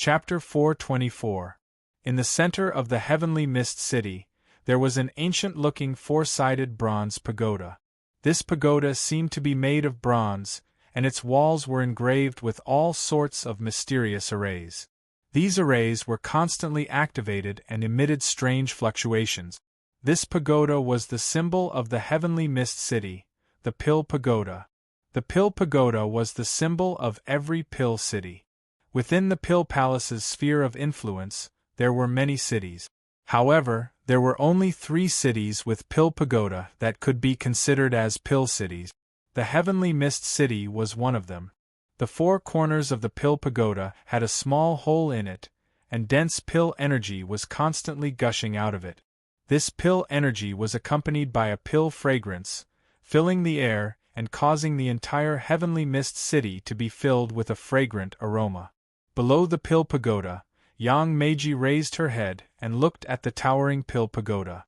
Chapter 424. In the center of the heavenly mist city, there was an ancient-looking four-sided bronze pagoda. This pagoda seemed to be made of bronze, and its walls were engraved with all sorts of mysterious arrays. These arrays were constantly activated and emitted strange fluctuations. This pagoda was the symbol of the heavenly mist city, the Pill Pagoda. The Pill Pagoda was the symbol of every Pill city. Within the Pill Palace's sphere of influence, there were many cities. However, there were only 3 cities with Pill Pagoda that could be considered as Pill cities. The Heavenly Mist City was one of them. The 4 corners of the Pill Pagoda had a small hole in it, and dense pill energy was constantly gushing out of it. This pill energy was accompanied by a pill fragrance, filling the air and causing the entire Heavenly Mist City to be filled with a fragrant aroma. Below the Pill Pagoda, Yang Meiji raised her head and looked at the towering Pill Pagoda.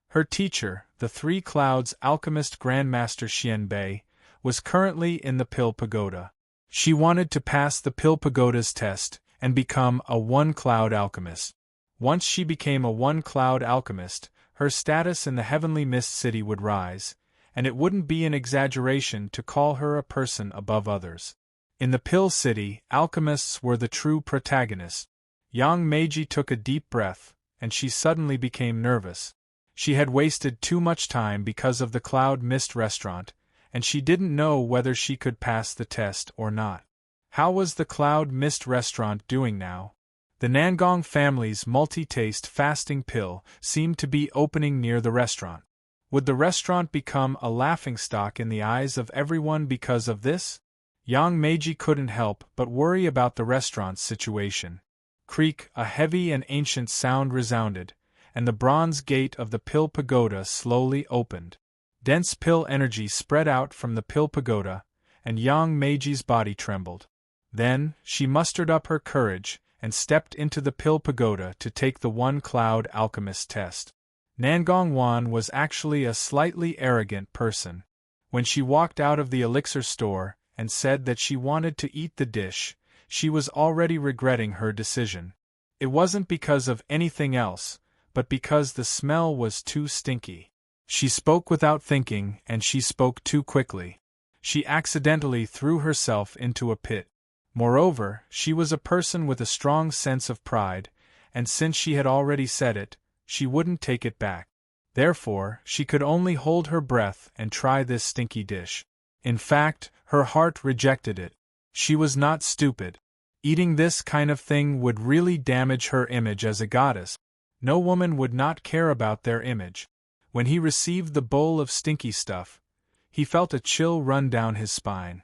Her teacher, the 3 Clouds alchemist Grandmaster Xianbei, was currently in the Pill Pagoda. She wanted to pass the Pill Pagoda's test and become a 1 Cloud alchemist. Once she became a 1 Cloud alchemist, her status in the Heavenly Mist City would rise, and it wouldn't be an exaggeration to call her a person above others. In the Pill City, alchemists were the true protagonists. Yang Meiji took a deep breath, and she suddenly became nervous. She had wasted too much time because of the Cloud Mist restaurant, and she didn't know whether she could pass the test or not. How was the Cloud Mist restaurant doing now? The Nangong family's multi-taste fasting pill seemed to be opening near the restaurant. Would the restaurant become a laughingstock in the eyes of everyone because of this? Yang Meiji couldn't help but worry about the restaurant's situation. Creak, a heavy and ancient sound resounded, and the bronze gate of the Pill Pagoda slowly opened. Dense pill energy spread out from the Pill Pagoda, and Yang Meiji's body trembled. Then, she mustered up her courage and stepped into the Pill Pagoda to take the 1 Cloud alchemist test. Nangong Wan was actually a slightly arrogant person. When she walked out of the elixir store and said that she wanted to eat the dish, she was already regretting her decision. It wasn't because of anything else, but because the smell was too stinky. She spoke without thinking, and she spoke too quickly. She accidentally threw herself into a pit. Moreover, she was a person with a strong sense of pride, and since she had already said it, she wouldn't take it back. Therefore, she could only hold her breath and try this stinky dish. In fact, her heart rejected it. She was not stupid. Eating this kind of thing would really damage her image as a goddess. No woman would not care about their image. When he received the bowl of stinky stuff, he felt a chill run down his spine.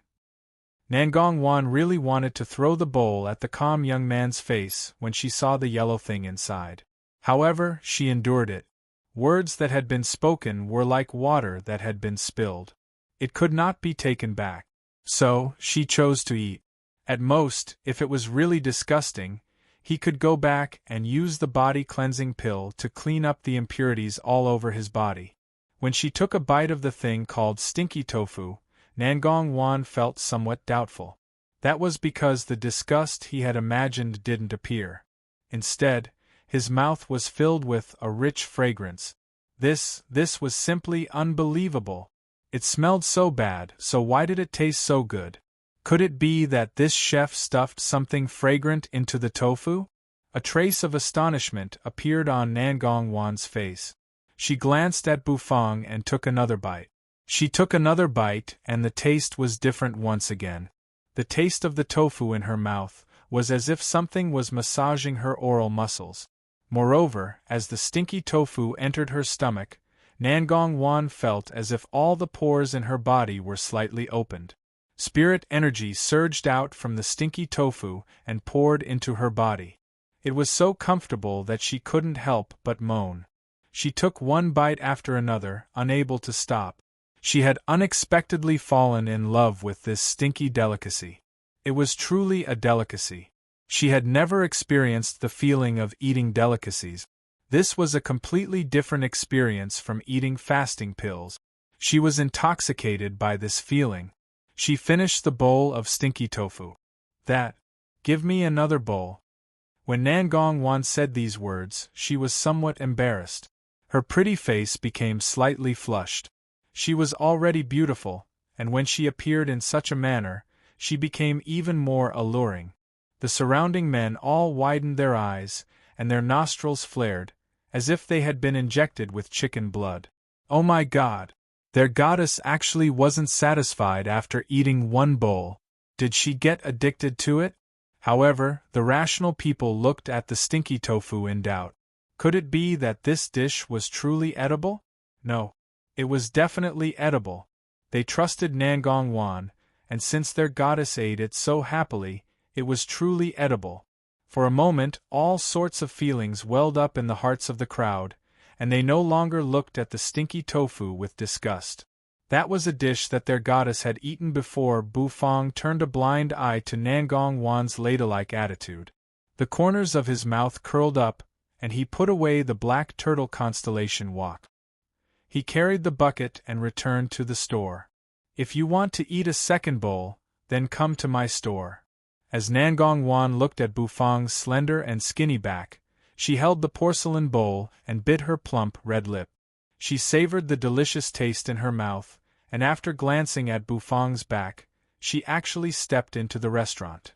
Nangong Wan really wanted to throw the bowl at the calm young man's face when she saw the yellow thing inside. However, she endured it. Words that had been spoken were like water that had been spilled. It could not be taken back. So, she chose to eat. At most, if it was really disgusting, he could go back and use the body-cleansing pill to clean up the impurities all over his body. When she took a bite of the thing called stinky tofu, Nangong Wan felt somewhat doubtful. That was because the disgust he had imagined didn't appear. Instead, his mouth was filled with a rich fragrance. This was simply unbelievable. It smelled so bad, so why did it taste so good? Could it be that this chef stuffed something fragrant into the tofu? A trace of astonishment appeared on Nangong Wan's face. She glanced at Bufang and took another bite. She took another bite, and the taste was different once again. The taste of the tofu in her mouth was as if something was massaging her oral muscles. Moreover, as the stinky tofu entered her stomach, Nangong Wan felt as if all the pores in her body were slightly opened. Spirit energy surged out from the stinky tofu and poured into her body. It was so comfortable that she couldn't help but moan. She took one bite after another, unable to stop. She had unexpectedly fallen in love with this stinky delicacy. It was truly a delicacy. She had never experienced the feeling of eating delicacies. This was a completely different experience from eating fasting pills. She was intoxicated by this feeling. She finished the bowl of stinky tofu. Give me another bowl. When Nangong Wan said these words, she was somewhat embarrassed. Her pretty face became slightly flushed. She was already beautiful, and when she appeared in such a manner, she became even more alluring. The surrounding men all widened their eyes, and their nostrils flared, as if they had been injected with chicken blood. Oh my God! Their goddess actually wasn't satisfied after eating one bowl. Did she get addicted to it? However, the rational people looked at the stinky tofu in doubt. Could it be that this dish was truly edible? No. It was definitely edible. They trusted Nangong Wan, and since their goddess ate it so happily, it was truly edible. For a moment, all sorts of feelings welled up in the hearts of the crowd, and they no longer looked at the stinky tofu with disgust. That was a dish that their goddess had eaten before. Bu Fong turned a blind eye to Nangong Wan's ladylike attitude. The corners of his mouth curled up, and he put away the black turtle constellation wok. He carried the bucket and returned to the store. If you want to eat a second bowl, then come to my store. As Nangong Wan looked at Bu Fong's slender and skinny back, she held the porcelain bowl and bit her plump red lip. She savored the delicious taste in her mouth, and after glancing at Bu Fong's back, she actually stepped into the restaurant.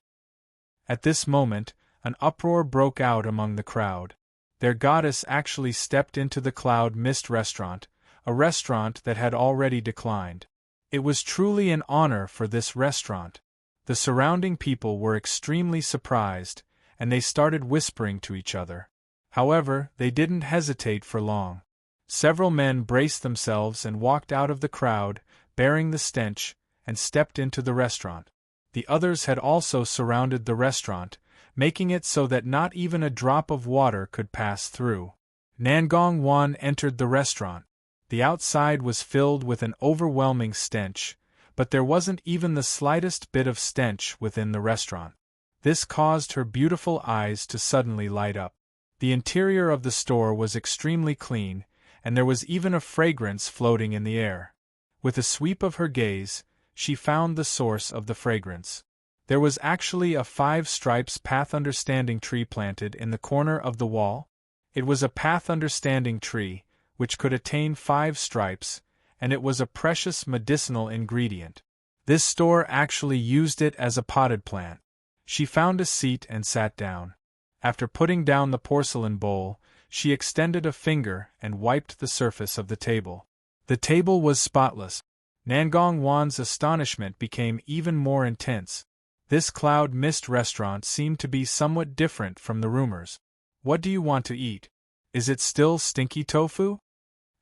At this moment, an uproar broke out among the crowd. Their goddess actually stepped into the Cloud Mist restaurant, a restaurant that had already declined. It was truly an honor for this restaurant. The surrounding people were extremely surprised, and they started whispering to each other. However, they didn't hesitate for long. Several men braced themselves and walked out of the crowd, bearing the stench, and stepped into the restaurant. The others had also surrounded the restaurant, making it so that not even a drop of water could pass through. Nangong Wan entered the restaurant. The outside was filled with an overwhelming stench, but there wasn't even the slightest bit of stench within the restaurant. This caused her beautiful eyes to suddenly light up. The interior of the store was extremely clean, and there was even a fragrance floating in the air. With a sweep of her gaze, she found the source of the fragrance. There was actually a 5 stripes path understanding tree planted in the corner of the wall. It was a path understanding tree, which could attain 5 stripes, and it was a precious medicinal ingredient. This store actually used it as a potted plant. She found a seat and sat down. After putting down the porcelain bowl, she extended a finger and wiped the surface of the table. The table was spotless. Nangong Wan's astonishment became even more intense. This Cloud Mist restaurant seemed to be somewhat different from the rumors. What do you want to eat? Is it still stinky tofu?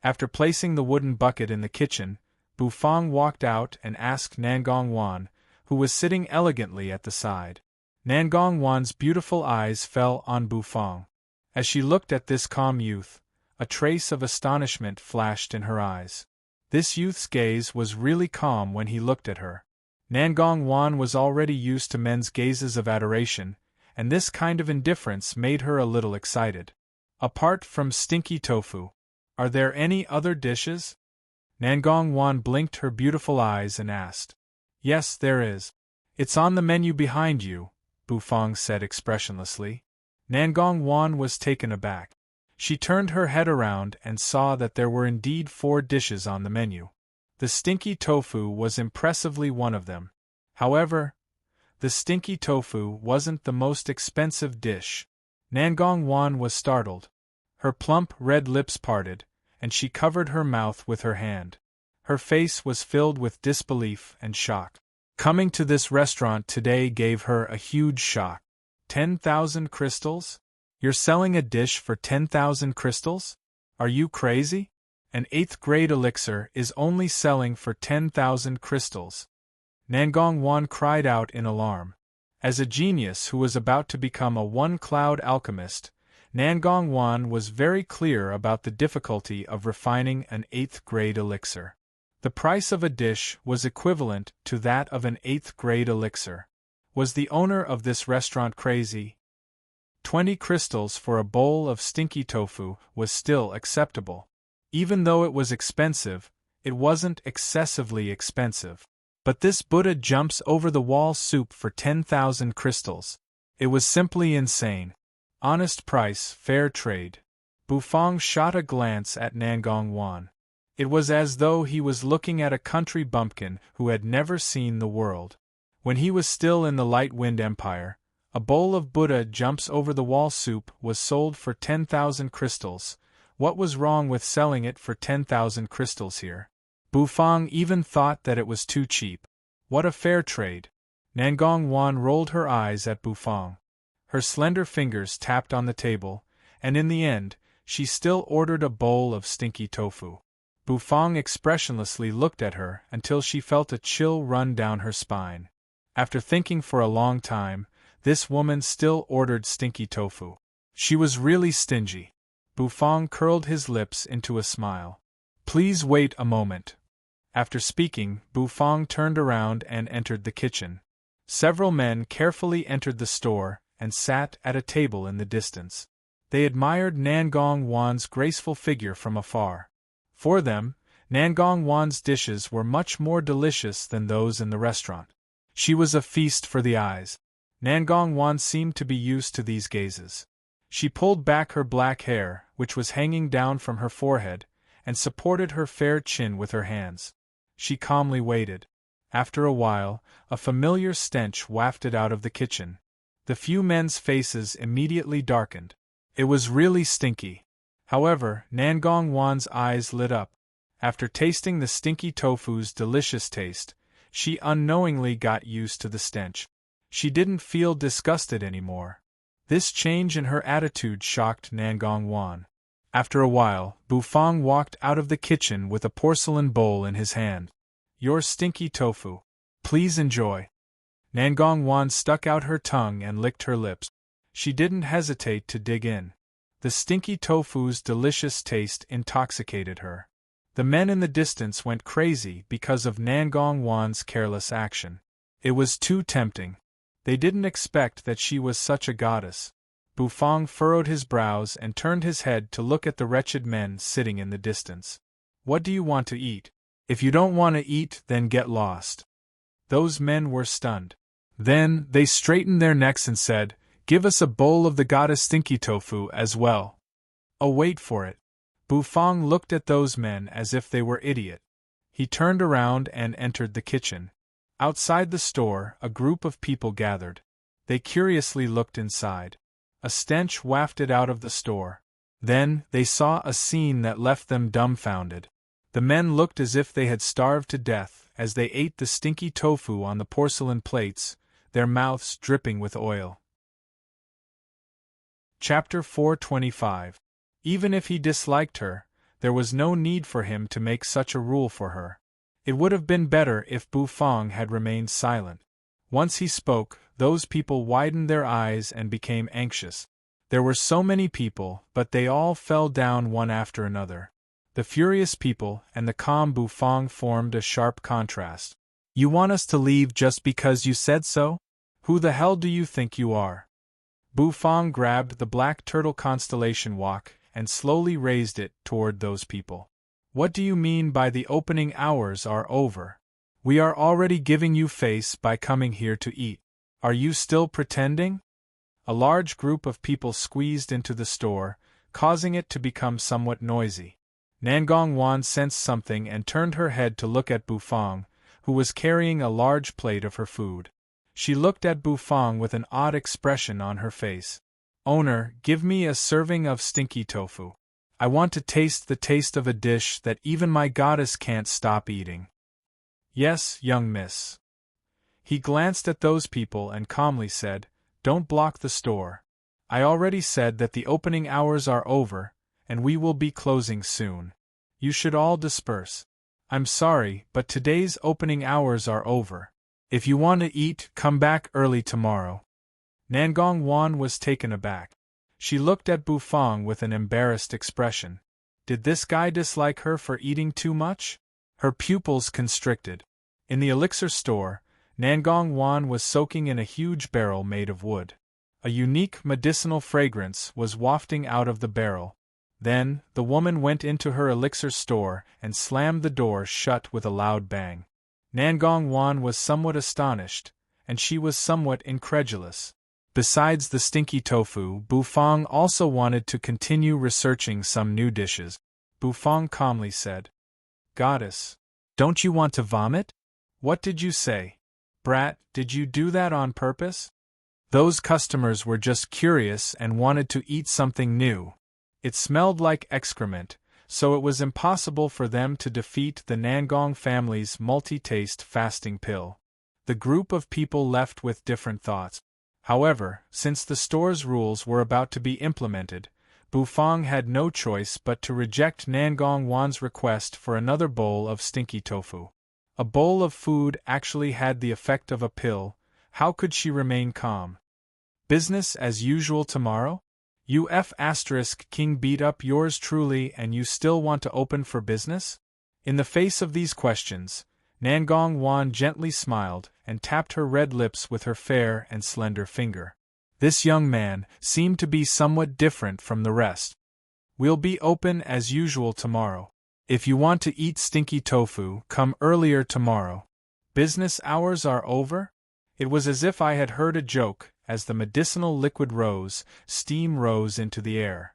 After placing the wooden bucket in the kitchen, Bu Fong walked out and asked Nangong Wan, who was sitting elegantly at the side. Nangong Wan's beautiful eyes fell on Bu Fong. As she looked at this calm youth, a trace of astonishment flashed in her eyes. This youth's gaze was really calm when he looked at her. Nangong Wan was already used to men's gazes of adoration, and this kind of indifference made her a little excited. Apart from stinky tofu, are there any other dishes? Nangong Wan blinked her beautiful eyes and asked. Yes, there is. It's on the menu behind you, Bu Fong said expressionlessly. Nangong Wan was taken aback. She turned her head around and saw that there were indeed 4 dishes on the menu. The stinky tofu was impressively one of them. However, the stinky tofu wasn't the most expensive dish. Nangong Wan was startled. Her plump red lips parted, and she covered her mouth with her hand. Her face was filled with disbelief and shock. Coming to this restaurant today gave her a huge shock. 10,000 crystals? You're selling a dish for 10,000 crystals? Are you crazy? An 8th grade elixir is only selling for 10,000 crystals. Nangong Wan cried out in alarm. As a genius who was about to become a one-cloud alchemist, Nangong Wan was very clear about the difficulty of refining an 8th grade elixir. The price of a dish was equivalent to that of an 8th grade elixir. Was the owner of this restaurant crazy? 20 crystals for a bowl of stinky tofu was still acceptable. Even though it was expensive, it wasn't excessively expensive. But this Buddha jumps over the wall soup for 10,000 crystals. It was simply insane. Honest price, fair trade. Bufang shot a glance at Nangong Wan. It was as though he was looking at a country bumpkin who had never seen the world. When he was still in the Light Wind Empire, a bowl of Buddha jumps over the wall soup was sold for 10,000 crystals. What was wrong with selling it for 10,000 crystals here? Bufang even thought that it was too cheap. What a fair trade! Nangong Wan rolled her eyes at Bufang. Her slender fingers tapped on the table, and in the end, she still ordered a bowl of stinky tofu. Bufang expressionlessly looked at her until she felt a chill run down her spine. After thinking for a long time, this woman still ordered stinky tofu. She was really stingy. Bufang curled his lips into a smile. Please wait a moment. After speaking, Bufang turned around and entered the kitchen. Several men carefully entered the store and sat at a table in the distance. They admired Nangong Wan's graceful figure from afar. For them, Nangong Wan's dishes were much more delicious than those in the restaurant. She was a feast for the eyes. Nangong Wan seemed to be used to these gazes. She pulled back her black hair, which was hanging down from her forehead, and supported her fair chin with her hands. She calmly waited. After a while, a familiar stench wafted out of the kitchen. The few men's faces immediately darkened. It was really stinky. However, Nangong Wan's eyes lit up. After tasting the stinky tofu's delicious taste, she unknowingly got used to the stench. She didn't feel disgusted anymore. This change in her attitude shocked Nangong Wan. After a while, Bufang walked out of the kitchen with a porcelain bowl in his hand. Your stinky tofu. Please enjoy. Nangong Wan stuck out her tongue and licked her lips. She didn't hesitate to dig in. The stinky tofu's delicious taste intoxicated her. The men in the distance went crazy because of Nangong Wan's careless action. It was too tempting. They didn't expect that she was such a goddess. Bufang furrowed his brows and turned his head to look at the wretched men sitting in the distance. What do you want to eat? If you don't want to eat, then get lost. Those men were stunned. Then, they straightened their necks and said, Give us a bowl of the goddess stinky tofu as well. Oh, wait for it. Bufang looked at those men as if they were idiot. He turned around and entered the kitchen. Outside the store, a group of people gathered. They curiously looked inside. A stench wafted out of the store. Then, they saw a scene that left them dumbfounded. The men looked as if they had starved to death as they ate the stinky tofu on the porcelain plates, their mouths dripping with oil. Chapter 425. Even if he disliked her, there was no need for him to make such a rule for her. It would have been better if Bufang had remained silent. Once he spoke, those people widened their eyes and became anxious. There were so many people, but they all fell down one after another. The furious people and the calm Bufang formed a sharp contrast. You want us to leave just because you said so? Who the hell do you think you are? Bufang grabbed the black turtle constellation wok and slowly raised it toward those people. What do you mean by the opening hours are over? We are already giving you face by coming here to eat. Are you still pretending? A large group of people squeezed into the store, causing it to become somewhat noisy. Nangong Wan sensed something and turned her head to look at Bufang, who was carrying a large plate of her food. She looked at Bufang with an odd expression on her face. Owner, give me a serving of stinky tofu. I want to taste the taste of a dish that even my goddess can't stop eating. Yes, young miss. He glanced at those people and calmly said, Don't block the store. I already said that the opening hours are over, and we will be closing soon. You should all disperse. I'm sorry, but today's opening hours are over. If you want to eat, come back early tomorrow. Nangong Wan was taken aback. She looked at Bufang with an embarrassed expression. Did this guy dislike her for eating too much? Her pupils constricted. In the elixir store, Nangong Wan was soaking in a huge barrel made of wood. A unique medicinal fragrance was wafting out of the barrel. Then, the woman went into her elixir store and slammed the door shut with a loud bang. Nangong Wan was somewhat astonished, and she was somewhat incredulous. Besides the stinky tofu, Bufang also wanted to continue researching some new dishes. Bufang calmly said, "Goddess, don't you want to vomit? What did you say? Brat, did you do that on purpose?" Those customers were just curious and wanted to eat something new. It smelled like excrement, so it was impossible for them to defeat the Nangong family's multi-taste fasting pill. The group of people left with different thoughts. However, since the store's rules were about to be implemented, Bufang had no choice but to reject Nangong Wan's request for another bowl of stinky tofu. A bowl of food actually had the effect of a pill. How could she remain calm? Business as usual tomorrow? King beat up yours truly and you still want to open for business? In the face of these questions, Nangong Wan gently smiled and tapped her red lips with her fair and slender finger. This young man seemed to be somewhat different from the rest. "We'll be open as usual tomorrow. If you want to eat stinky tofu, come earlier tomorrow. Business hours are over?" It was as if I had heard a joke. As the medicinal liquid rose, steam rose into the air.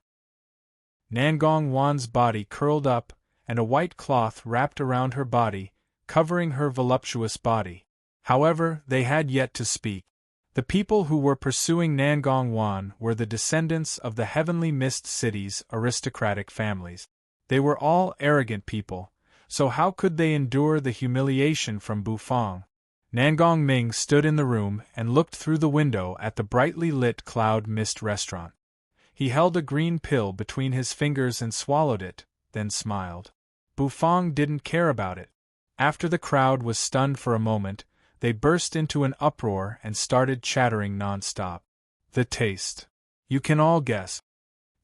Nangong Wan's body curled up, and a white cloth wrapped around her body, covering her voluptuous body. However, they had yet to speak. The people who were pursuing Nangong Wan were the descendants of the Heavenly Mist City's aristocratic families. They were all arrogant people, so how could they endure the humiliation from Bufang? Nangong Ming stood in the room and looked through the window at the brightly lit Cloud Mist restaurant. He held a green pill between his fingers and swallowed it, then smiled. Bufang didn't care about it. After the crowd was stunned for a moment, they burst into an uproar and started chattering non-stop. The taste. You can all guess.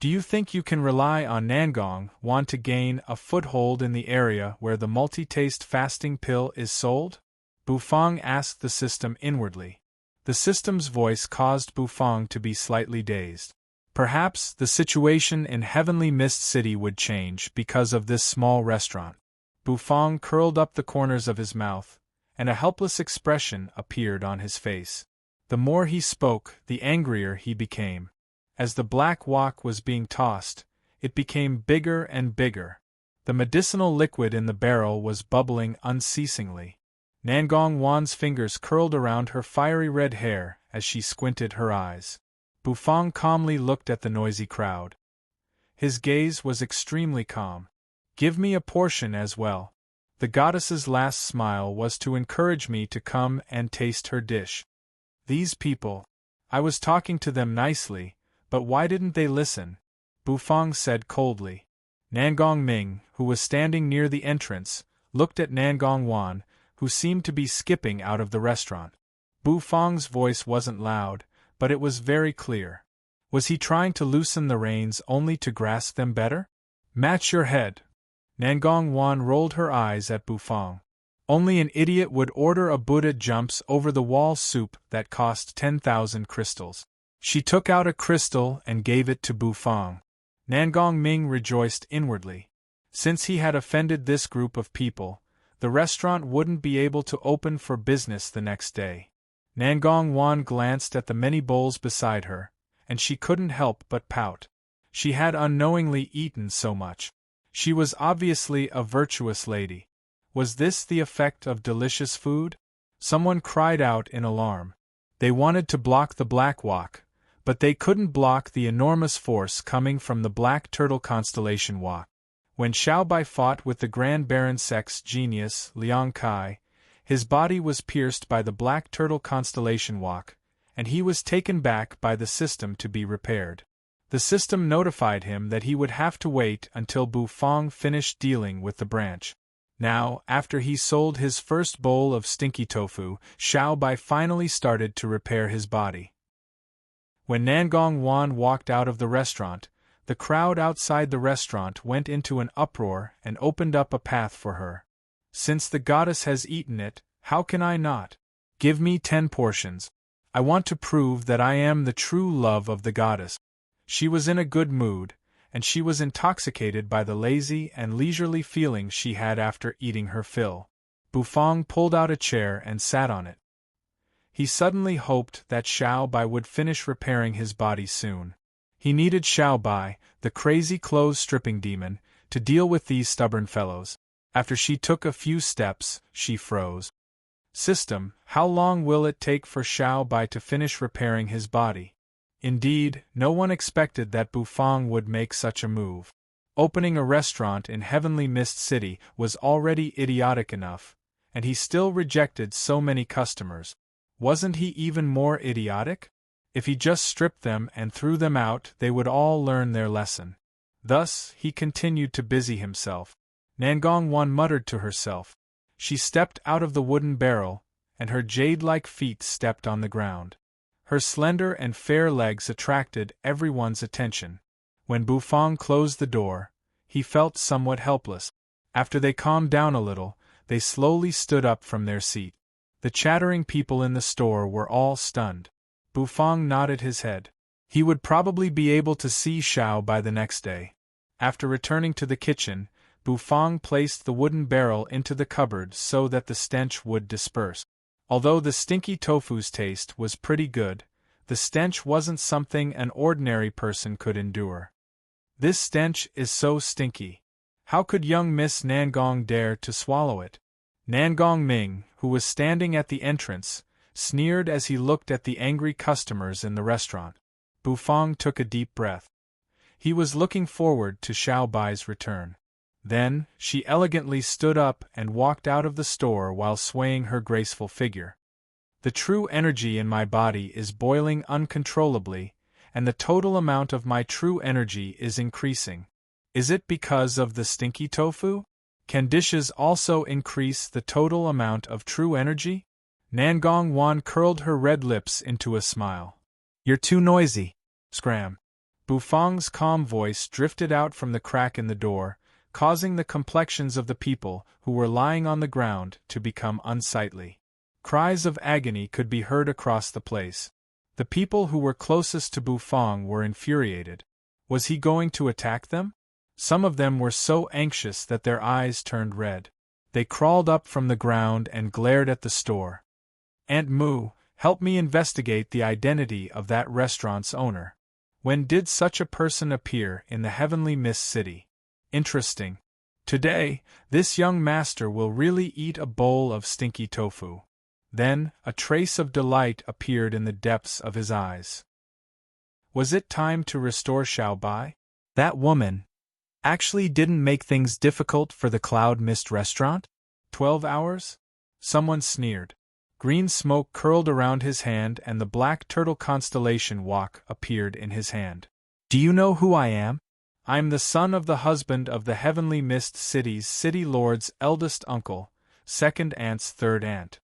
Do you think you can rely on Nangong Wan to gain a foothold in the area where the multi-taste fasting pill is sold? Bufang asked the system inwardly. The system's voice caused Bufang to be slightly dazed. Perhaps the situation in Heavenly Mist City would change because of this small restaurant. Bufang curled up the corners of his mouth, and a helpless expression appeared on his face. The more he spoke, the angrier he became. As the black wok was being tossed, it became bigger and bigger. The medicinal liquid in the barrel was bubbling unceasingly. Nangong Wan's fingers curled around her fiery red hair as she squinted her eyes. Bufang calmly looked at the noisy crowd. His gaze was extremely calm. "Give me a portion as well." The goddess's last smile was to encourage me to come and taste her dish. These people. I was talking to them nicely, but why didn't they listen? Bufang said coldly. Nangong Ming, who was standing near the entrance, looked at Nangong Wan, who seemed to be skipping out of the restaurant. Bufang's voice wasn't loud, but it was very clear. Was he trying to loosen the reins only to grasp them better? "Match your head." Nangong Wan rolled her eyes at Bufang. Only an idiot would order a Buddha jumps over the wall soup that cost 10,000 crystals. She took out a crystal and gave it to Bufang. Nangong Ming rejoiced inwardly. Since he had offended this group of people, the restaurant wouldn't be able to open for business the next day. Nangong Wan glanced at the many bowls beside her, and she couldn't help but pout. She had unknowingly eaten so much. She was obviously a virtuous lady. Was this the effect of delicious food? Someone cried out in alarm. They wanted to block the black wok, but they couldn't block the enormous force coming from the Black Turtle Constellation wok. When Xiaobai fought with the Grand Baron Sect's genius, Liang Kai, his body was pierced by the Black Turtle Constellation wok, and he was taken back by the system to be repaired. The system notified him that he would have to wait until Bufang finished dealing with the branch. Now, after he sold his first bowl of stinky tofu, Xiaobai finally started to repair his body. When Nangong Wan walked out of the restaurant, the crowd outside the restaurant went into an uproar and opened up a path for her. "Since the goddess has eaten it, how can I not? Give me 10 portions. I want to prove that I am the true love of the goddess." She was in a good mood, and she was intoxicated by the lazy and leisurely feeling she had after eating her fill. Bufang pulled out a chair and sat on it. He suddenly hoped that Xiao Bai would finish repairing his body soon. He needed Xiao Bai, the crazy clothes-stripping demon, to deal with these stubborn fellows. After she took a few steps, she froze. System, how long will it take for Xiao Bai to finish repairing his body? Indeed, no one expected that Bufang would make such a move. Opening a restaurant in Heavenly Mist City was already idiotic enough, and he still rejected so many customers. Wasn't he even more idiotic? If he just stripped them and threw them out, they would all learn their lesson. Thus, he continued to busy himself. Nangong Wan muttered to herself. She stepped out of the wooden barrel, and her jade-like feet stepped on the ground. Her slender and fair legs attracted everyone's attention. When Bufang closed the door, he felt somewhat helpless. After they calmed down a little, they slowly stood up from their seat. The chattering people in the store were all stunned. Bufang nodded his head. He would probably be able to see Xiao by the next day. After returning to the kitchen, Bufang placed the wooden barrel into the cupboard so that the stench would disperse. Although the stinky tofu's taste was pretty good, the stench wasn't something an ordinary person could endure. This stench is so stinky. How could young Miss Nangong dare to swallow it? Nangong Ming, who was standing at the entrance, sneered as he looked at the angry customers in the restaurant. Bufang took a deep breath. He was looking forward to Xiao Bai's return. Then, she elegantly stood up and walked out of the store while swaying her graceful figure. The true energy in my body is boiling uncontrollably, and the total amount of my true energy is increasing. Is it because of the stinky tofu? Can dishes also increase the total amount of true energy? Nangong Wan curled her red lips into a smile. You're too noisy. Scram. Bufang's calm voice drifted out from the crack in the door, causing the complexions of the people who were lying on the ground to become unsightly. Cries of agony could be heard across the place. The people who were closest to Bufang were infuriated. Was he going to attack them? Some of them were so anxious that their eyes turned red. They crawled up from the ground and glared at the store. Aunt Mu, help me investigate the identity of that restaurant's owner. When did such a person appear in the Heavenly Mist City? Interesting. Today, this young master will really eat a bowl of stinky tofu. Then, a trace of delight appeared in the depths of his eyes. Was it time to restore Xiao Bai? That woman actually didn't make things difficult for the Cloud Mist restaurant? 12 hours? Someone sneered. Green smoke curled around his hand and the black turtle constellation walk appeared in his hand. Do you know who I am? I'm the son of the husband of the Heavenly Mist City's City Lord's eldest uncle, second aunt's third aunt.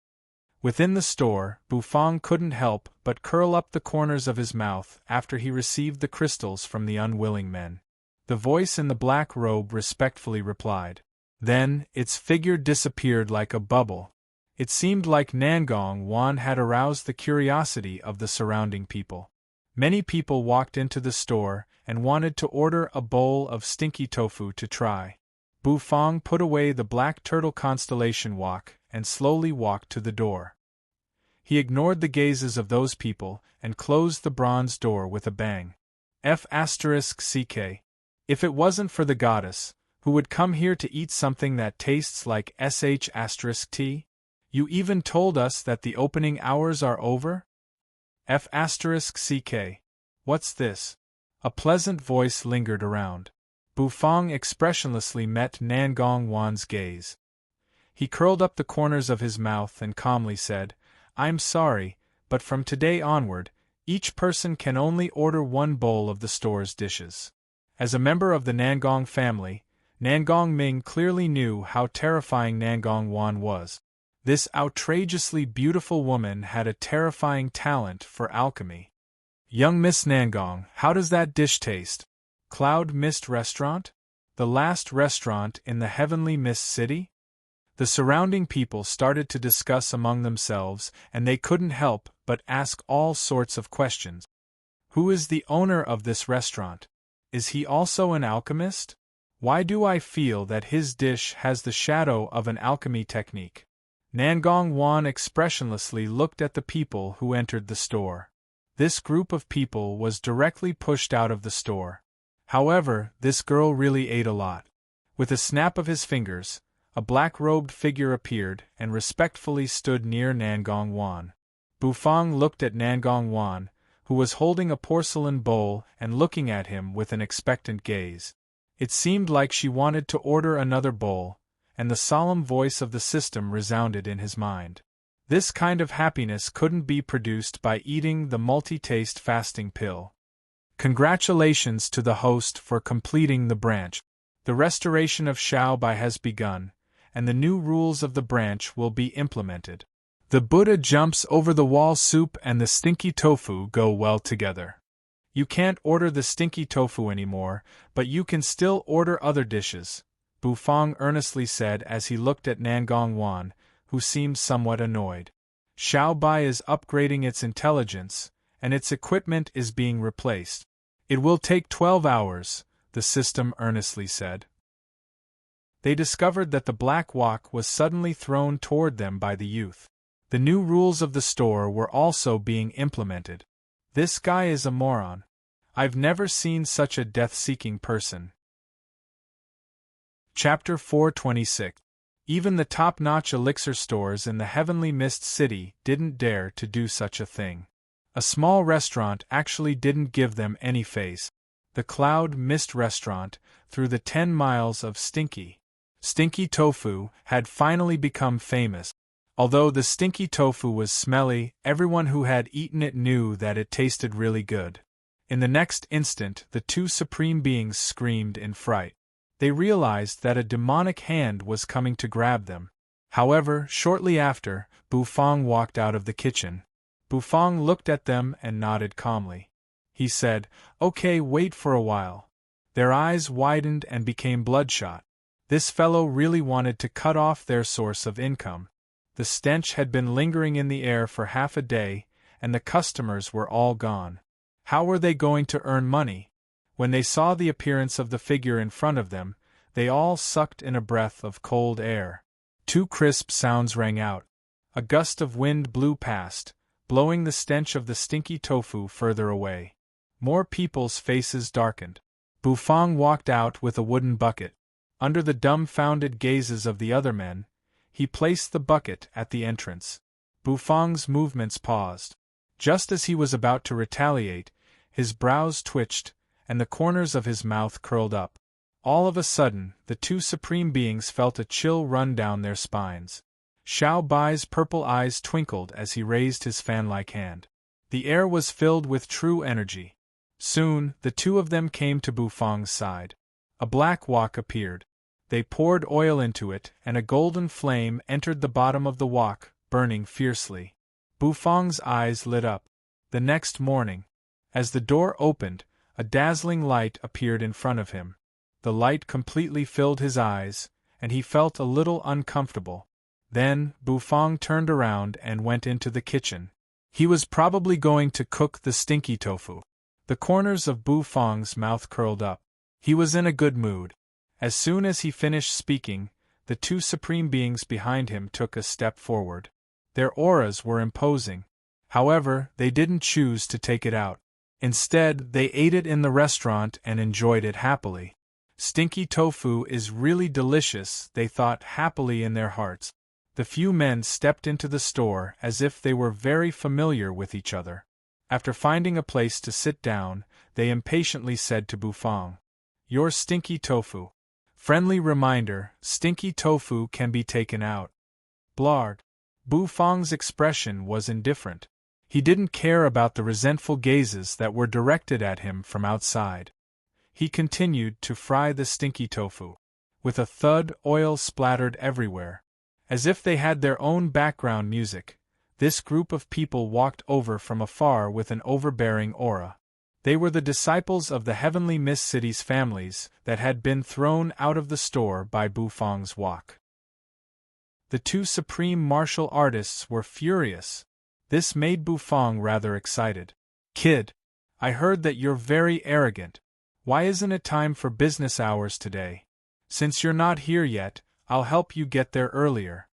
Within the store, Bufang couldn't help but curl up the corners of his mouth after he received the crystals from the unwilling men. The voice in the black robe respectfully replied. Then, its figure disappeared like a bubble. It seemed like Nangong Wan had aroused the curiosity of the surrounding people. Many people walked into the store and wanted to order a bowl of stinky tofu to try. Bufang put away the black turtle constellation walk and slowly walked to the door. He ignored the gazes of those people and closed the bronze door with a bang. F***ck. If it wasn't for the goddess, who would come here to eat something that tastes like sh**t? You even told us that the opening hours are over? F***ck. What's this? A pleasant voice lingered around. Bufang expressionlessly met Nangong Wan's gaze. He curled up the corners of his mouth and calmly said, I'm sorry, but from today onward, each person can only order one bowl of the store's dishes. As a member of the Nangong family, Nangong Ming clearly knew how terrifying Nangong Wan was. This outrageously beautiful woman had a terrifying talent for alchemy. Young Miss Nangong, how does that dish taste? Cloud Mist Restaurant? The last restaurant in the Heavenly Mist City? The surrounding people started to discuss among themselves, and they couldn't help but ask all sorts of questions. Who is the owner of this restaurant? Is he also an alchemist? Why do I feel that his dish has the shadow of an alchemy technique? Nangong Wan expressionlessly looked at the people who entered the store. This group of people was directly pushed out of the store. However, this girl really ate a lot. With a snap of his fingers, a black-robed figure appeared and respectfully stood near Nangong Wan. Bufang looked at Nangong Wan, who was holding a porcelain bowl and looking at him with an expectant gaze. It seemed like she wanted to order another bowl, and the solemn voice of the system resounded in his mind. This kind of happiness couldn't be produced by eating the multi-taste fasting pill. Congratulations to the host for completing the branch. The restoration of Shaobai has begun, and the new rules of the branch will be implemented. The Buddha jumps over the wall. Soup and the stinky tofu go well together. You can't order the stinky tofu anymore, but you can still order other dishes, Bufang earnestly said as he looked at Nangong Wan, who seemed somewhat annoyed. Shaobai is upgrading its intelligence, and its equipment is being replaced. It will take 12 hours, the system earnestly said. They discovered that the black wok was suddenly thrown toward them by the youth. The new rules of the store were also being implemented. This guy is a moron. I've never seen such a death-seeking person. Chapter 426. Even the top-notch elixir stores in the Heavenly Mist City didn't dare to do such a thing. A small restaurant actually didn't give them any face. The Cloud Mist Restaurant, through the 10 miles of stinky tofu, had finally become famous. Although the stinky tofu was smelly, everyone who had eaten it knew that it tasted really good. In the next instant, the two supreme beings screamed in fright. They realized that a demonic hand was coming to grab them. However, shortly after, Bufang walked out of the kitchen. Bufang looked at them and nodded calmly. He said, "Okay, wait for a while." Their eyes widened and became bloodshot. This fellow really wanted to cut off their source of income. The stench had been lingering in the air for half a day, and the customers were all gone. How were they going to earn money? When they saw the appearance of the figure in front of them, they all sucked in a breath of cold air. Two crisp sounds rang out. A gust of wind blew past, blowing the stench of the stinky tofu further away. More people's faces darkened. Bufang walked out with a wooden bucket. Under the dumbfounded gazes of the other men, he placed the bucket at the entrance. Bufang's movements paused. Just as he was about to retaliate, his brows twitched, and the corners of his mouth curled up. All of a sudden, the two supreme beings felt a chill run down their spines. Shaobai's purple eyes twinkled as he raised his fan-like hand. The air was filled with true energy. Soon, the two of them came to Bufang's side. A black wok appeared. They poured oil into it, and a golden flame entered the bottom of the wok, burning fiercely. Bufang's eyes lit up. The next morning, as the door opened, a dazzling light appeared in front of him. The light completely filled his eyes, and he felt a little uncomfortable. Then, Bufang turned around and went into the kitchen. He was probably going to cook the stinky tofu. The corners of Bufang's mouth curled up. He was in a good mood. As soon as he finished speaking, the two supreme beings behind him took a step forward. Their auras were imposing. However, they didn't choose to take it out. Instead, they ate it in the restaurant and enjoyed it happily. Stinky tofu is really delicious, they thought happily in their hearts. The few men stepped into the store as if they were very familiar with each other. After finding a place to sit down, they impatiently said to Bufang, "Your stinky tofu." Friendly reminder, stinky tofu can be taken out. Blard. Bufang's expression was indifferent. He didn't care about the resentful gazes that were directed at him from outside. He continued to fry the stinky tofu. With a thud, oil splattered everywhere. As if they had their own background music, this group of people walked over from afar with an overbearing aura. They were the disciples of the Heavenly Mist City's families that had been thrown out of the store by Bufang's wok. The two supreme martial artists were furious. This made Bufang rather excited. "Kid, I heard that you're very arrogant. Why isn't it time for business hours today? Since you're not here yet, I'll help you get there earlier."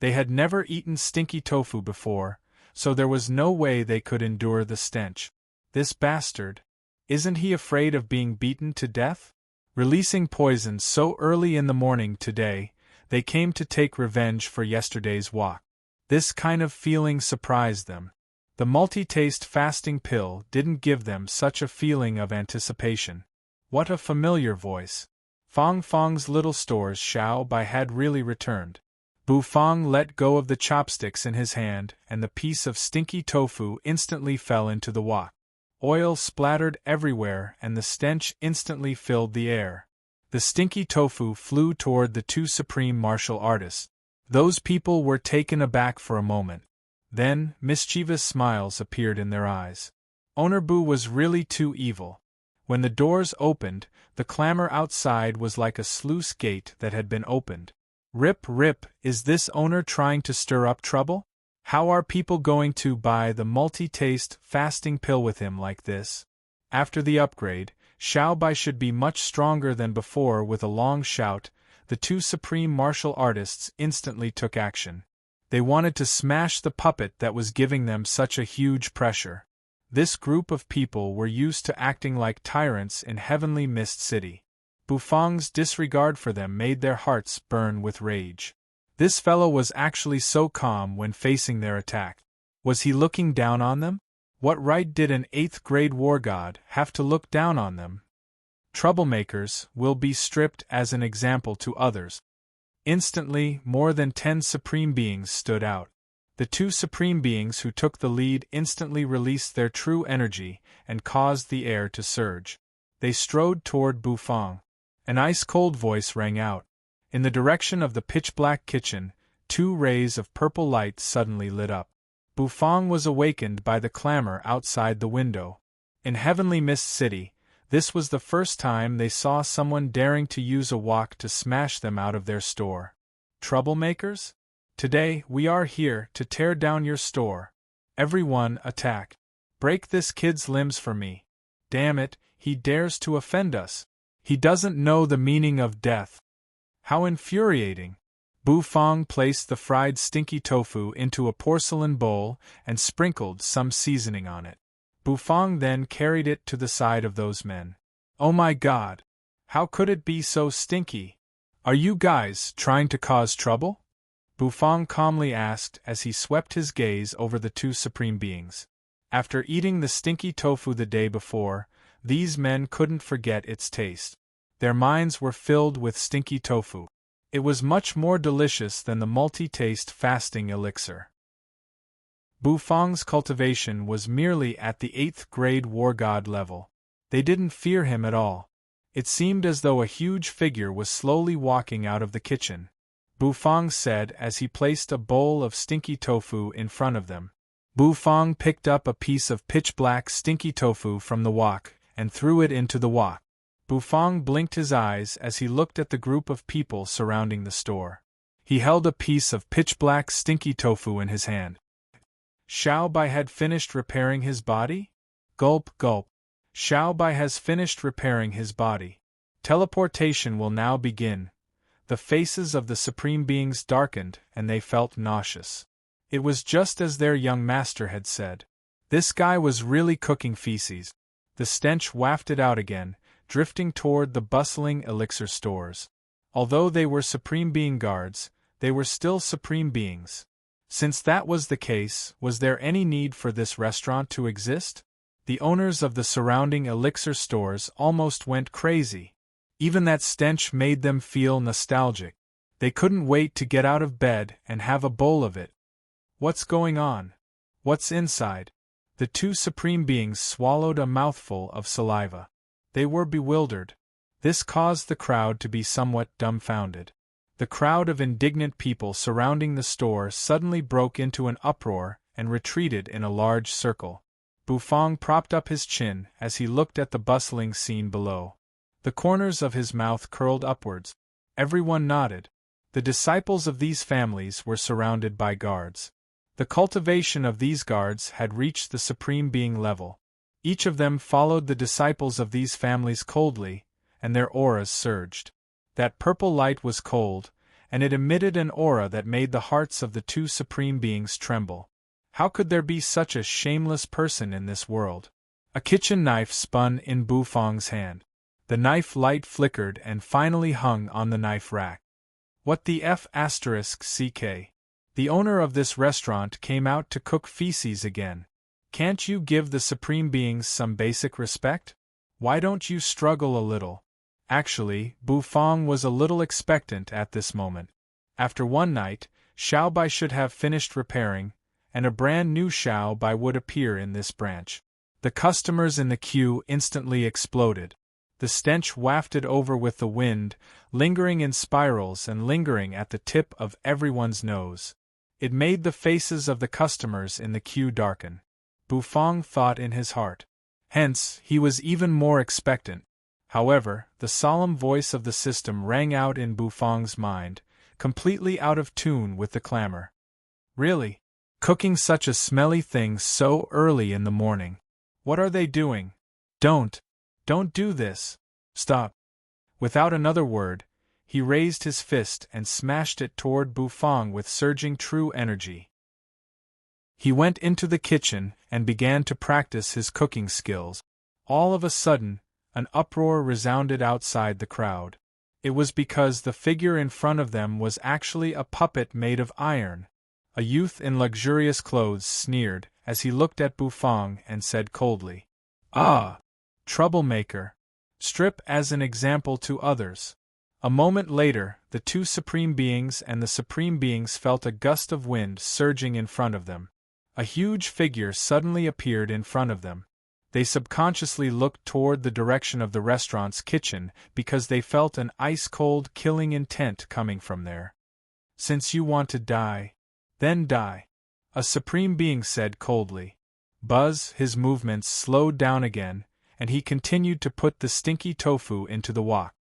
They had never eaten stinky tofu before, so there was no way they could endure the stench. This bastard. Isn't he afraid of being beaten to death? Releasing poison so early in the morning today, they came to take revenge for yesterday's walk. This kind of feeling surprised them. The multi-taste fasting pill didn't give them such a feeling of anticipation. What a familiar voice. Fong Fong's little store's Xiao Bai had really returned. Bu Fong let go of the chopsticks in his hand, and the piece of stinky tofu instantly fell into the wok. Oil splattered everywhere and the stench instantly filled the air. The stinky tofu flew toward the two supreme martial artists. Those people were taken aback for a moment. Then, mischievous smiles appeared in their eyes. Owner Bu was really too evil. When the doors opened, the clamor outside was like a sluice gate that had been opened. Rip, rip, is this owner trying to stir up trouble? How are people going to buy the multi-taste fasting pill with him like this? After the upgrade, Xiao Bai should be much stronger than before. With a long shout, the two supreme martial artists instantly took action. They wanted to smash the puppet that was giving them such a huge pressure. This group of people were used to acting like tyrants in Heavenly Mist City. Bufang's disregard for them made their hearts burn with rage. This fellow was actually so calm when facing their attack. Was he looking down on them? What right did an 8th-grade war god have to look down on them? Troublemakers will be stripped as an example to others. Instantly, more than 10 supreme beings stood out. The two supreme beings who took the lead instantly released their true energy and caused the air to surge. They strode toward Bufang. An ice-cold voice rang out. In the direction of the pitch-black kitchen, 2 rays of purple light suddenly lit up. Bufang was awakened by the clamor outside the window. In Heavenly Mist City, this was the first time they saw someone daring to use a wok to smash them out of their store. Troublemakers? Today we are here to tear down your store. Everyone attack. Break this kid's limbs for me. Damn it, he dares to offend us. He doesn't know the meaning of death. How infuriating! Bufang placed the fried stinky tofu into a porcelain bowl and sprinkled some seasoning on it. Bufang then carried it to the side of those men. Oh my god! How could it be so stinky? Are you guys trying to cause trouble? Bufang calmly asked as he swept his gaze over the two supreme beings. After eating the stinky tofu the day before, these men couldn't forget its taste. Their minds were filled with stinky tofu. It was much more delicious than the multi-taste fasting elixir. Bufang's cultivation was merely at the 8th-grade war god level. They didn't fear him at all. It seemed as though a huge figure was slowly walking out of the kitchen. Bufang said as he placed a bowl of stinky tofu in front of them. Bufang picked up a piece of pitch-black stinky tofu from the wok and threw it into the wok. Bufang blinked his eyes as he looked at the group of people surrounding the store. He held a piece of pitch-black stinky tofu in his hand. Xiao Bai had finished repairing his body? Gulp, gulp. Xiao Bai has finished repairing his body. Teleportation will now begin. The faces of the supreme beings darkened and they felt nauseous. It was just as their young master had said. This guy was really cooking feces. The stench wafted out again, drifting toward the bustling elixir stores. Although they were supreme being guards, they were still supreme beings. Since that was the case, was there any need for this restaurant to exist? The owners of the surrounding elixir stores almost went crazy. Even that stench made them feel nostalgic. They couldn't wait to get out of bed and have a bowl of it. What's going on? What's inside? The two supreme beings swallowed a mouthful of saliva. They were bewildered. This caused the crowd to be somewhat dumbfounded. The crowd of indignant people surrounding the store suddenly broke into an uproar and retreated in a large circle. Bufang propped up his chin as he looked at the bustling scene below. The corners of his mouth curled upwards. Everyone nodded. The disciples of these families were surrounded by guards. The cultivation of these guards had reached the supreme being level. Each of them followed the disciples of these families coldly, and their auras surged. That purple light was cold, and it emitted an aura that made the hearts of the two supreme beings tremble. How could there be such a shameless person in this world? A kitchen knife spun in Bufang's hand. The knife light flickered and finally hung on the knife rack. What the F***ck? The owner of this restaurant came out to cook feces again. Can't you give the supreme beings some basic respect? Why don't you struggle a little? Actually, Bufang was a little expectant at this moment. After one night, Xiaobai should have finished repairing, and a brand new Xiaobai would appear in this branch. The customers in the queue instantly exploded. The stench wafted over with the wind, lingering in spirals and lingering at the tip of everyone's nose. It made the faces of the customers in the queue darken. Bufang thought in his heart. Hence, he was even more expectant. However, the solemn voice of the system rang out in Bufang's mind, completely out of tune with the clamor. Really? Cooking such a smelly thing so early in the morning? What are they doing? Don't do this. Stop. Without another word, he raised his fist and smashed it toward Bufang with surging true energy. He went into the kitchen and began to practice his cooking skills. All of a sudden, an uproar resounded outside the crowd. It was because the figure in front of them was actually a puppet made of iron. A youth in luxurious clothes sneered as he looked at Bufang and said coldly, "Ah! Troublemaker! Strip as an example to others." A moment later, the two supreme beings and the supreme beings felt a gust of wind surging in front of them. A huge figure suddenly appeared in front of them. They subconsciously looked toward the direction of the restaurant's kitchen because they felt an ice-cold killing intent coming from there. "Since you want to die, then die," a supreme being said coldly. Buzz, his movements slowed down again, and he continued to put the stinky tofu into the wok.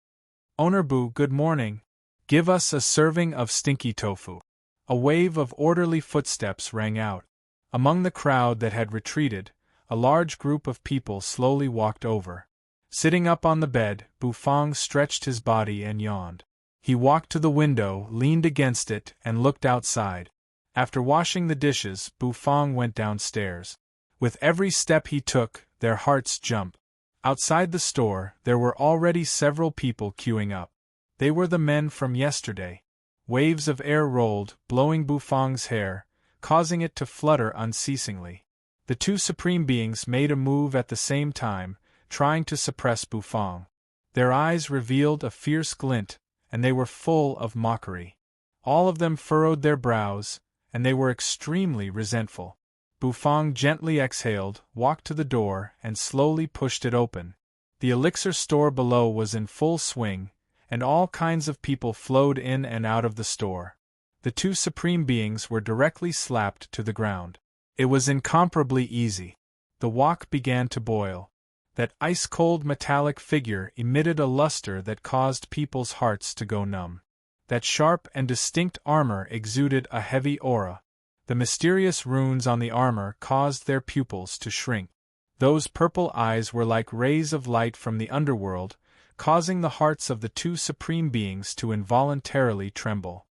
"Owner Bu, good morning. Give us a serving of stinky tofu." A wave of orderly footsteps rang out. Among the crowd that had retreated, a large group of people slowly walked over. Sitting up on the bed, Bufang stretched his body and yawned. He walked to the window, leaned against it, and looked outside. After washing the dishes, Bufang went downstairs. With every step he took, their hearts jumped. Outside the store, there were already several people queuing up. They were the men from yesterday. Waves of air rolled, blowing Bufang's hair, causing it to flutter unceasingly. The two supreme beings made a move at the same time, trying to suppress Bufang. Their eyes revealed a fierce glint, and they were full of mockery. All of them furrowed their brows, and they were extremely resentful. Bufang gently exhaled, walked to the door, and slowly pushed it open. The elixir store below was in full swing, and all kinds of people flowed in and out of the store. The two supreme beings were directly slapped to the ground. It was incomparably easy. The wok began to boil. That ice-cold metallic figure emitted a luster that caused people's hearts to go numb. That sharp and distinct armor exuded a heavy aura. The mysterious runes on the armor caused their pupils to shrink. Those purple eyes were like rays of light from the underworld, causing the hearts of the two supreme beings to involuntarily tremble.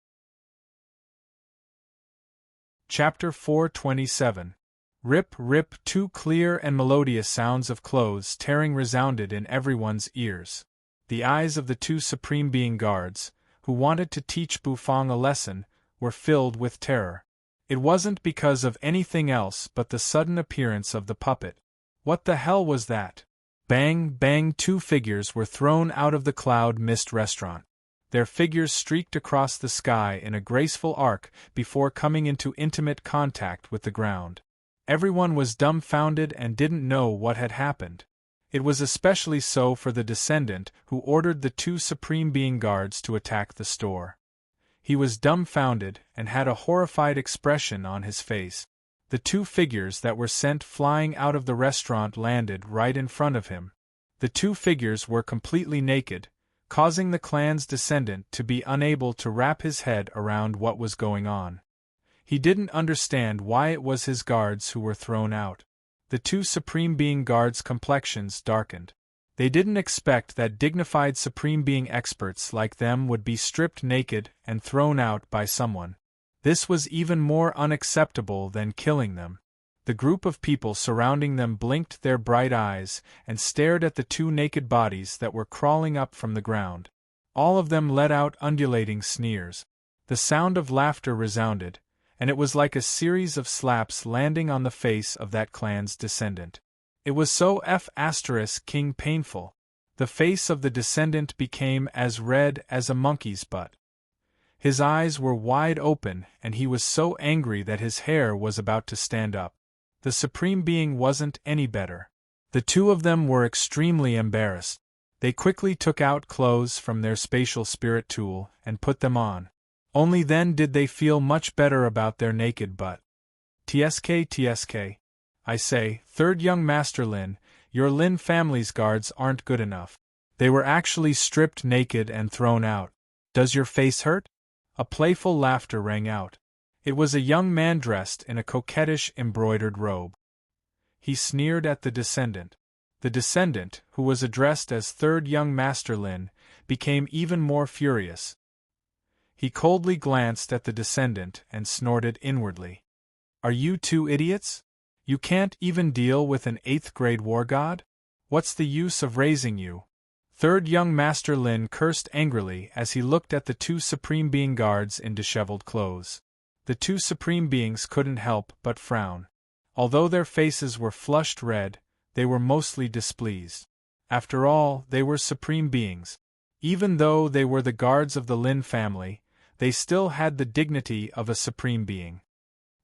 Chapter 427. Rip, rip, two clear and melodious sounds of clothes tearing resounded in everyone's ears. The eyes of the two supreme being guards, who wanted to teach Bufang a lesson, were filled with terror. It wasn't because of anything else but the sudden appearance of the puppet. What the hell was that? Bang, bang, two figures were thrown out of the cloud mist restaurant. Their figures streaked across the sky in a graceful arc before coming into intimate contact with the ground. Everyone was dumbfounded and didn't know what had happened. It was especially so for the descendant who ordered the two supreme being guards to attack the store. He was dumbfounded and had a horrified expression on his face. The two figures that were sent flying out of the restaurant landed right in front of him. The two figures were completely naked, causing the clan's descendant to be unable to wrap his head around what was going on. He didn't understand why it was his guards who were thrown out. The two supreme being guards' complexions darkened. They didn't expect that dignified Supreme Being experts like them would be stripped naked and thrown out by someone. This was even more unacceptable than killing them. The group of people surrounding them blinked their bright eyes and stared at the two naked bodies that were crawling up from the ground. All of them let out undulating sneers. The sound of laughter resounded, and it was like a series of slaps landing on the face of that clan's descendant. It was so King painful. The face of the descendant became as red as a monkey's butt. His eyes were wide open, and he was so angry that his hair was about to stand up. The Supreme Being wasn't any better. The two of them were extremely embarrassed. They quickly took out clothes from their spatial spirit tool and put them on. Only then did they feel much better about their naked butt. TSK. I say, third young Master Lin, your Lin family's guards aren't good enough. They were actually stripped naked and thrown out. Does your face hurt? A playful laughter rang out. It was a young man dressed in a coquettish embroidered robe. He sneered at the descendant. The descendant, who was addressed as third young Master Lin, became even more furious. He coldly glanced at the descendant and snorted inwardly. Are you two idiots? You can't even deal with an 8th grade war god? What's the use of raising you? Third young Master Lin cursed angrily as he looked at the two Supreme Being guards in disheveled clothes. The two Supreme Beings couldn't help but frown. Although their faces were flushed red, they were mostly displeased. After all, they were Supreme Beings. Even though they were the guards of the Lin family, they still had the dignity of a Supreme Being.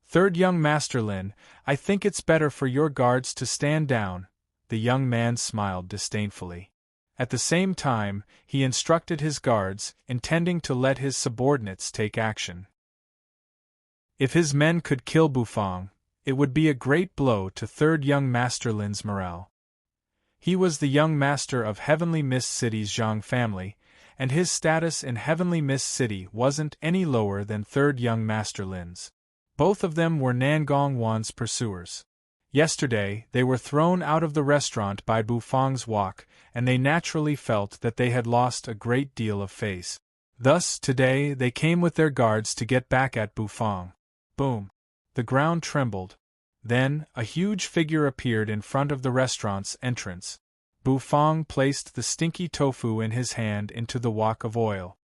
Third young Master Lin, I think it's better for your guards to stand down, the young man smiled disdainfully. At the same time, he instructed his guards, intending to let his subordinates take action. If his men could kill Bufang, it would be a great blow to third young Master Lin's morale. He was the young master of Heavenly Mist City's Zhang family, and his status in Heavenly Mist City wasn't any lower than third young Master Lin's. Both of them were Nangong Wan's pursuers. Yesterday, they were thrown out of the restaurant by Bufang's walk, and they naturally felt that they had lost a great deal of face. Thus, today, they came with their guards to get back at Bufang. Boom! The ground trembled. Then, a huge figure appeared in front of the restaurant's entrance. Bufang placed the stinky tofu in his hand into the wok of oil.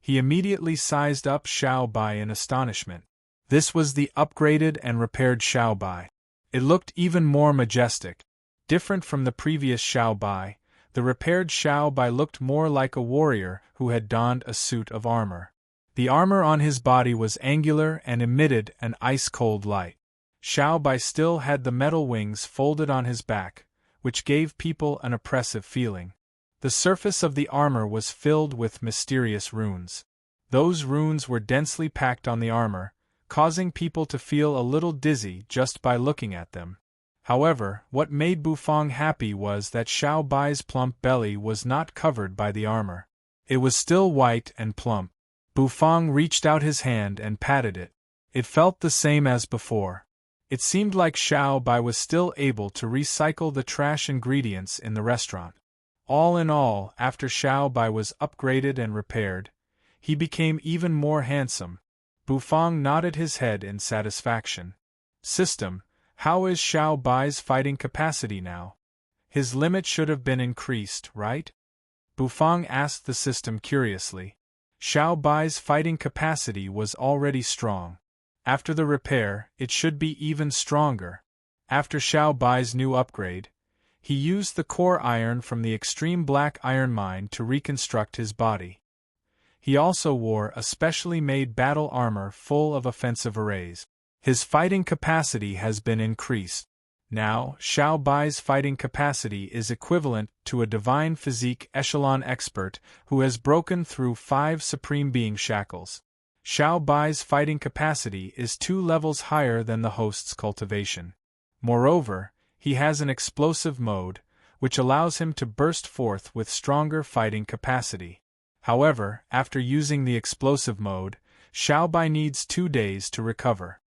He immediately sized up Xiao Bai in astonishment. This was the upgraded and repaired Xiao Bai. It looked even more majestic. Different from the previous Xiao Bai, the repaired Xiao Bai looked more like a warrior who had donned a suit of armor. The armor on his body was angular and emitted an ice-cold light. Xiao Bai still had the metal wings folded on his back, which gave people an oppressive feeling. The surface of the armor was filled with mysterious runes. Those runes were densely packed on the armor, causing people to feel a little dizzy just by looking at them. However, what made Bufang happy was that Xiao Bai's plump belly was not covered by the armor. It was still white and plump. Bufang reached out his hand and patted it. It felt the same as before. It seemed like Xiao Bai was still able to recycle the trash ingredients in the restaurant. All in all, after Xiao Bai was upgraded and repaired, he became even more handsome. Bufang nodded his head in satisfaction. System, how is Xiao Bai's fighting capacity now? His limit should have been increased, right? Bufang asked the system curiously. Xiao Bai's fighting capacity was already strong. After the repair, it should be even stronger. After Xiao Bai's new upgrade, he used the core iron from the extreme black iron mine to reconstruct his body. He also wore a specially made battle armor full of offensive arrays. His fighting capacity has been increased. Now, Xiao Bai's fighting capacity is equivalent to a divine physique echelon expert who has broken through 5 Supreme Being shackles. Xiao Bai's fighting capacity is 2 levels higher than the host's cultivation. Moreover, he has an explosive mode, which allows him to burst forth with stronger fighting capacity. However, after using the explosive mode, Xiao Bai needs 2 days to recover.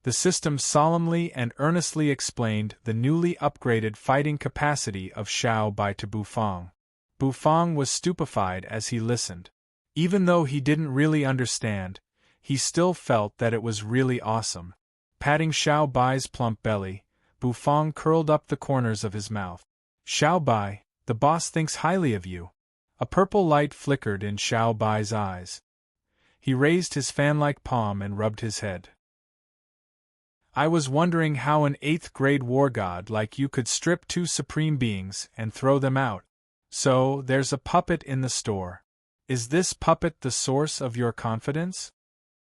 The system solemnly and earnestly explained the newly upgraded fighting capacity of Xiao Bai to Bufang. Bufang was stupefied as he listened. Even though he didn't really understand, he still felt that it was really awesome. Patting Xiao Bai's plump belly, Bufang curled up the corners of his mouth. Xiao Bai, the boss thinks highly of you. A purple light flickered in Xiao Bai's eyes. He raised his fan-like palm and rubbed his head. I was wondering how an 8th grade war god like you could strip 2 supreme beings and throw them out. So, there's a puppet in the store. Is this puppet the source of your confidence?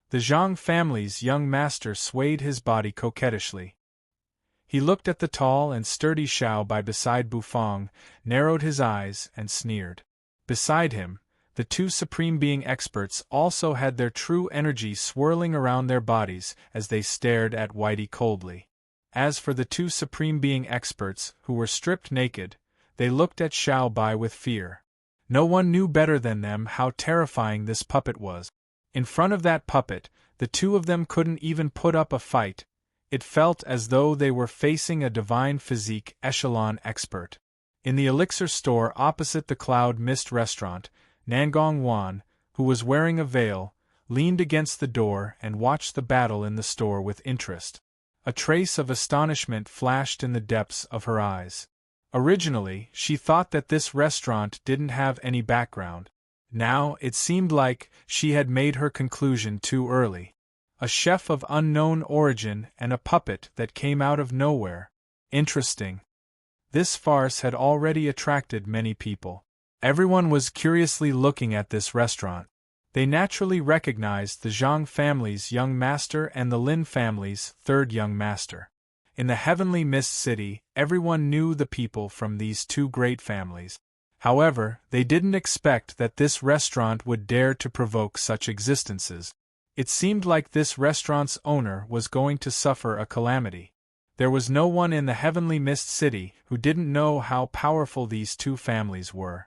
The Zhang family's young master swayed his body coquettishly. He looked at the tall and sturdy Xiao Bai beside Bufang, narrowed his eyes, and sneered. Beside him, the 2 Supreme Being experts also had their true energy swirling around their bodies as they stared at Whitey coldly. As for the 2 Supreme Being experts, who were stripped naked, they looked at Xiao Bai with fear. No one knew better than them how terrifying this puppet was. In front of that puppet, the 2 of them couldn't even put up a fight. It felt as though they were facing a divine physique echelon expert. In the elixir store opposite the Cloud Mist restaurant, Nangong Wan, who was wearing a veil, leaned against the door and watched the battle in the store with interest. A trace of astonishment flashed in the depths of her eyes. Originally, she thought that this restaurant didn't have any background. Now, it seemed like she had made her conclusion too early. A chef of unknown origin and a puppet that came out of nowhere. Interesting. This farce had already attracted many people. Everyone was curiously looking at this restaurant. They naturally recognized the Zhang family's young master and the Lin family's 3rd young master. In the Heavenly Mist City, everyone knew the people from these 2 great families. However, they didn't expect that this restaurant would dare to provoke such existences. It seemed like this restaurant's owner was going to suffer a calamity. There was no one in the Heavenly Mist City who didn't know how powerful these 2 families were.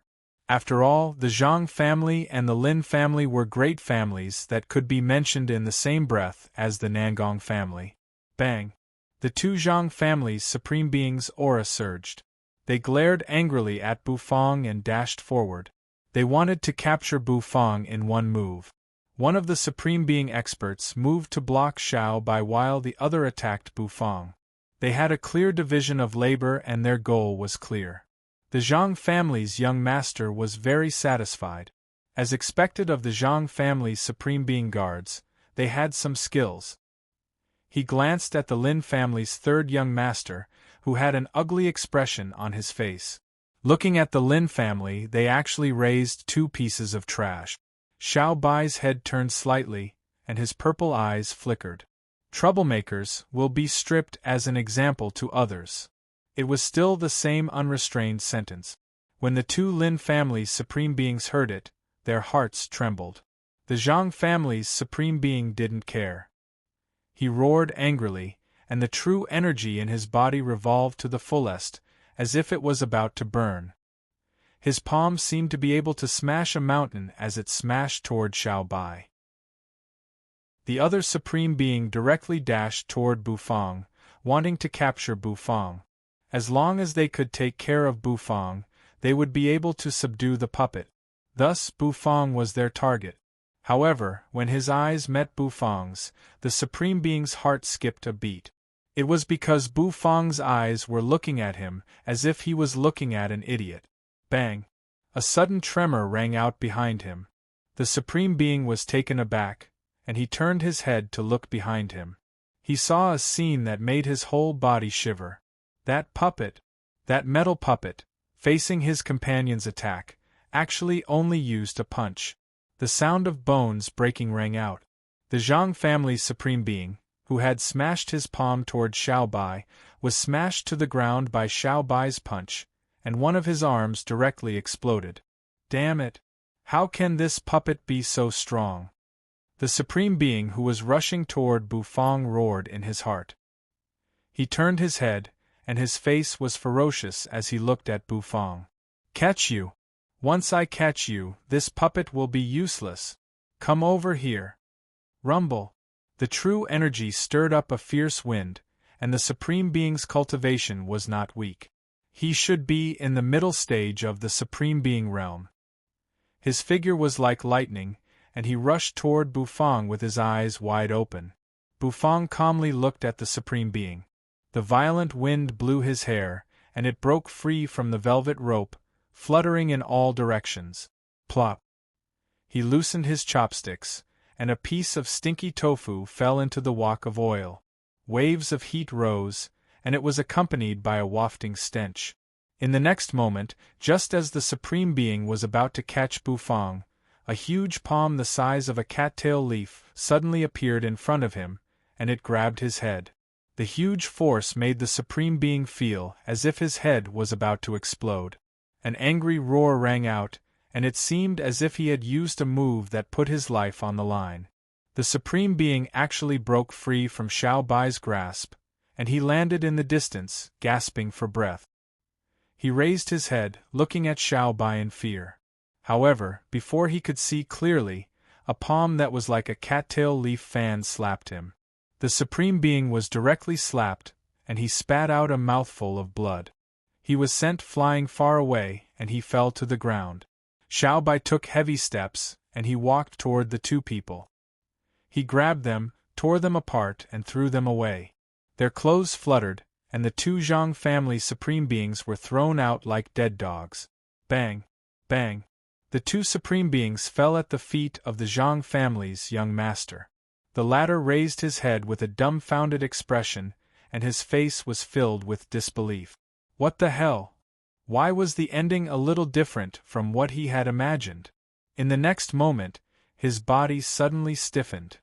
After all, the Zhang family and the Lin family were great families that could be mentioned in the same breath as the Nangong family. Bang! The 2 Zhang family's supreme beings' aura surged. They glared angrily at Bufang and dashed forward. They wanted to capture Bufang in one move. One of the supreme being experts moved to block Xiao Bai while the other attacked Bufang. They had a clear division of labor and their goal was clear. The Zhang family's young master was very satisfied. As expected of the Zhang family's supreme being guards, they had some skills. He glanced at the Lin family's 3rd young master, who had an ugly expression on his face. Looking at the Lin family, they actually raised 2 pieces of trash. Xiao Bai's head turned slightly, and his purple eyes flickered. Troublemakers will be stripped as an example to others. It was still the same unrestrained sentence. When the 2 Lin family's supreme beings heard it, their hearts trembled. The Zhang family's supreme being didn't care. He roared angrily, and the true energy in his body revolved to the fullest, as if it was about to burn. His palm seemed to be able to smash a mountain as it smashed toward Xiao Bai. The other supreme being directly dashed toward Bufang, wanting to capture Bufang. As long as they could take care of Bufang, they would be able to subdue the puppet. Thus, Bufang was their target. However, when his eyes met Bufang's, the Supreme Being's heart skipped a beat. It was because Bufang's eyes were looking at him as if he was looking at an idiot. Bang! A sudden tremor rang out behind him. The Supreme Being was taken aback, and he turned his head to look behind him. He saw a scene that made his whole body shiver. That puppet, that metal puppet, facing his companion's attack, actually only used a punch. The sound of bones breaking rang out. The Zhang family's Supreme Being, who had smashed his palm toward Xiao Bai, was smashed to the ground by Xiao Bai's punch, and one of his arms directly exploded. Damn it! How can this puppet be so strong? The Supreme Being who was rushing toward Bufang roared in his heart. He turned his head, and his face was ferocious as he looked at Bufang. Catch you! Once I catch you, this puppet will be useless. Come over here. Rumble! The true energy stirred up a fierce wind, and the Supreme Being's cultivation was not weak. He should be in the middle stage of the Supreme Being realm. His figure was like lightning, and he rushed toward Bufang with his eyes wide open. Bufang calmly looked at the Supreme Being. The violent wind blew his hair, and it broke free from the velvet rope, fluttering in all directions. Plop! He loosened his chopsticks, and a piece of stinky tofu fell into the wok of oil. Waves of heat rose, and it was accompanied by a wafting stench. In the next moment, just as the Supreme Being was about to catch Bufang, a huge palm the size of a cattail leaf suddenly appeared in front of him, and it grabbed his head. The huge force made the Supreme Being feel as if his head was about to explode. An angry roar rang out, and it seemed as if he had used a move that put his life on the line. The Supreme Being actually broke free from Xiao Bai's grasp, and he landed in the distance, gasping for breath. He raised his head, looking at Xiao Bai in fear. However, before he could see clearly, a palm that was like a cattail leaf fan slapped him. The Supreme Being was directly slapped, and he spat out a mouthful of blood. He was sent flying far away, and he fell to the ground. Xiao Bai took heavy steps, and he walked toward the two people. He grabbed them, tore them apart, and threw them away. Their clothes fluttered, and the two Zhang family Supreme Beings were thrown out like dead dogs. Bang! Bang! The two Supreme Beings fell at the feet of the Zhang family's young master. The latter raised his head with a dumbfounded expression, and his face was filled with disbelief. What the hell? Why was the ending a little different from what he had imagined? In the next moment, his body suddenly stiffened.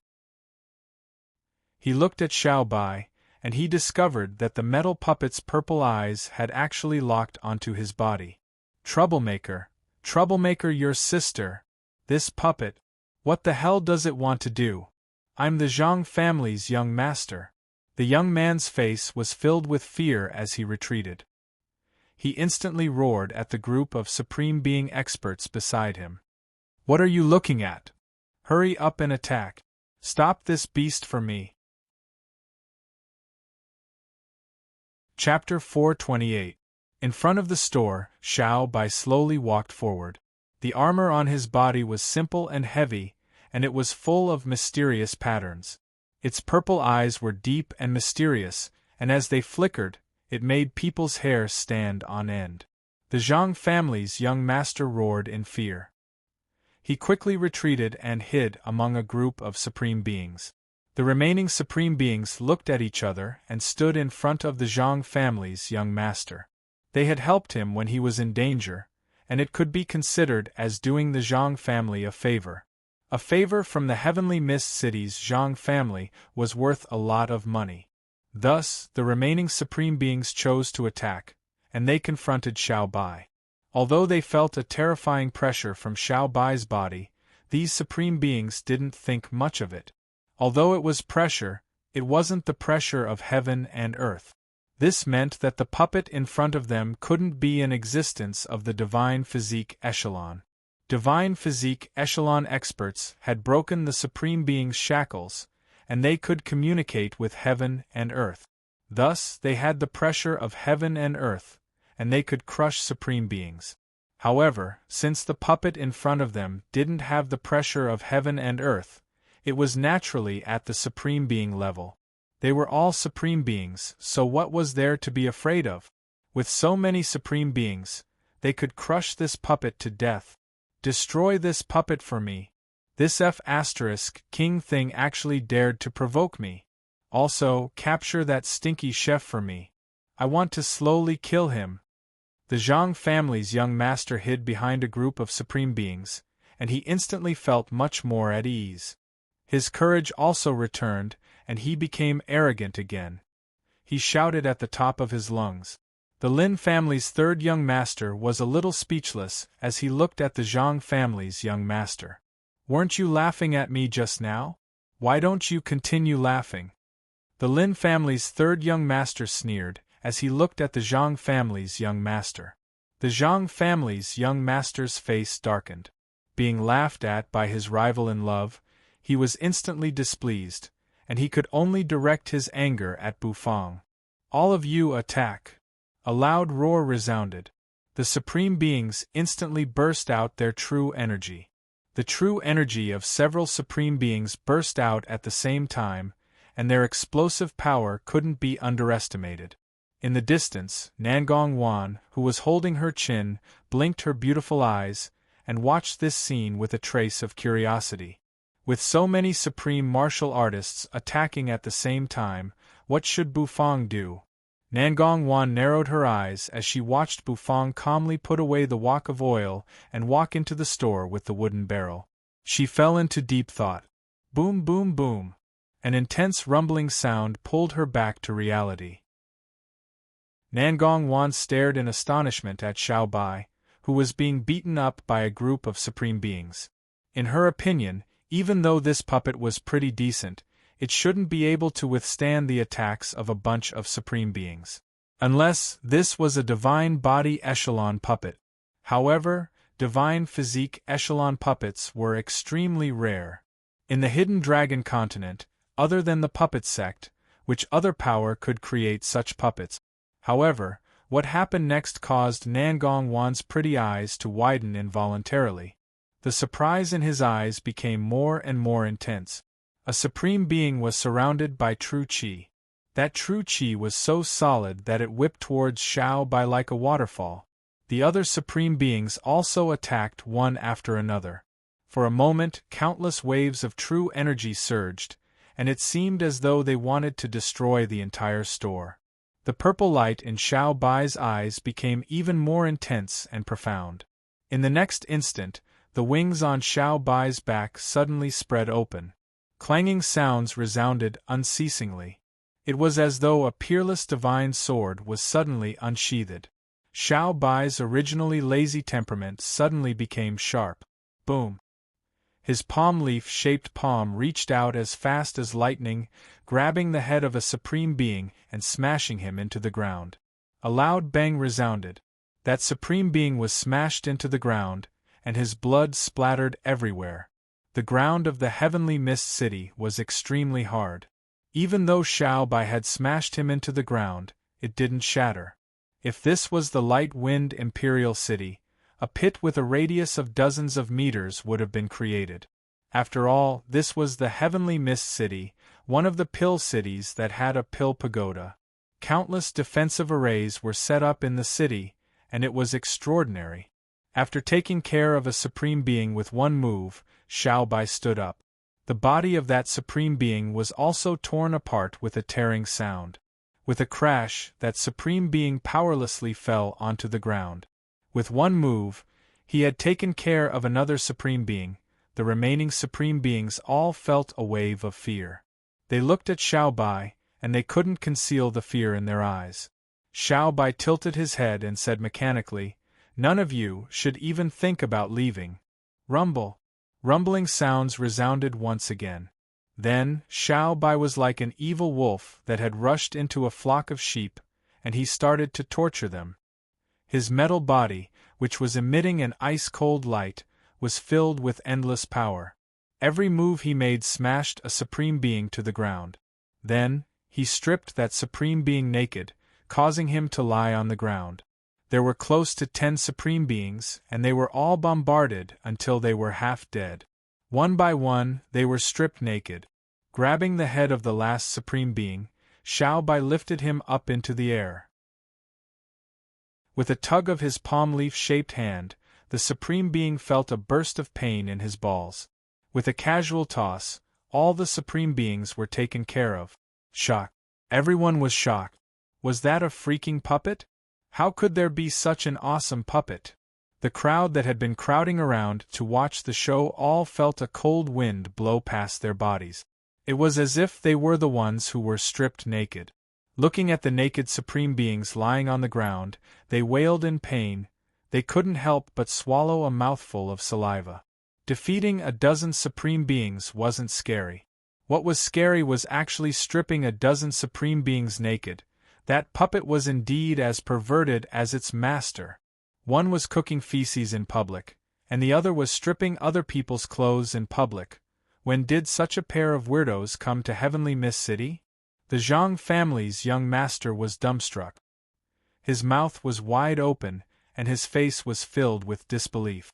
He looked at Xiao Bai, and he discovered that the metal puppet's purple eyes had actually locked onto his body. Troublemaker! Troublemaker, your sister! This puppet! What the hell does it want to do? I'm the Zhang family's young master. The young man's face was filled with fear as he retreated. He instantly roared at the group of Supreme Being experts beside him. What are you looking at? Hurry up and attack. Stop this beast for me. Chapter 428. In front of the store, Xiao Bai slowly walked forward. The armor on his body was simple and heavy, and it was full of mysterious patterns. Its purple eyes were deep and mysterious, and as they flickered, it made people's hair stand on end. The Zhang family's young master roared in fear. He quickly retreated and hid among a group of Supreme Beings. The remaining Supreme Beings looked at each other and stood in front of the Zhang family's young master. They had helped him when he was in danger, and it could be considered as doing the Zhang family a favor. A favor from the Heavenly Mist City's Zhang family was worth a lot of money. Thus, the remaining Supreme Beings chose to attack, and they confronted Xiao Bai. Although they felt a terrifying pressure from Xiao Bai's body, these Supreme Beings didn't think much of it. Although it was pressure, it wasn't the pressure of heaven and earth. This meant that the puppet in front of them couldn't be an existence of the Divine Physique Echelon. Divine Physique Echelon experts had broken the Supreme Being's shackles, and they could communicate with heaven and earth. Thus, they had the pressure of heaven and earth, and they could crush Supreme Beings. However, since the puppet in front of them didn't have the pressure of heaven and earth, it was naturally at the Supreme Being level. They were all Supreme Beings, so what was there to be afraid of? With so many Supreme Beings, they could crush this puppet to death. Destroy this puppet for me. This King thing actually dared to provoke me. Also, capture that stinky chef for me. I want to slowly kill him. The Zhang family's young master hid behind a group of Supreme Beings, and he instantly felt much more at ease. His courage also returned, and he became arrogant again. He shouted at the top of his lungs. The Lin family's third young master was a little speechless as he looked at the Zhang family's young master. Weren't you laughing at me just now? Why don't you continue laughing? The Lin family's third young master sneered as he looked at the Zhang family's young master. The Zhang family's young master's face darkened. Being laughed at by his rival in love, he was instantly displeased, and he could only direct his anger at Bufang. "All of you attack!" A loud roar resounded. The Supreme Beings instantly burst out their true energy. The true energy of several Supreme Beings burst out at the same time, and their explosive power couldn't be underestimated. In the distance, Nangong Wan, who was holding her chin, blinked her beautiful eyes, and watched this scene with a trace of curiosity. With so many supreme martial artists attacking at the same time, what should Bufang do? Nangong Wan narrowed her eyes as she watched Bufang calmly put away the wok of oil and walk into the store with the wooden barrel. She fell into deep thought. Boom, boom, boom. An intense rumbling sound pulled her back to reality. Nangong Wan stared in astonishment at Xiao Bai, who was being beaten up by a group of Supreme Beings. In her opinion, even though this puppet was pretty decent, it shouldn't be able to withstand the attacks of a bunch of Supreme Beings. Unless this was a divine body echelon puppet. However, divine physique echelon puppets were extremely rare. In the Hidden Dragon continent, other than the puppet sect, which other power could create such puppets? However, what happened next caused Nangong Wan's pretty eyes to widen involuntarily. The surprise in his eyes became more and more intense. A Supreme Being was surrounded by true Qi. That true Qi was so solid that it whipped towards Xiao Bai like a waterfall. The other Supreme Beings also attacked one after another. For a moment, countless waves of true energy surged, and it seemed as though they wanted to destroy the entire store. The purple light in Xiao Bai's eyes became even more intense and profound. In the next instant, the wings on Xiao Bai's back suddenly spread open. Clanging sounds resounded unceasingly. It was as though a peerless divine sword was suddenly unsheathed. Xiao Bai's originally lazy temperament suddenly became sharp. Boom! His palm leaf-shaped palm reached out as fast as lightning, grabbing the head of a Supreme Being and smashing him into the ground. A loud bang resounded. That Supreme Being was smashed into the ground, and his blood splattered everywhere. The ground of the Heavenly Mist City was extremely hard. Even though Xiao Bai had smashed him into the ground, it didn't shatter. If this was the Light Wind Imperial City, a pit with a radius of dozens of meters would have been created. After all, this was the Heavenly Mist City, one of the pill cities that had a pill pagoda. Countless defensive arrays were set up in the city, and it was extraordinary. After taking care of a Supreme Being with one move, Xiao Bai stood up. The body of that Supreme Being was also torn apart with a tearing sound. With a crash, that Supreme Being powerlessly fell onto the ground. With one move, he had taken care of another Supreme Being. The remaining Supreme Beings all felt a wave of fear. They looked at Xiao Bai, and they couldn't conceal the fear in their eyes. Xiao Bai tilted his head and said mechanically, "None of you should even think about leaving." Rumble. Rumbling sounds resounded once again. Then, Xiao Bai was like an evil wolf that had rushed into a flock of sheep, and he started to torture them. His metal body, which was emitting an ice-cold light, was filled with endless power. Every move he made smashed a Supreme Being to the ground. Then, he stripped that Supreme Being naked, causing him to lie on the ground. There were close to 10 Supreme Beings, and they were all bombarded until they were half dead. One by one, they were stripped naked. Grabbing the head of the last Supreme Being, Xiao Bai lifted him up into the air. With a tug of his palm leaf-shaped hand, the Supreme Being felt a burst of pain in his balls. With a casual toss, all the Supreme Beings were taken care of. Shock. Everyone was shocked. Was that a freaking puppet? How could there be such an awesome puppet? The crowd that had been crowding around to watch the show all felt a cold wind blow past their bodies. It was as if they were the ones who were stripped naked. Looking at the naked Supreme Beings lying on the ground, they wailed in pain. They couldn't help but swallow a mouthful of saliva. Defeating a dozen Supreme Beings wasn't scary. What was scary was actually stripping a dozen Supreme Beings naked. That puppet was indeed as perverted as its master. One was cooking feces in public, and the other was stripping other people's clothes in public. When did such a pair of weirdos come to Heavenly Mist City? The Zhang family's young master was dumbstruck. His mouth was wide open, and his face was filled with disbelief.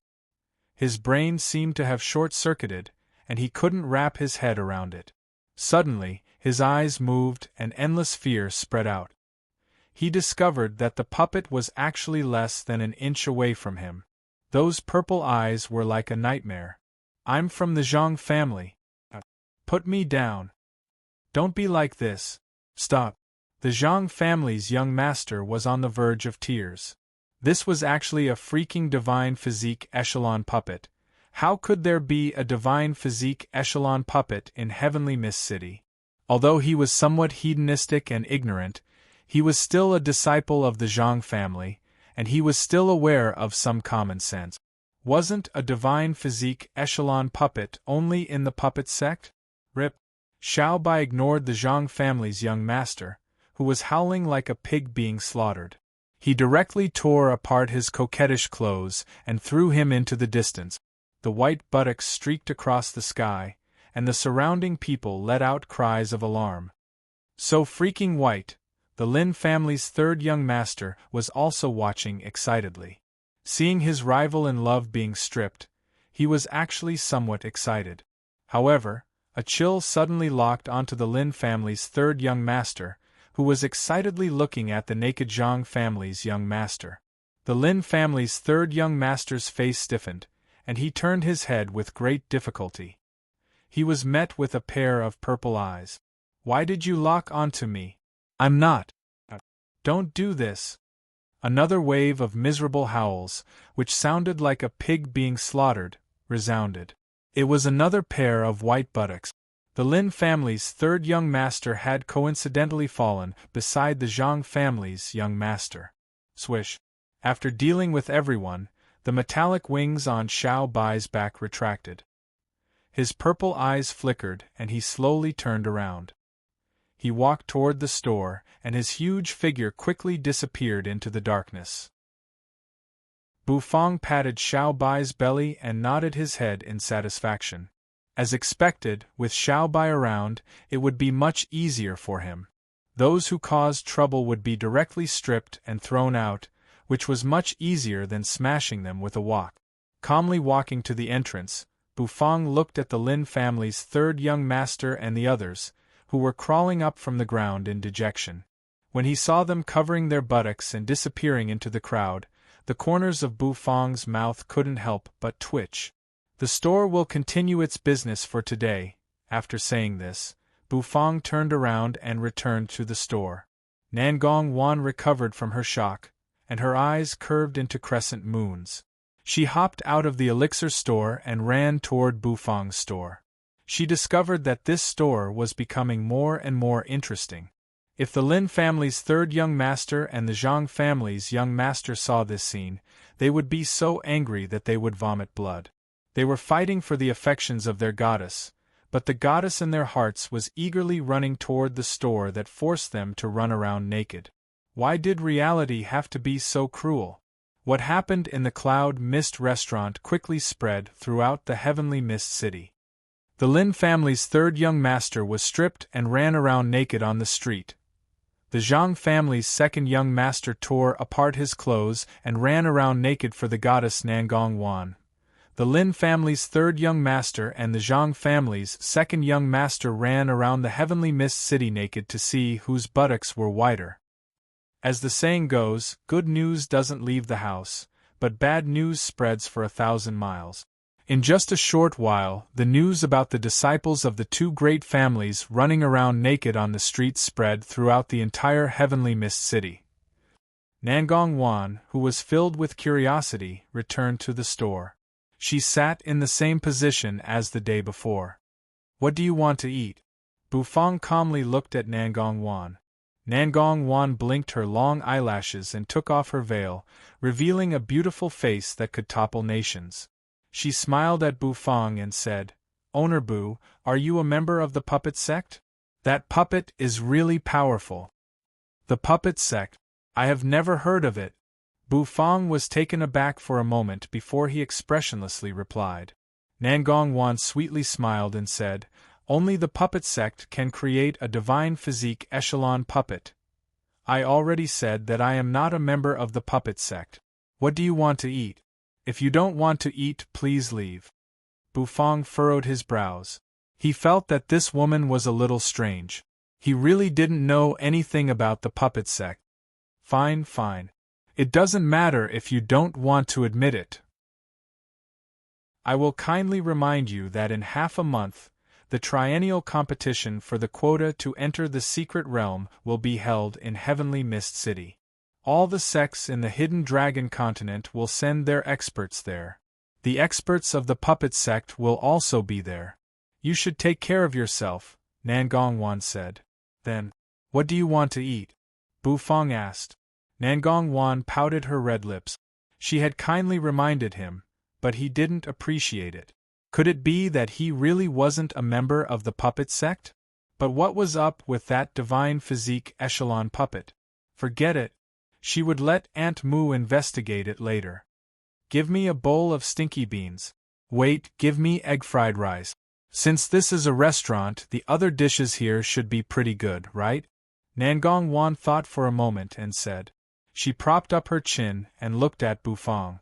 His brain seemed to have short-circuited, and he couldn't wrap his head around it. Suddenly, his eyes moved and endless fear spread out. He discovered that the puppet was actually less than an inch away from him. Those purple eyes were like a nightmare. "I'm from the Zhang family. Put me down. Don't be like this. Stop." The Zhang family's young master was on the verge of tears. This was actually a freaking divine physique echelon puppet. How could there be a divine physique echelon puppet in Heavenly Mist City? Although he was somewhat hedonistic and ignorant, he was still a disciple of the Zhang family, and he was still aware of some common sense. Wasn't a divine physique echelon puppet only in the puppet sect? Rip. Xiao Bai ignored the Zhang family's young master, who was howling like a pig being slaughtered. He directly tore apart his coquettish clothes and threw him into the distance. The white buttocks streaked across the sky, and the surrounding people let out cries of alarm. So freaking white, the Lin family's third young master was also watching excitedly. Seeing his rival in love being stripped, he was actually somewhat excited. However, a chill suddenly locked onto the Lin family's third young master, who was excitedly looking at the naked Zhang family's young master. The Lin family's third young master's face stiffened, and he turned his head with great difficulty. He was met with a pair of purple eyes. "Why did you lock onto me? I'm not. Don't do this." Another wave of miserable howls, which sounded like a pig being slaughtered, resounded. It was another pair of white buttocks. The Lin family's third young master had coincidentally fallen beside the Zhang family's young master. Swish. After dealing with everyone, the metallic wings on Xiao Bai's back retracted. His purple eyes flickered and he slowly turned around. He walked toward the store, and his huge figure quickly disappeared into the darkness. Bufang patted Xiao Bai's belly and nodded his head in satisfaction. As expected, with Xiao Bai around, it would be much easier for him. Those who caused trouble would be directly stripped and thrown out, which was much easier than smashing them with a wok. Calmly walking to the entrance, Bufang looked at the Lin family's third young master and the others, who were crawling up from the ground in dejection. When he saw them covering their buttocks and disappearing into the crowd, the corners of Bufang's mouth couldn't help but twitch. "The store will continue its business for today." After saying this, Bufang turned around and returned to the store. Nangong Wan recovered from her shock, and her eyes curved into crescent moons. She hopped out of the elixir store and ran toward Bufang's store. She discovered that this store was becoming more and more interesting. If the Lin family's third young master and the Zhang family's young master saw this scene, they would be so angry that they would vomit blood. They were fighting for the affections of their goddess, but the goddess in their hearts was eagerly running toward the store that forced them to run around naked. Why did reality have to be so cruel? What happened in the Cloud Mist restaurant quickly spread throughout the Heavenly Mist City. The Lin family's third young master was stripped and ran around naked on the street. The Zhang family's second young master tore apart his clothes and ran around naked for the goddess Nangong Wan. The Lin family's third young master and the Zhang family's second young master ran around the Heavenly Mist City naked to see whose buttocks were whiter. As the saying goes, good news doesn't leave the house, but bad news spreads for 1,000 miles. In just a short while, the news about the disciples of the two great families running around naked on the streets spread throughout the entire Heavenly Mist City. Nangong Wan, who was filled with curiosity, returned to the store. She sat in the same position as the day before. "What do you want to eat?" Bufang calmly looked at Nangong Wan. Nangong Wan blinked her long eyelashes and took off her veil, revealing a beautiful face that could topple nations. She smiled at Bufang and said, "Owner Bu, are you a member of the puppet sect? That puppet is really powerful." "The puppet sect? I have never heard of it." Bufang was taken aback for a moment before he expressionlessly replied, Nangong Wan sweetly smiled and said, "Only the puppet sect can create a divine physique echelon puppet. I already said that I am not a member of the puppet sect. What do you want to eat? If you don't want to eat, please leave." Bufang furrowed his brows. He felt that this woman was a little strange. He really didn't know anything about the puppet sect. "Fine, fine. It doesn't matter if you don't want to admit it. I will kindly remind you that in half a month, the triennial competition for the quota to enter the secret realm will be held in Heavenly Mist City. All the sects in the Hidden Dragon continent will send their experts there. The experts of the puppet sect will also be there. You should take care of yourself," Nangong Wan said. "Then, what do you want to eat?" Bufang asked. Nangong Wan pouted her red lips. She had kindly reminded him, but he didn't appreciate it. Could it be that he really wasn't a member of the puppet sect? But what was up with that divine physique echelon puppet? Forget it. She would let Aunt Moo investigate it later. "Give me a bowl of stinky beans. Wait, give me egg fried rice. Since this is a restaurant, the other dishes here should be pretty good, right?" Nangong Wan thought for a moment and said. She propped up her chin and looked at Bufang.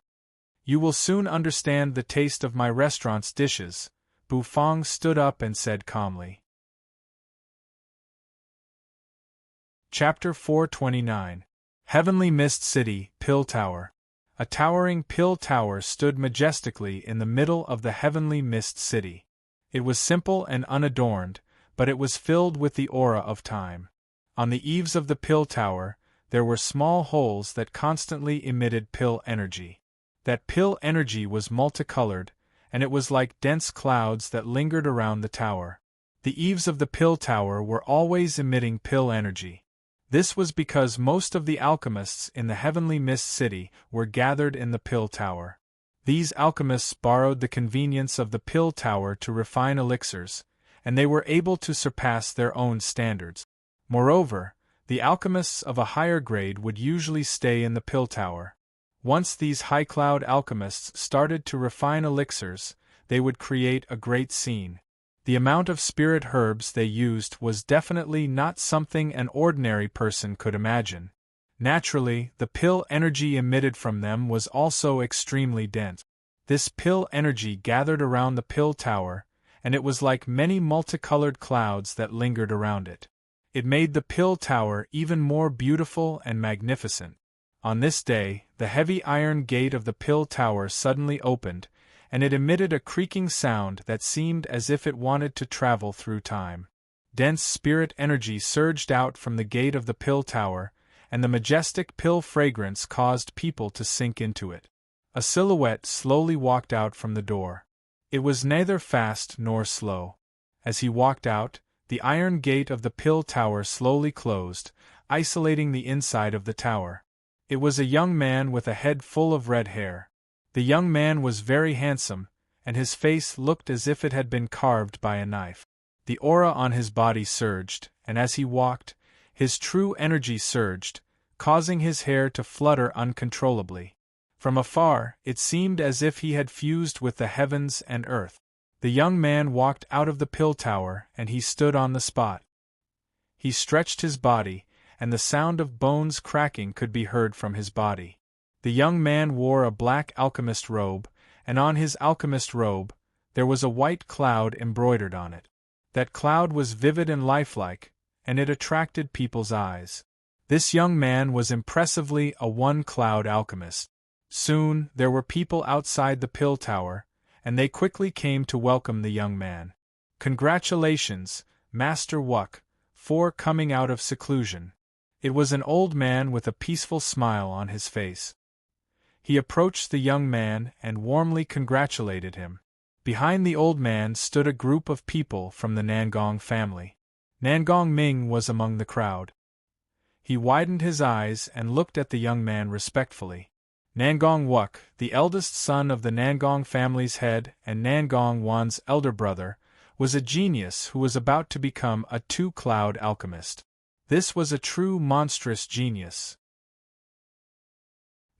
"You will soon understand the taste of my restaurant's dishes," Bufang stood up and said calmly. Chapter 429. Heavenly Mist City, Pill Tower. A towering pill tower stood majestically in the middle of the Heavenly Mist City. It was simple and unadorned, but it was filled with the aura of time. On the eaves of the pill tower, there were small holes that constantly emitted pill energy. That pill energy was multicolored, and it was like dense clouds that lingered around the tower. The eaves of the pill tower were always emitting pill energy. This was because most of the alchemists in the Heavenly Mist City were gathered in the pill tower. These alchemists borrowed the convenience of the pill tower to refine elixirs, and they were able to surpass their own standards. Moreover, the alchemists of a higher grade would usually stay in the pill tower. Once these high-cloud alchemists started to refine elixirs, they would create a great scene. The amount of spirit herbs they used was definitely not something an ordinary person could imagine. Naturally, the pill energy emitted from them was also extremely dense. This pill energy gathered around the pill tower, and it was like many multicolored clouds that lingered around it. It made the pill tower even more beautiful and magnificent. On this day, the heavy iron gate of the pill tower suddenly opened, and it emitted a creaking sound that seemed as if it wanted to travel through time. Dense spirit energy surged out from the gate of the pill tower, and the majestic pill fragrance caused people to sink into it. A silhouette slowly walked out from the door. It was neither fast nor slow. As he walked out, the iron gate of the pill tower slowly closed, isolating the inside of the tower. It was a young man with a head full of red hair. The young man was very handsome, and his face looked as if it had been carved by a knife. The aura on his body surged, and as he walked, his true energy surged, causing his hair to flutter uncontrollably. From afar, it seemed as if he had fused with the heavens and earth. The young man walked out of the pill tower, and he stood on the spot. He stretched his body, and the sound of bones cracking could be heard from his body. The young man wore a black alchemist robe, and on his alchemist robe, there was a white cloud embroidered on it. That cloud was vivid and lifelike, and it attracted people's eyes. This young man was impressively a one-cloud alchemist. Soon, there were people outside the pill tower, and they quickly came to welcome the young man. "Congratulations, Master Wuck, for coming out of seclusion." It was an old man with a peaceful smile on his face. He approached the young man and warmly congratulated him. Behind the old man stood a group of people from the Nangong family. Nangong Ming was among the crowd. He widened his eyes and looked at the young man respectfully. Nangong Wuck, the eldest son of the Nangong family's head and Nangong Wan's elder brother, was a genius who was about to become a two-cloud alchemist. This was a true monstrous genius.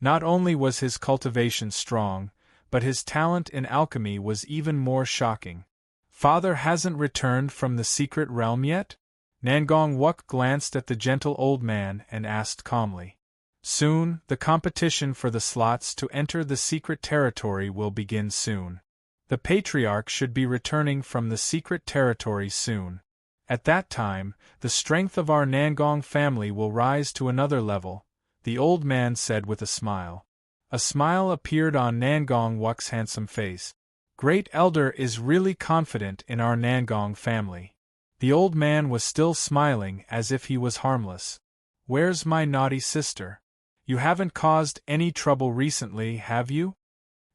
Not only was his cultivation strong, but his talent in alchemy was even more shocking. Father hasn't returned from the secret realm yet? Nangong Wook glanced at the gentle old man and asked calmly. Soon, the competition for the slots to enter the secret territory will begin soon. The patriarch should be returning from the secret territory soon. At that time, the strength of our Nangong family will rise to another level, the old man said with a smile. A smile appeared on Nangong Wook's handsome face. Great Elder is really confident in our Nangong family. The old man was still smiling as if he was harmless. Where's my naughty sister? You haven't caused any trouble recently, have you?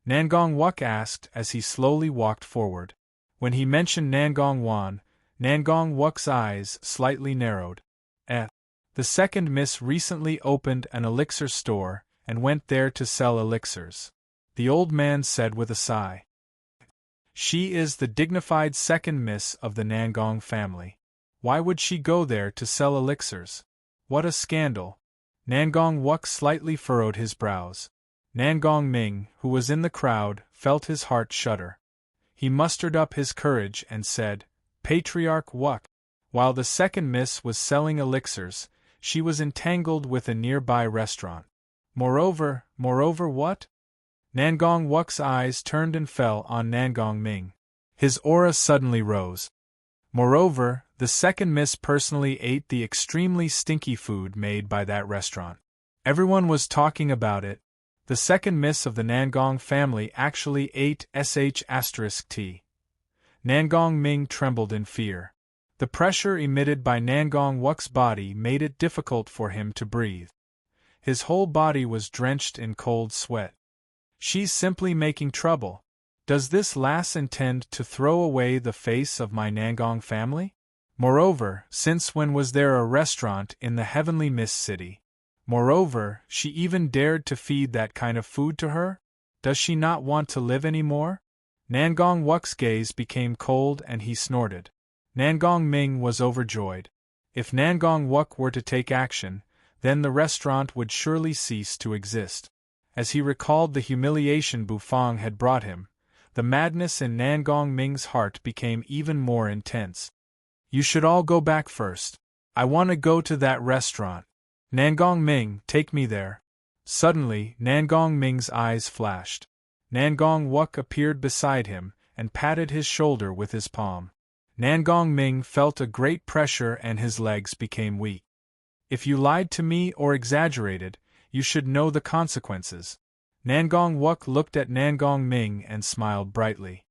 Nangong Wook asked as he slowly walked forward. When he mentioned Nangong Wan, Nangong Wook's eyes slightly narrowed. The second miss recently opened an elixir store and went there to sell elixirs, the old man said with a sigh. She is the dignified second miss of the Nangong family. Why would she go there to sell elixirs? What a scandal! Nangong Wook slightly furrowed his brows. Nangong Ming, who was in the crowd, felt his heart shudder. He mustered up his courage and said, Patriarch Wook. While the second miss was selling elixirs, she was entangled with a nearby restaurant. Moreover what? Nangong Wook's eyes turned and fell on Nangong Ming. His aura suddenly rose. Moreover, the second miss personally ate the extremely stinky food made by that restaurant. Everyone was talking about it. The second miss of the Nangong family actually ate **T. Nangong Ming trembled in fear. The pressure emitted by Nangong Wook's body made it difficult for him to breathe. His whole body was drenched in cold sweat. She's simply making trouble. Does this lass intend to throw away the face of my Nangong family? Moreover, since when was there a restaurant in the Heavenly Mist City? Moreover, she even dared to feed that kind of food to her? Does she not want to live anymore? Nangong Wook's gaze became cold and he snorted. Nangong Ming was overjoyed. If Nangong Wook were to take action, then the restaurant would surely cease to exist. As he recalled the humiliation Bufang had brought him, the madness in Nangong Ming's heart became even more intense. You should all go back first. I want to go to that restaurant. Nangong Ming, take me there. Suddenly, Nangong Ming's eyes flashed. Nangong Wook appeared beside him and patted his shoulder with his palm. Nangong Ming felt a great pressure and his legs became weak. If you lied to me or exaggerated, you should know the consequences. Nangong Wook looked at Nangong Ming and smiled brightly.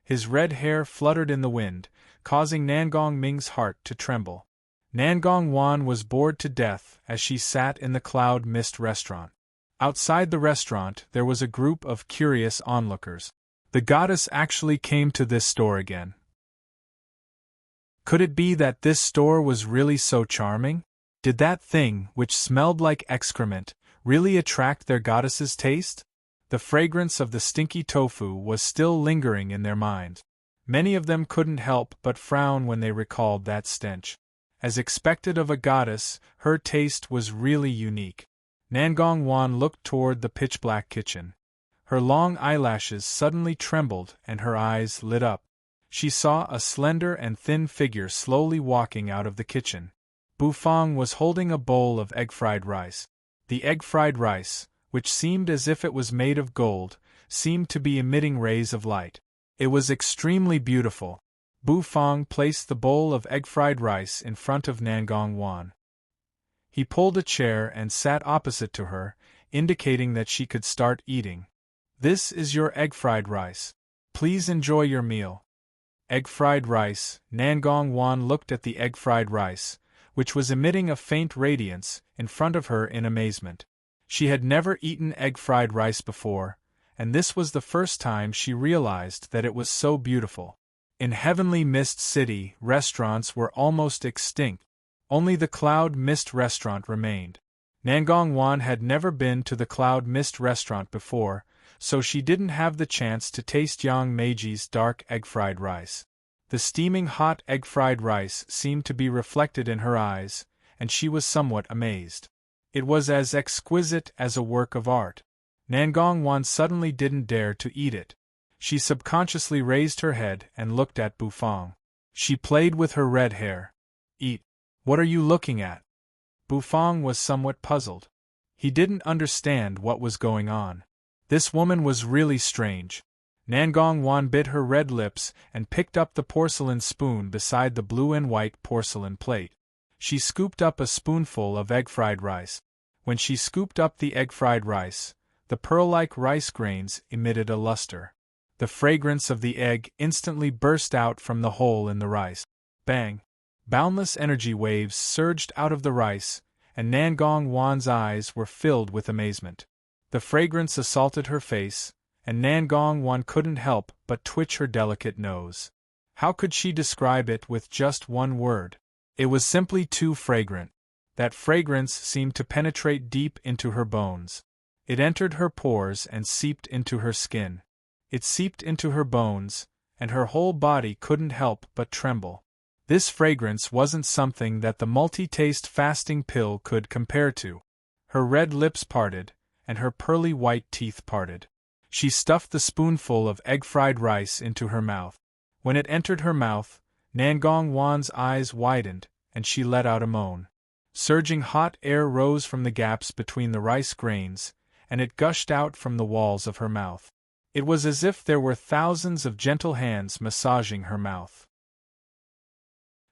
His red hair fluttered in the wind, causing Nangong Ming's heart to tremble. Nangong Wan was bored to death as she sat in the Cloud Mist restaurant. Outside the restaurant there was a group of curious onlookers. The goddess actually came to this store again. Could it be that this store was really so charming? Did that thing, which smelled like excrement, really attract their goddess's taste? The fragrance of the stinky tofu was still lingering in their minds. Many of them couldn't help but frown when they recalled that stench. As expected of a goddess, her taste was really unique. Nangong Wan looked toward the pitch-black kitchen. Her long eyelashes suddenly trembled and her eyes lit up. She saw a slender and thin figure slowly walking out of the kitchen. Bufang was holding a bowl of egg-fried rice. The egg-fried rice, which seemed as if it was made of gold, seemed to be emitting rays of light. It was extremely beautiful. Bufang placed the bowl of egg-fried rice in front of Nangong Wan. He pulled a chair and sat opposite to her, indicating that she could start eating. This is your egg-fried rice. Please enjoy your meal. Egg-fried rice. Nangong Wan looked at the egg-fried rice, which was emitting a faint radiance, in front of her in amazement. She had never eaten egg-fried rice before, and this was the first time she realized that it was so beautiful. In Heavenly Mist City, restaurants were almost extinct. Only the Cloud Mist restaurant remained. Nangong Wan had never been to the Cloud Mist restaurant before, so she didn't have the chance to taste Yang Meiji's dark egg-fried rice. The steaming hot egg-fried rice seemed to be reflected in her eyes, and she was somewhat amazed. It was as exquisite as a work of art. Nangong Wan suddenly didn't dare to eat it. She subconsciously raised her head and looked at Bufang. She played with her red hair. Eat. What are you looking at? Bufang was somewhat puzzled. He didn't understand what was going on. This woman was really strange. Nangong Wan bit her red lips and picked up the porcelain spoon beside the blue and white porcelain plate. She scooped up a spoonful of egg-fried rice. When she scooped up the egg-fried rice, the pearl-like rice grains emitted a luster. The fragrance of the egg instantly burst out from the hole in the rice. Bang! Boundless energy waves surged out of the rice, and Nangong Wan's eyes were filled with amazement. The fragrance assaulted her face, and Nangong Wan couldn't help but twitch her delicate nose. How could she describe it with just one word? It was simply too fragrant. That fragrance seemed to penetrate deep into her bones. It entered her pores and seeped into her skin. It seeped into her bones, and her whole body couldn't help but tremble. This fragrance wasn't something that the multi-taste fasting pill could compare to. Her red lips parted, and her pearly white teeth parted. She stuffed the spoonful of egg-fried rice into her mouth. When it entered her mouth, Nangong Wan's eyes widened, and she let out a moan. Surging hot air rose from the gaps between the rice grains, and it gushed out from the walls of her mouth. It was as if there were thousands of gentle hands massaging her mouth.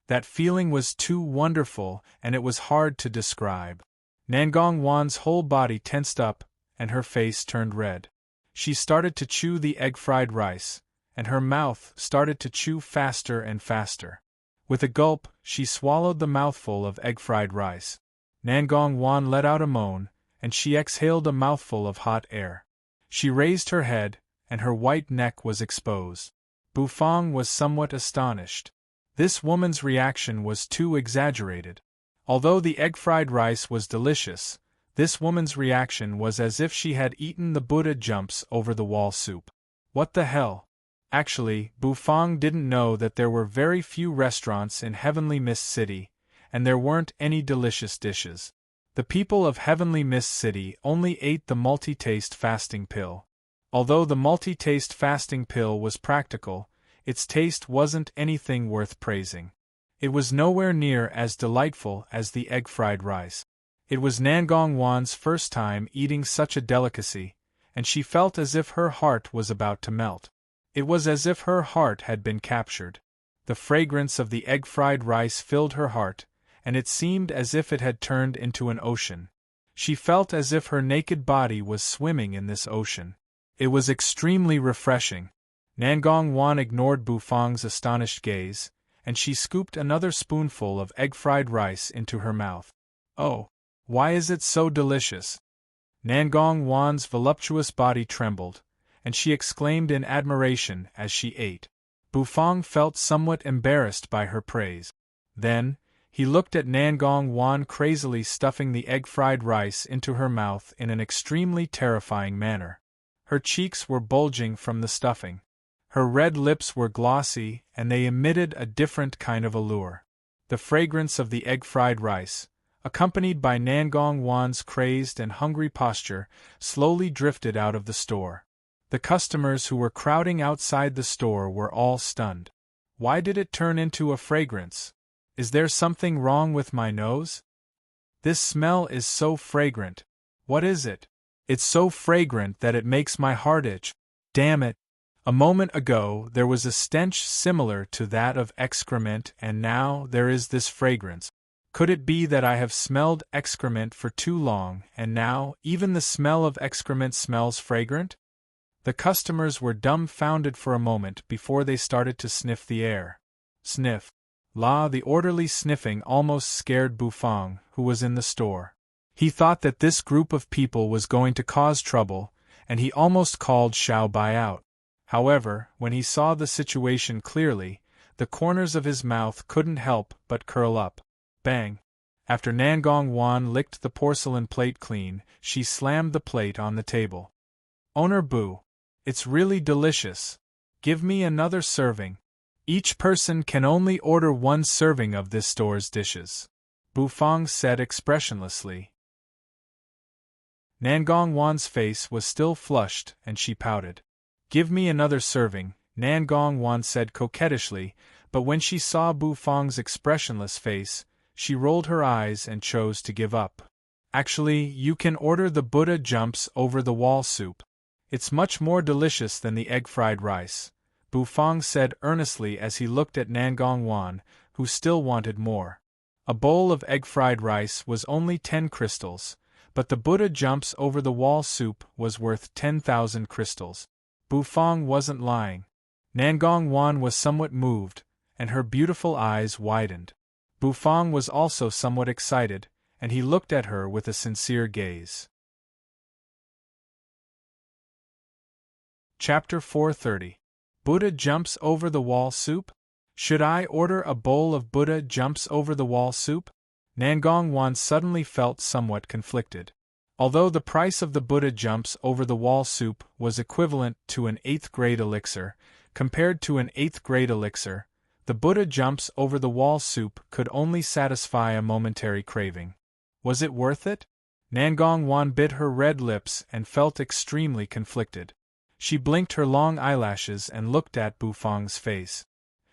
That feeling was too wonderful, and it was hard to describe. Nangong Wan's whole body tensed up, and her face turned red. She started to chew the egg-fried rice, and her mouth started to chew faster and faster. With a gulp, she swallowed the mouthful of egg-fried rice. Nangong Wan let out a moan, and she exhaled a mouthful of hot air. She raised her head, and her white neck was exposed. Bufang was somewhat astonished. This woman's reaction was too exaggerated. Although the egg-fried rice was delicious, this woman's reaction was as if she had eaten the Buddha jumps over the wall soup. What the hell? Actually, Bufang didn't know that there were very few restaurants in Heavenly Mist City, and there weren't any delicious dishes. The people of Heavenly Mist City only ate the multi-taste fasting pill. Although the multi-taste fasting pill was practical, its taste wasn't anything worth praising. It was nowhere near as delightful as the egg-fried rice. It was Nangong Wan's first time eating such a delicacy, and she felt as if her heart was about to melt. It was as if her heart had been captured. The fragrance of the egg-fried rice filled her heart, and it seemed as if it had turned into an ocean. She felt as if her naked body was swimming in this ocean. It was extremely refreshing. Nangong Wan ignored Bufang's astonished gaze, and she scooped another spoonful of egg-fried rice into her mouth. Oh, why is it so delicious? Nangong Wan's voluptuous body trembled, and she exclaimed in admiration as she ate. Bufang felt somewhat embarrassed by her praise. Then, he looked at Nangong Wan crazily stuffing the egg-fried rice into her mouth in an extremely terrifying manner. Her cheeks were bulging from the stuffing. Her red lips were glossy, and they emitted a different kind of allure. The fragrance of the egg-fried rice, accompanied by Nangong Wan's crazed and hungry posture, slowly drifted out of the store. The customers who were crowding outside the store were all stunned. Why did it turn into a fragrance? Is there something wrong with my nose? This smell is so fragrant. What is it? It's so fragrant that it makes my heart itch. Damn it! A moment ago there was a stench similar to that of excrement, and now there is this fragrance. Could it be that I have smelled excrement for too long, and now even the smell of excrement smells fragrant? The customers were dumbfounded for a moment before they started to sniff the air. Sniff. La, the orderly sniffing almost scared Bufang, who was in the store. He thought that this group of people was going to cause trouble, and he almost called Xiao Bai out. However, when he saw the situation clearly, the corners of his mouth couldn't help but curl up. Bang! After Nangong Wan licked the porcelain plate clean, she slammed the plate on the table. Owner Bu, it's really delicious. Give me another serving. Each person can only order one serving of this store's dishes, Bufang said expressionlessly. Nangong Wan's face was still flushed and she pouted. "Give me another serving," Nangong Wan said coquettishly, but when she saw Bu Fang's expressionless face, she rolled her eyes and chose to give up. "Actually, you can order the Buddha jumps over the wall soup. It's much more delicious than the egg fried rice," Bu Fang said earnestly as he looked at Nangong Wan, who still wanted more. A bowl of egg fried rice was only 10 crystals, but the Buddha jumps over the wall soup was worth 10,000 crystals. Bu Fang wasn't lying. Nangong Wan was somewhat moved, and her beautiful eyes widened. Bu Fang was also somewhat excited, and he looked at her with a sincere gaze. Chapter 430. Buddha jumps over the wall soup? Should I order a bowl of Buddha jumps over the wall soup? Nangong Wan suddenly felt somewhat conflicted. Although the price of the Buddha jumps over the wall soup was equivalent to an 8th grade elixir, compared to an 8th grade elixir, the Buddha jumps over the wall soup could only satisfy a momentary craving. Was it worth it? Nangong Wan bit her red lips and felt extremely conflicted. She blinked her long eyelashes and looked at Bu Fang's face.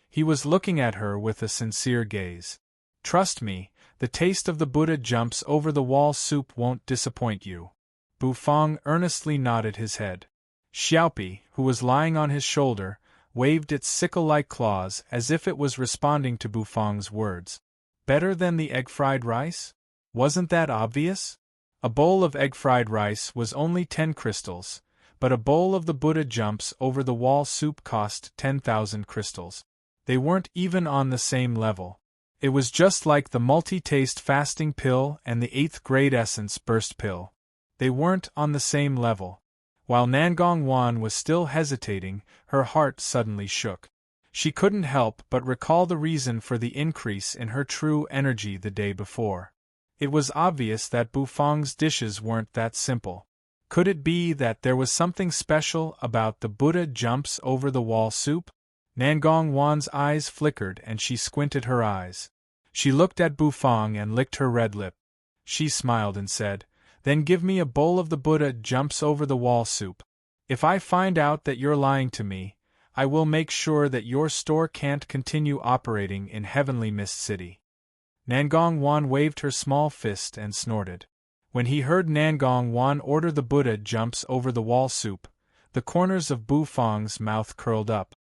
He was looking at her with a sincere gaze. "Trust me, the taste of the Buddha jumps over the wall soup won't disappoint you." Bu Fang earnestly nodded his head. Xiaopi, who was lying on his shoulder, waved its sickle-like claws as if it was responding to Bu Fang's words. Better than the egg-fried rice? Wasn't that obvious? A bowl of egg-fried rice was only 10 crystals, but a bowl of the Buddha jumps over the wall soup cost 10,000 crystals. They weren't even on the same level. It was just like the multi-taste fasting pill and the 8th grade essence burst pill. They weren't on the same level. While Nangong Wan was still hesitating, her heart suddenly shook. She couldn't help but recall the reason for the increase in her true energy the day before. It was obvious that Bu Fang's dishes weren't that simple. Could it be that there was something special about the Buddha jumps over the wall soup? Nangong Wan's eyes flickered and she squinted her eyes. She looked at Bu Fang and licked her red lip. She smiled and said, "Then give me a bowl of the Buddha jumps over the wall soup. If I find out that you're lying to me, I will make sure that your store can't continue operating in Heavenly Mist City." Nangong Wan waved her small fist and snorted. When he heard Nangong Wan order the Buddha jumps over the wall soup, the corners of Bu Fang's mouth curled up.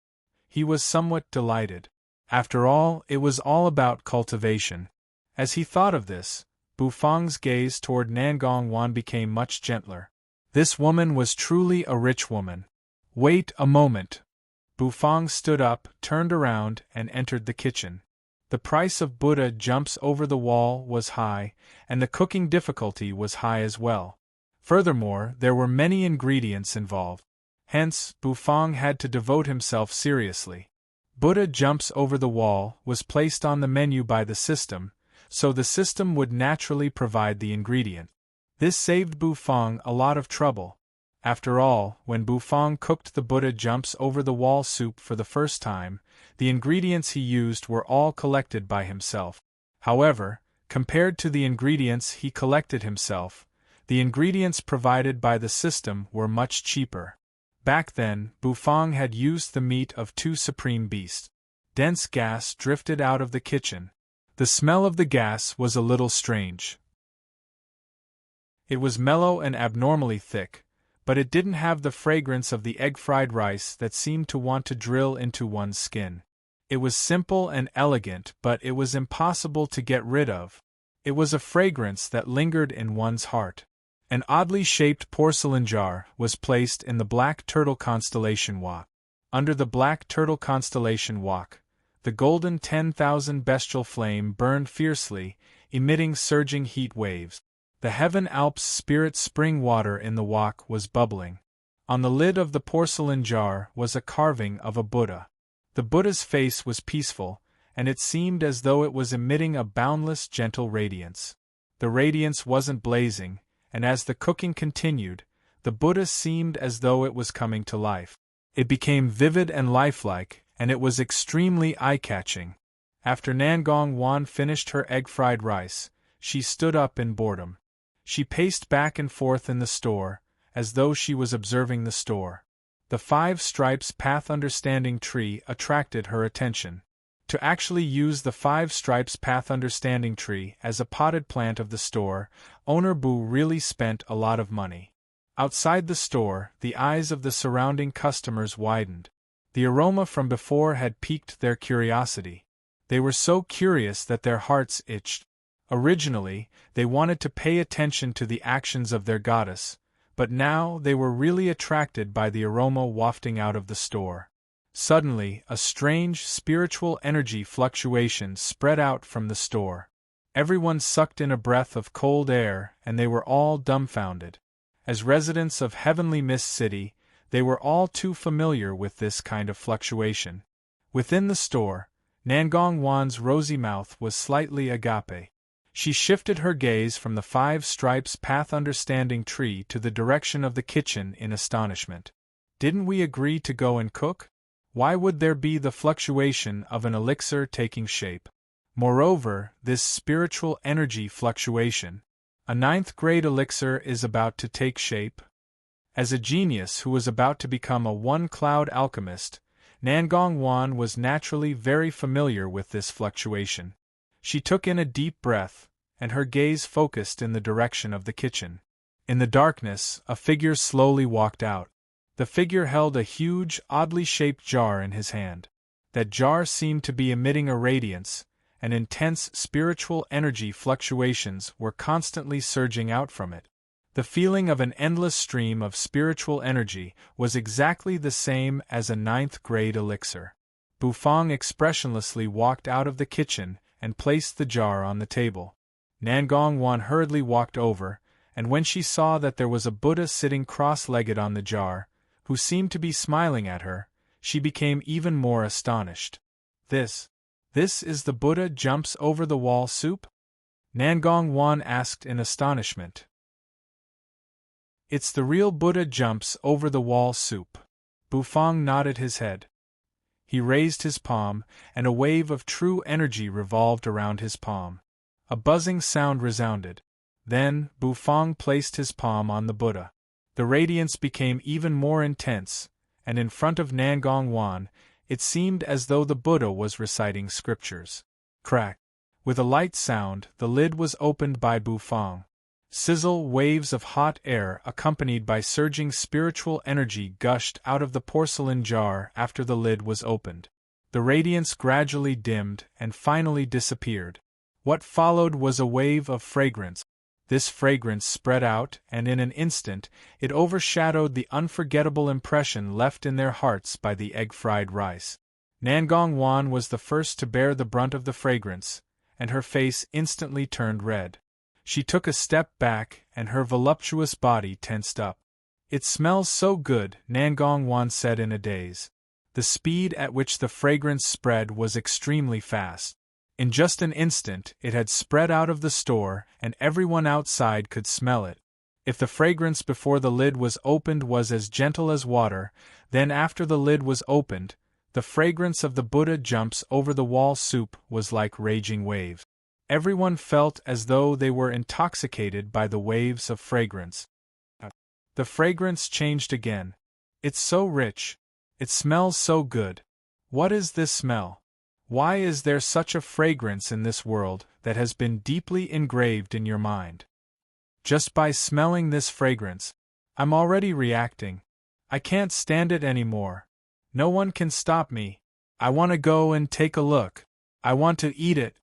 He was somewhat delighted. After all, it was all about cultivation. As he thought of this, Bu Fang's gaze toward Nangong Wan became much gentler. This woman was truly a rich woman. "Wait a moment." Bu Fang stood up, turned around, and entered the kitchen. The price of Buddha jumps over the wall was high, and the cooking difficulty was high as well. Furthermore, there were many ingredients involved. Hence, Bu Fang had to devote himself seriously. Buddha jumps over the wall was placed on the menu by the system, so the system would naturally provide the ingredient. This saved Bu Fang a lot of trouble. After all, when Bu Fang cooked the Buddha jumps over the wall soup for the first time, the ingredients he used were all collected by himself. However, compared to the ingredients he collected himself, the ingredients provided by the system were much cheaper. Back then, Bu Fang had used the meat of 2 supreme beasts. Dense gas drifted out of the kitchen. The smell of the gas was a little strange. It was mellow and abnormally thick, but it didn't have the fragrance of the egg-fried rice that seemed to want to drill into one's skin. It was simple and elegant, but it was impossible to get rid of. It was a fragrance that lingered in one's heart. An oddly shaped porcelain jar was placed in the Black Turtle constellation Wak. Under the Black Turtle constellation Wak, the golden 10,000 bestial flame burned fiercely, emitting surging heat waves. The Heaven Alps spirit spring water in the Wak was bubbling. On the lid of the porcelain jar was a carving of a Buddha. The Buddha's face was peaceful, and it seemed as though it was emitting a boundless gentle radiance. The radiance wasn't blazing, and as the cooking continued, the Buddha seemed as though it was coming to life. It became vivid and lifelike, and it was extremely eye-catching. After Nangong Wan finished her egg-fried rice, she stood up in boredom. She paced back and forth in the store, as though she was observing the store. The 5 stripes path understanding tree attracted her attention. To actually use the 5 stripes path understanding tree as a potted plant of the store, owner Boo really spent a lot of money. Outside the store, the eyes of the surrounding customers widened. The aroma from before had piqued their curiosity. They were so curious that their hearts itched. Originally, they wanted to pay attention to the actions of their goddess, but now they were really attracted by the aroma wafting out of the store. Suddenly, a strange spiritual energy fluctuation spread out from the store. Everyone sucked in a breath of cold air, and they were all dumbfounded. As residents of Heavenly Mist City, they were all too familiar with this kind of fluctuation. Within the store, Nangong Wan's rosy mouth was slightly agape. She shifted her gaze from the 5 stripes path understanding tree to the direction of the kitchen in astonishment. Didn't we agree to go and cook? Why would there be the fluctuation of an elixir taking shape? Moreover, this spiritual energy fluctuation. A 9th grade elixir is about to take shape? As a genius who was about to become a one-cloud alchemist, Nangong Wan was naturally very familiar with this fluctuation. She took in a deep breath, and her gaze focused in the direction of the kitchen. In the darkness, a figure slowly walked out. The figure held a huge, oddly shaped jar in his hand. That jar seemed to be emitting a radiance, and intense spiritual energy fluctuations were constantly surging out from it. The feeling of an endless stream of spiritual energy was exactly the same as a 9th grade elixir. Bufang expressionlessly walked out of the kitchen and placed the jar on the table. Nangong Wan hurriedly walked over, and when she saw that there was a Buddha sitting cross-legged on the jar, who seemed to be smiling at her, she became even more astonished. This is the Buddha jumps over the wall soup? Nangong Wan asked in astonishment. It's the real Buddha jumps over the wall soup. Bufang nodded his head. He raised his palm, and a wave of true energy revolved around his palm. A buzzing sound resounded. Then, Bufang placed his palm on the Buddha. The radiance became even more intense, and in front of Nangong Wan, it seemed as though the Buddha was reciting scriptures. Crack! With a light sound, the lid was opened by Bufang. Sizzle waves of hot air accompanied by surging spiritual energy gushed out of the porcelain jar after the lid was opened. The radiance gradually dimmed and finally disappeared. What followed was a wave of fragrance. This fragrance spread out, and in an instant, it overshadowed the unforgettable impression left in their hearts by the egg-fried rice. Nangong Wan was the first to bear the brunt of the fragrance, and her face instantly turned red. She took a step back, and her voluptuous body tensed up. It smells so good, Nangong Wan said in a daze. The speed at which the fragrance spread was extremely fast. In just an instant, it had spread out of the store, and everyone outside could smell it. If the fragrance before the lid was opened was as gentle as water, then after the lid was opened, the fragrance of the Buddha jumps over the wall soup was like raging waves. Everyone felt as though they were intoxicated by the waves of fragrance. The fragrance changed again. It's so rich. It smells so good. What is this smell? Why is there such a fragrance in this world that has been deeply engraved in your mind? Just by smelling this fragrance, I'm already reacting. I can't stand it anymore. No one can stop me. I want to go and take a look. I want to eat it.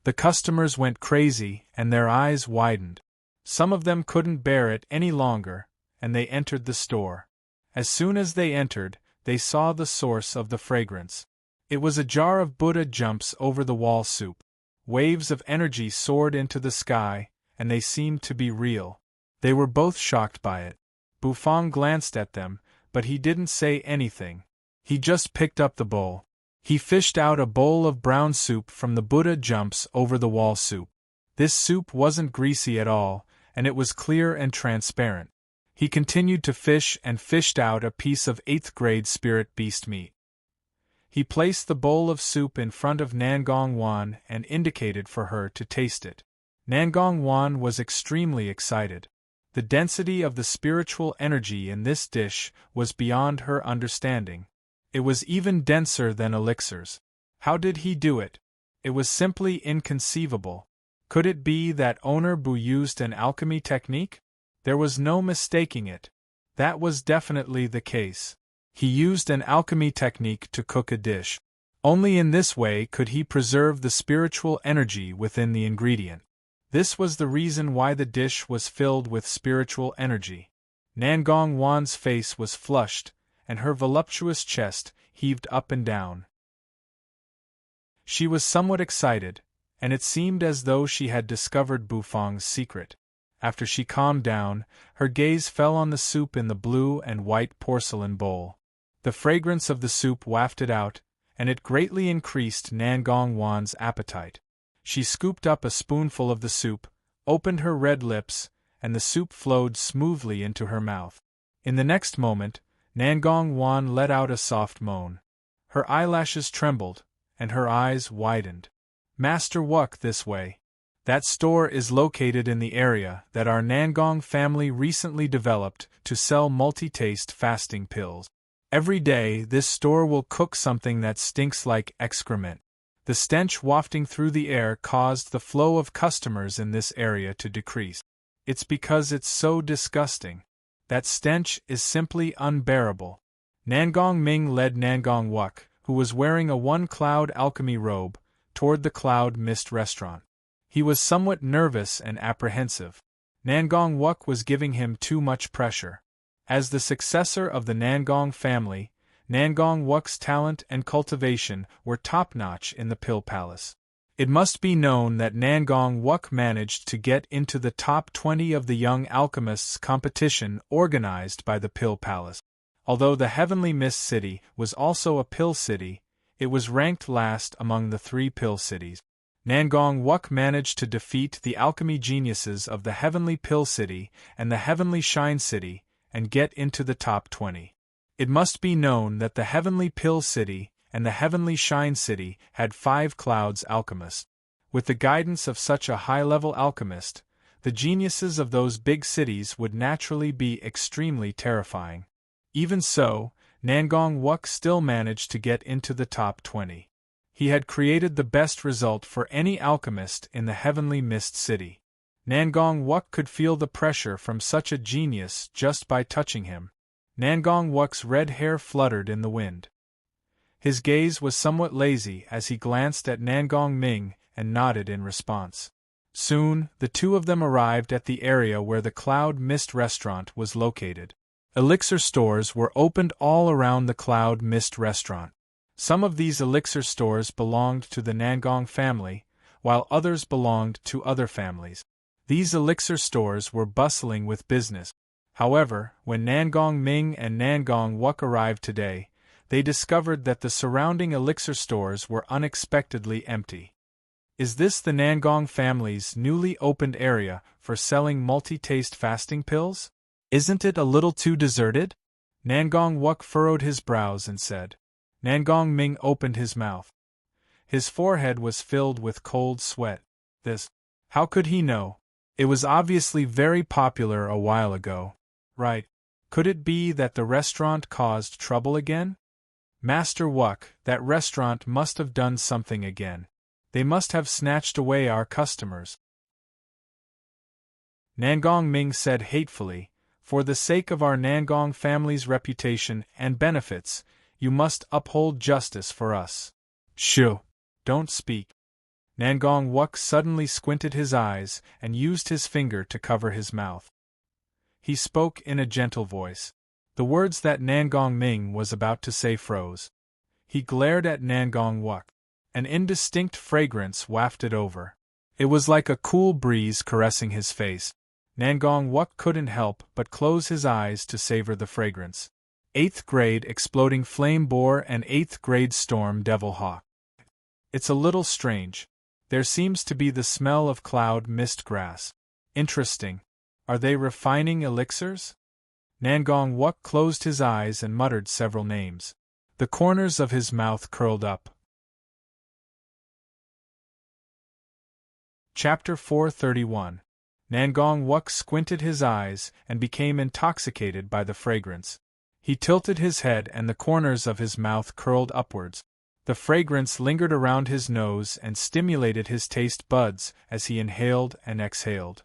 The customers went crazy, and their eyes widened. Some of them couldn't bear it any longer, and they entered the store. As soon as they entered, they saw the source of the fragrance. It was a jar of Buddha jumps over the wall soup. Waves of energy soared into the sky, and they seemed to be real. They were both shocked by it. Bufang glanced at them, but he didn't say anything. He just picked up the bowl. He fished out a bowl of brown soup from the Buddha jumps over the wall soup. This soup wasn't greasy at all, and it was clear and transparent. He continued to fish and fished out a piece of 8th grade spirit beast meat. He placed the bowl of soup in front of Nangong Wan and indicated for her to taste it. Nangong Wan was extremely excited. The density of the spiritual energy in this dish was beyond her understanding. It was even denser than elixirs. How did he do it? It was simply inconceivable. Could it be that Owner Bu used an alchemy technique? There was no mistaking it. That was definitely the case. He used an alchemy technique to cook a dish. Only in this way could he preserve the spiritual energy within the ingredient. This was the reason why the dish was filled with spiritual energy. Nangong Wan's face was flushed, and her voluptuous chest heaved up and down. She was somewhat excited, and it seemed as though she had discovered Bufang's secret. After she calmed down, her gaze fell on the soup in the blue and white porcelain bowl. The fragrance of the soup wafted out, and it greatly increased Nangong Wan's appetite. She scooped up a spoonful of the soup, opened her red lips, and the soup flowed smoothly into her mouth. In the next moment, Nangong Wan let out a soft moan. Her eyelashes trembled, and her eyes widened. Master Wuk, this way. That store is located in the area that our Nangong family recently developed to sell multi-taste fasting pills. Every day, this store will cook something that stinks like excrement. The stench wafting through the air caused the flow of customers in this area to decrease. It's because it's so disgusting. That stench is simply unbearable. Nangong Ming led Nangong Wuk, who was wearing a one-cloud alchemy robe, toward the Cloud Mist restaurant. He was somewhat nervous and apprehensive. Nangong Wuk was giving him too much pressure. As the successor of the Nangong family, Nangong Wuk's talent and cultivation were top-notch in the Pill Palace. It must be known that Nangong Wuk managed to get into the top 20 of the Young Alchemists competition organized by the Pill Palace. Although the Heavenly Mist City was also a pill city, it was ranked last among the 3 pill cities. Nangong Wuk managed to defeat the alchemy geniuses of the Heavenly Pill City and the Heavenly Shine City, and get into the top 20. It must be known that the Heavenly Pill City and the Heavenly Shine City had 5 clouds alchemists. With the guidance of such a high-level alchemist, the geniuses of those big cities would naturally be extremely terrifying. Even so, Nangong Wuk still managed to get into the top 20. He had created the best result for any alchemist in the Heavenly Mist City. Nangong Wuk could feel the pressure from such a genius just by touching him. Nangong Wuk's red hair fluttered in the wind. His gaze was somewhat lazy as he glanced at Nangong Ming and nodded in response. Soon, the two of them arrived at the area where the Cloud Mist restaurant was located. Elixir stores were opened all around the Cloud Mist restaurant. Some of these elixir stores belonged to the Nangong family, while others belonged to other families. These elixir stores were bustling with business. However, when Nangong Ming and Nangong Wuk arrived today, they discovered that the surrounding elixir stores were unexpectedly empty. Is this the Nangong family's newly opened area for selling multi-taste fasting pills? Isn't it a little too deserted? Nangong Wuk furrowed his brows and said. Nangong Ming opened his mouth. His forehead was filled with cold sweat. How could he know? It was obviously very popular a while ago. Right. Could it be that the restaurant caused trouble again? Master Wuk, that restaurant must have done something again. They must have snatched away our customers. Nangong Ming said hatefully, for the sake of our Nangong family's reputation and benefits, you must uphold justice for us. Shoo! Don't speak. Nangong Wuk suddenly squinted his eyes and used his finger to cover his mouth. He spoke in a gentle voice. The words that Nangong Ming was about to say froze. He glared at Nangong Wuk. An indistinct fragrance wafted over. It was like a cool breeze caressing his face. Nangong Wuk couldn't help but close his eyes to savor the fragrance. 8th grade Exploding Flame Boar and 8th grade Storm Devil Hawk. It's a little strange. There seems to be the smell of cloud mist grass. Interesting. Are they refining elixirs? Nangong Wuk closed his eyes and muttered several names. The corners of his mouth curled up. Chapter 431. Nangong Wook squinted his eyes and became intoxicated by the fragrance. He tilted his head and the corners of his mouth curled upwards. The fragrance lingered around his nose and stimulated his taste buds as he inhaled and exhaled.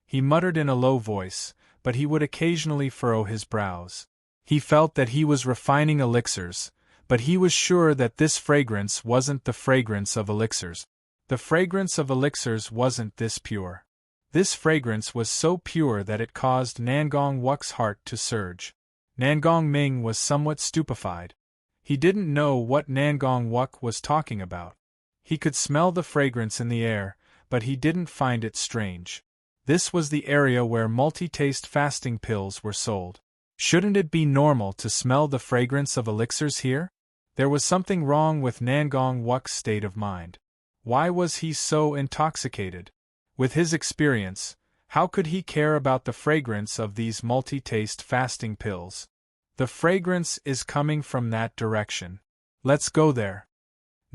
He muttered in a low voice, but he would occasionally furrow his brows. He felt that he was refining elixirs, but he was sure that this fragrance wasn't the fragrance of elixirs. The fragrance of elixirs wasn't this pure. This fragrance was so pure that it caused Nangong Wook's heart to surge. Nangong Ming was somewhat stupefied. He didn't know what Nangong Wook was talking about. He could smell the fragrance in the air, but he didn't find it strange. This was the area where multi-taste fasting pills were sold. Shouldn't it be normal to smell the fragrance of elixirs here? There was something wrong with Nangong Wook's state of mind. Why was he so intoxicated? With his experience, how could he care about the fragrance of these multi-taste fasting pills? The fragrance is coming from that direction. Let's go there.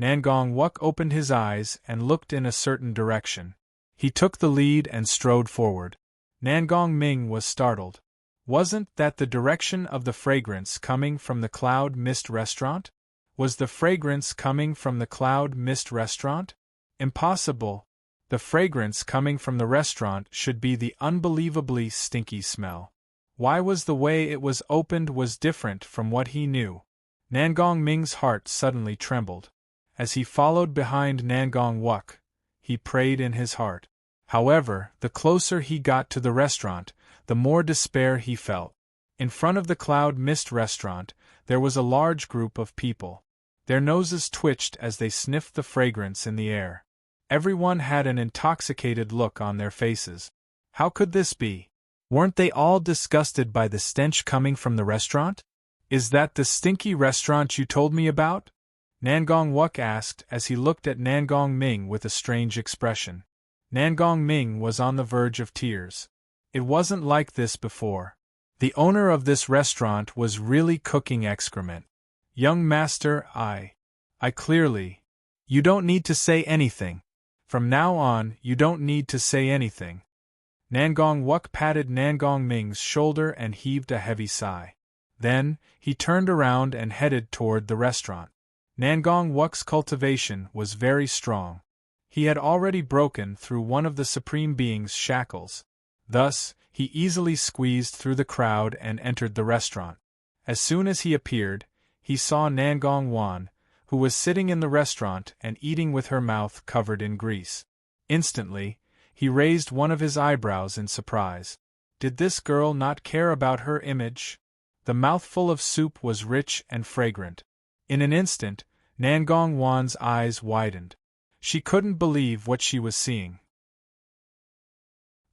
Nangong Wook opened his eyes and looked in a certain direction. He took the lead and strode forward. Nangong Ming was startled. Wasn't that the direction of the fragrance coming from the Cloud Mist restaurant? Was the fragrance coming from the Cloud Mist restaurant? Impossible. The fragrance coming from the restaurant should be the unbelievably stinky smell. Why was the way it was opened was different from what he knew? Nangong Ming's heart suddenly trembled. As he followed behind Nangong Wook, he prayed in his heart. However, the closer he got to the restaurant, the more despair he felt. In front of the Cloud Mist restaurant, there was a large group of people. Their noses twitched as they sniffed the fragrance in the air. Everyone had an intoxicated look on their faces. How could this be? Weren't they all disgusted by the stench coming from the restaurant? Is that the stinky restaurant you told me about? Nangong Wook asked as he looked at Nangong Ming with a strange expression. Nangong Ming was on the verge of tears. It wasn't like this before. The owner of this restaurant was really cooking excrement. Young master, I clearly. You don't need to say anything. From now on, you don't need to say anything. Nangong Wook patted Nangong Ming's shoulder and heaved a heavy sigh. Then, he turned around and headed toward the restaurant. Nangong Wook's cultivation was very strong. He had already broken through one of the Supreme Being's shackles. Thus, he easily squeezed through the crowd and entered the restaurant. As soon as he appeared, he saw Nangong Wan, who was sitting in the restaurant and eating with her mouth covered in grease. Instantly, he raised one of his eyebrows in surprise. Did this girl not care about her image? The mouthful of soup was rich and fragrant. In an instant, Nangong Wan's eyes widened. She couldn't believe what she was seeing.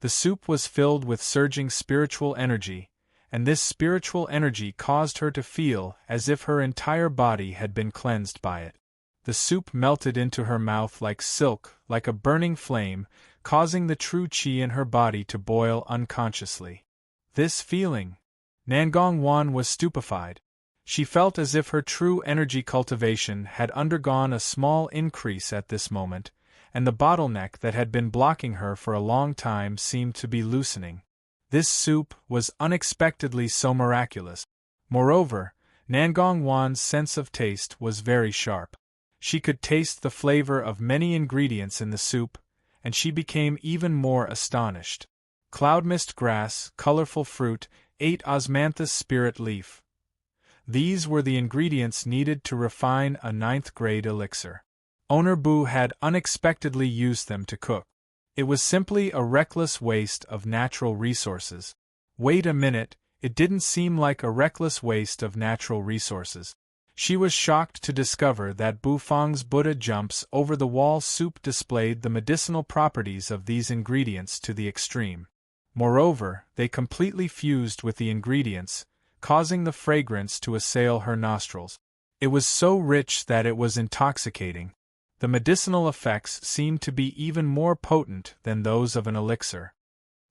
The soup was filled with surging spiritual energy, and this spiritual energy caused her to feel as if her entire body had been cleansed by it. The soup melted into her mouth like silk, like a burning flame, causing the true qi in her body to boil unconsciously. This feeling! Nangong Wan was stupefied. She felt as if her true energy cultivation had undergone a small increase at this moment, and the bottleneck that had been blocking her for a long time seemed to be loosening. This soup was unexpectedly so miraculous. Moreover, Nangong Wan's sense of taste was very sharp. She could taste the flavor of many ingredients in the soup, and she became even more astonished. Cloudmist grass, colorful fruit, 8 osmanthus spirit leaf. These were the ingredients needed to refine a 9th-grade elixir. Owner Bu had unexpectedly used them to cook. It was simply a reckless waste of natural resources. Wait a minute, it didn't seem like a reckless waste of natural resources. She was shocked to discover that Bu Feng's Buddha jumps over the wall soup displayed the medicinal properties of these ingredients to the extreme. Moreover, they completely fused with the ingredients, causing the fragrance to assail her nostrils. It was so rich that it was intoxicating. The medicinal effects seemed to be even more potent than those of an elixir.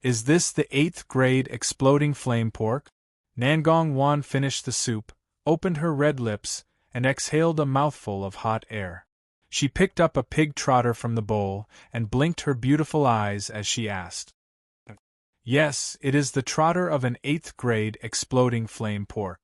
Is this the 8th-grade exploding flame pork? Nangong Wan finished the soup, opened her red lips, and exhaled a mouthful of hot air. She picked up a pig trotter from the bowl, and blinked her beautiful eyes as she asked. Yes, it is the trotter of an 8th grade exploding flame pork.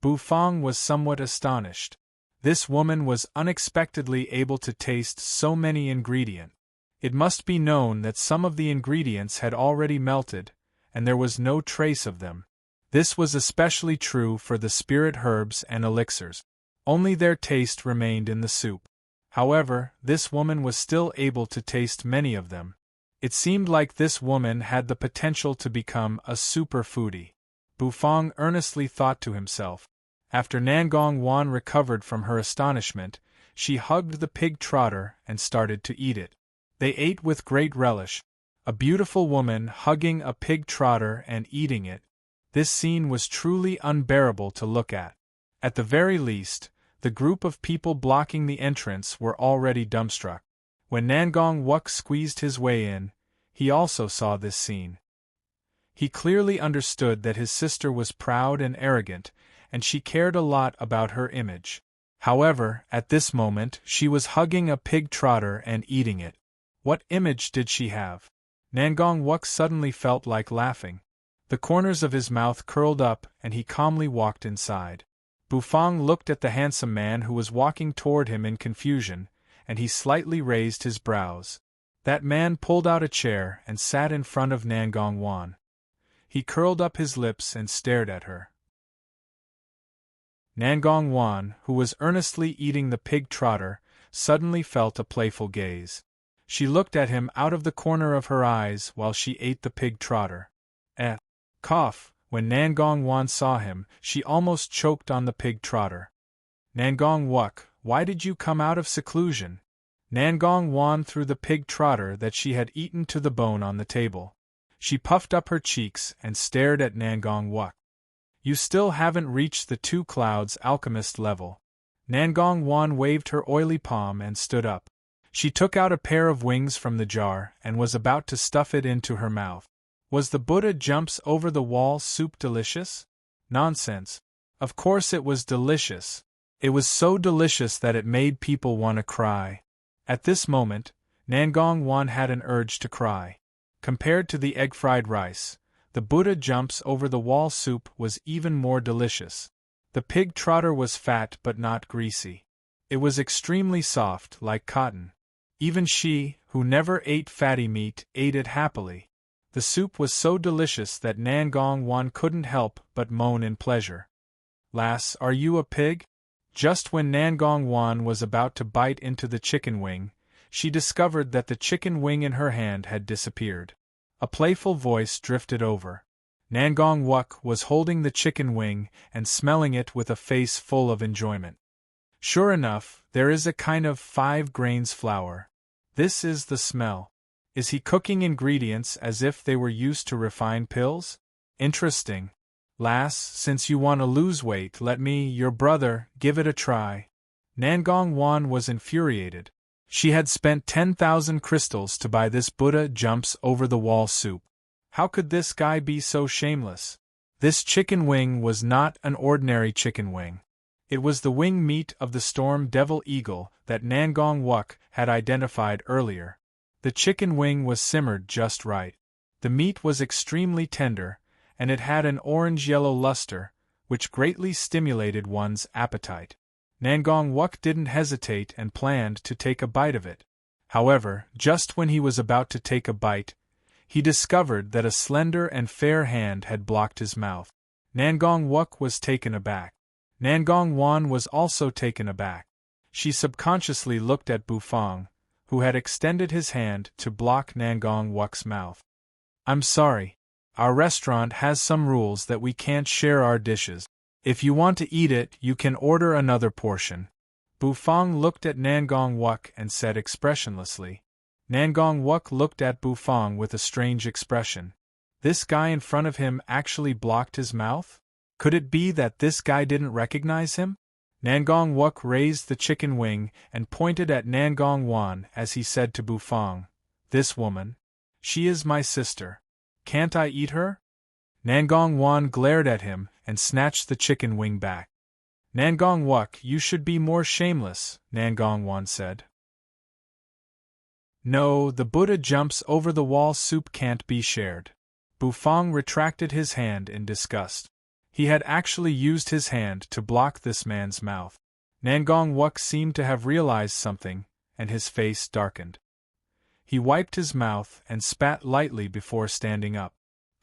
Bu Fong was somewhat astonished. This woman was unexpectedly able to taste so many ingredients. It must be known that some of the ingredients had already melted, and there was no trace of them. This was especially true for the spirit herbs and elixirs. Only their taste remained in the soup. However, this woman was still able to taste many of them. It seemed like this woman had the potential to become a super foodie. Bu Fong earnestly thought to himself. After Nangong Wan recovered from her astonishment, she hugged the pig trotter and started to eat it. They ate with great relish. A beautiful woman hugging a pig trotter and eating it. This scene was truly unbearable to look at. At the very least, the group of people blocking the entrance were already dumbstruck. When Nangong Wuk squeezed his way in, he also saw this scene. He clearly understood that his sister was proud and arrogant, and she cared a lot about her image. However, at this moment, she was hugging a pig trotter and eating it. What image did she have? Nangong Wuk suddenly felt like laughing. The corners of his mouth curled up and he calmly walked inside. Bu Fong looked at the handsome man who was walking toward him in confusion, and he slightly raised his brows. That man pulled out a chair and sat in front of Nangong Wan. He curled up his lips and stared at her. Nangong Wan, who was earnestly eating the pig trotter, suddenly felt a playful gaze. She looked at him out of the corner of her eyes while she ate the pig trotter. Cough! When Nangong Wan saw him, she almost choked on the pig trotter. Nangong Wuk, why did you come out of seclusion? Nangong Wan threw the pig trotter that she had eaten to the bone on the table. She puffed up her cheeks and stared at Nangong Wuk. You still haven't reached the 2 clouds alchemist level. Nangong Wan waved her oily palm and stood up. She took out a pair of wings from the jar and was about to stuff it into her mouth. Was the Buddha jumps over the wall soup delicious? Nonsense. Of course it was delicious. It was so delicious that it made people want to cry. At this moment, Nangong Wan had an urge to cry. Compared to the egg-fried rice, the Buddha jumps over the wall soup was even more delicious. The pig trotter was fat but not greasy. It was extremely soft, like cotton. Even she, who never ate fatty meat, ate it happily. The soup was so delicious that Nangong Wan couldn't help but moan in pleasure. Lass, are you a pig? Just when Nangong Wan was about to bite into the chicken wing, she discovered that the chicken wing in her hand had disappeared. A playful voice drifted over. Nangong Wuk was holding the chicken wing and smelling it with a face full of enjoyment. Sure enough, there is a kind of 5 grains flour. This is the smell. Is he cooking ingredients as if they were used to refine pills? Interesting. Lass, since you want to lose weight, let me, your brother, give it a try. Nangong Wan was infuriated. She had spent 10,000 crystals to buy this Buddha jumps over the wall soup. How could this guy be so shameless? This chicken wing was not an ordinary chicken wing. It was the wing meat of the storm devil eagle that Nangong Wuk had identified earlier. The chicken wing was simmered just right. The meat was extremely tender, and it had an orange-yellow luster, which greatly stimulated one's appetite. Nangong Wuk didn't hesitate and planned to take a bite of it. However, just when he was about to take a bite, he discovered that a slender and fair hand had blocked his mouth. Nangong Wuk was taken aback. Nangong Wan was also taken aback. She subconsciously looked at Bu Fong, who had extended his hand to block Nangong Wuk's mouth. I'm sorry. Our restaurant has some rules that we can't share our dishes. If you want to eat it, you can order another portion. Bu Fong looked at Nangong Wuk and said expressionlessly. Nangong Wuk looked at Bu Fong with a strange expression. This guy in front of him actually blocked his mouth? Could it be that this guy didn't recognize him? Nangong Wuk raised the chicken wing and pointed at Nangong Wan as he said to Bu Fong, "This woman? She is my sister. Can't I eat her?" Nangong Wan glared at him and snatched the chicken wing back. "Nangong Wuk, you should be more shameless," Nangong Wan said. No, the Buddha jumps over the wall soup can't be shared. Bufang retracted his hand in disgust. He had actually used his hand to block this man's mouth. Nangong Wuk seemed to have realized something, and his face darkened. He wiped his mouth and spat lightly before standing up.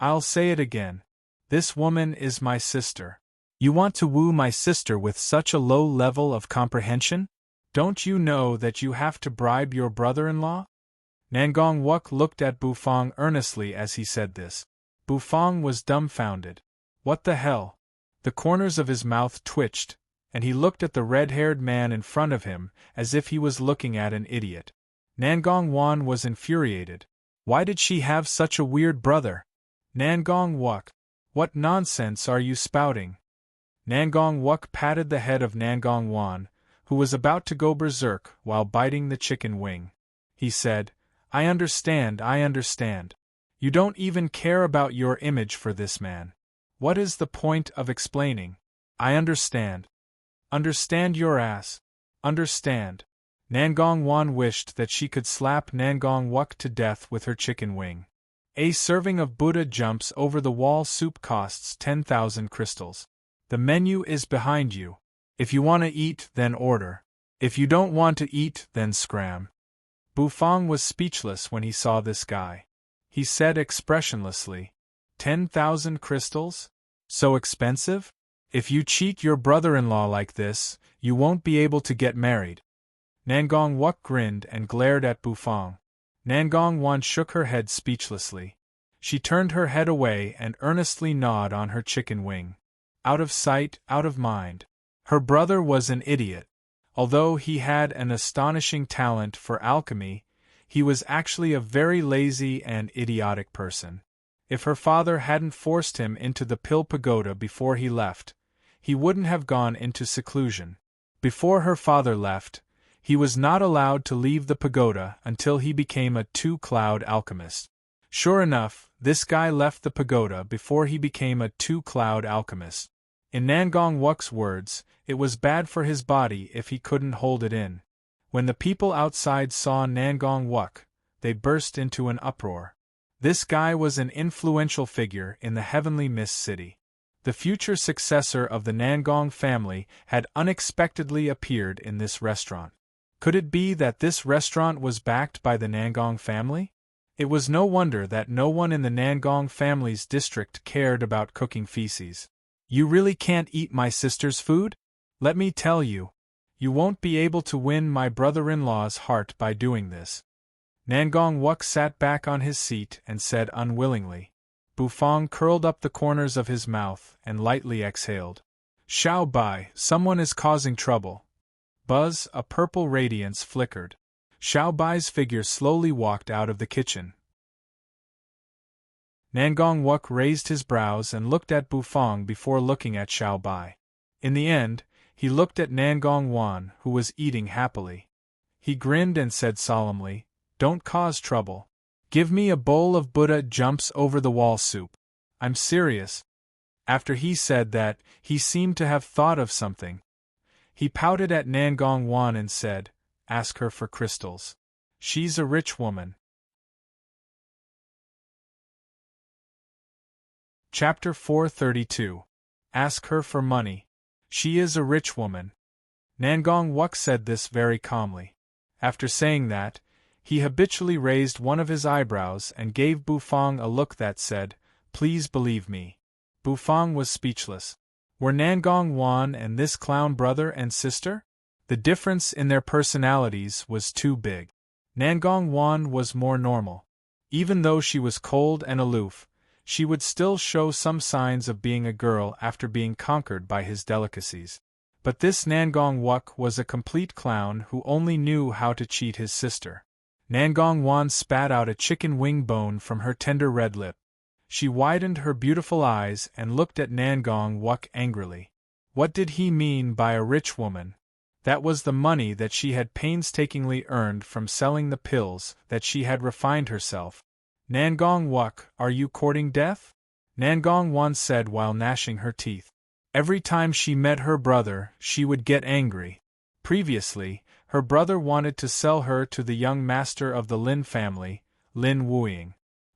I'll say it again. This woman is my sister. You want to woo my sister with such a low level of comprehension? Don't you know that you have to bribe your brother-in-law? Nangong Wuk looked at Bufang earnestly as he said this. Bufang was dumbfounded. What the hell? The corners of his mouth twitched, and he looked at the red-haired man in front of him as if he was looking at an idiot. Nangong Wan was infuriated. Why did she have such a weird brother? Nangong Wuk, what nonsense are you spouting? Nangong Wuk patted the head of Nangong Wan, who was about to go berserk while biting the chicken wing. He said, I understand. You don't even care about your image for this man. What is the point of explaining? I understand. Understand your ass. Understand. Nangong Wan wished that she could slap Nangong Wuk to death with her chicken wing. A serving of Buddha jumps over the wall soup costs 10,000 crystals. The menu is behind you. If you want to eat, then order. If you don't want to eat, then scram. Bufang was speechless when he saw this guy. He said expressionlessly, 10,000 crystals? So expensive? If you cheat your brother-in-law like this, you won't be able to get married. Nangong Wuk grinned and glared at Bufang. Nangong Wan shook her head speechlessly. She turned her head away and earnestly gnawed on her chicken wing. Out of sight, out of mind. Her brother was an idiot. Although he had an astonishing talent for alchemy, he was actually a very lazy and idiotic person. If her father hadn't forced him into the pill pagoda before he left, he wouldn't have gone into seclusion. Before her father left, he was not allowed to leave the pagoda until he became a two-cloud alchemist. Sure enough, this guy left the pagoda before he became a two-cloud alchemist. In Nangong Wuk's words, it was bad for his body if he couldn't hold it in. When the people outside saw Nangong Wuk, they burst into an uproar. This guy was an influential figure in the heavenly mist city. The future successor of the Nangong family had unexpectedly appeared in this restaurant. Could it be that this restaurant was backed by the Nangong family? It was no wonder that no one in the Nangong family's district cared about cooking feces. You really can't eat my sister's food? Let me tell you. You won't be able to win my brother-in-law's heart by doing this. Nangong Wuk sat back on his seat and said unwillingly. Bufang curled up the corners of his mouth and lightly exhaled. Xiao Bai, someone is causing trouble. Buzz, a purple radiance flickered. Xiao Bai's figure slowly walked out of the kitchen. Nangong Wuk raised his brows and looked at Bufang before looking at Xiao Bai. In the end, he looked at Nangong Wan, who was eating happily. He grinned and said solemnly, Don't cause trouble. Give me a bowl of Buddha jumps over the wall soup. I'm serious. After he said that, he seemed to have thought of something. He pouted at Nangong Wan and said, Ask her for crystals. She's a rich woman. Chapter 432. Ask her for money. She is a rich woman. Nangong Wuk said this very calmly. After saying that, he habitually raised one of his eyebrows and gave Bufang a look that said, Please believe me. Bufang was speechless. Were Nangong Wan and this clown brother and sister? The difference in their personalities was too big. Nangong Wan was more normal. Even though she was cold and aloof, she would still show some signs of being a girl after being conquered by his delicacies. But this Nangong Wuk was a complete clown who only knew how to cheat his sister. Nangong Wan spat out a chicken wing bone from her tender red lip. She widened her beautiful eyes and looked at Nangong Wuk angrily. What did he mean by a rich woman? That was the money that she had painstakingly earned from selling the pills that she had refined herself. Nangong Wuk, are you courting death? Nangong Wan said while gnashing her teeth. Every time she met her brother, she would get angry. Previously, her brother wanted to sell her to the young master of the Lin family, Lin Wuying.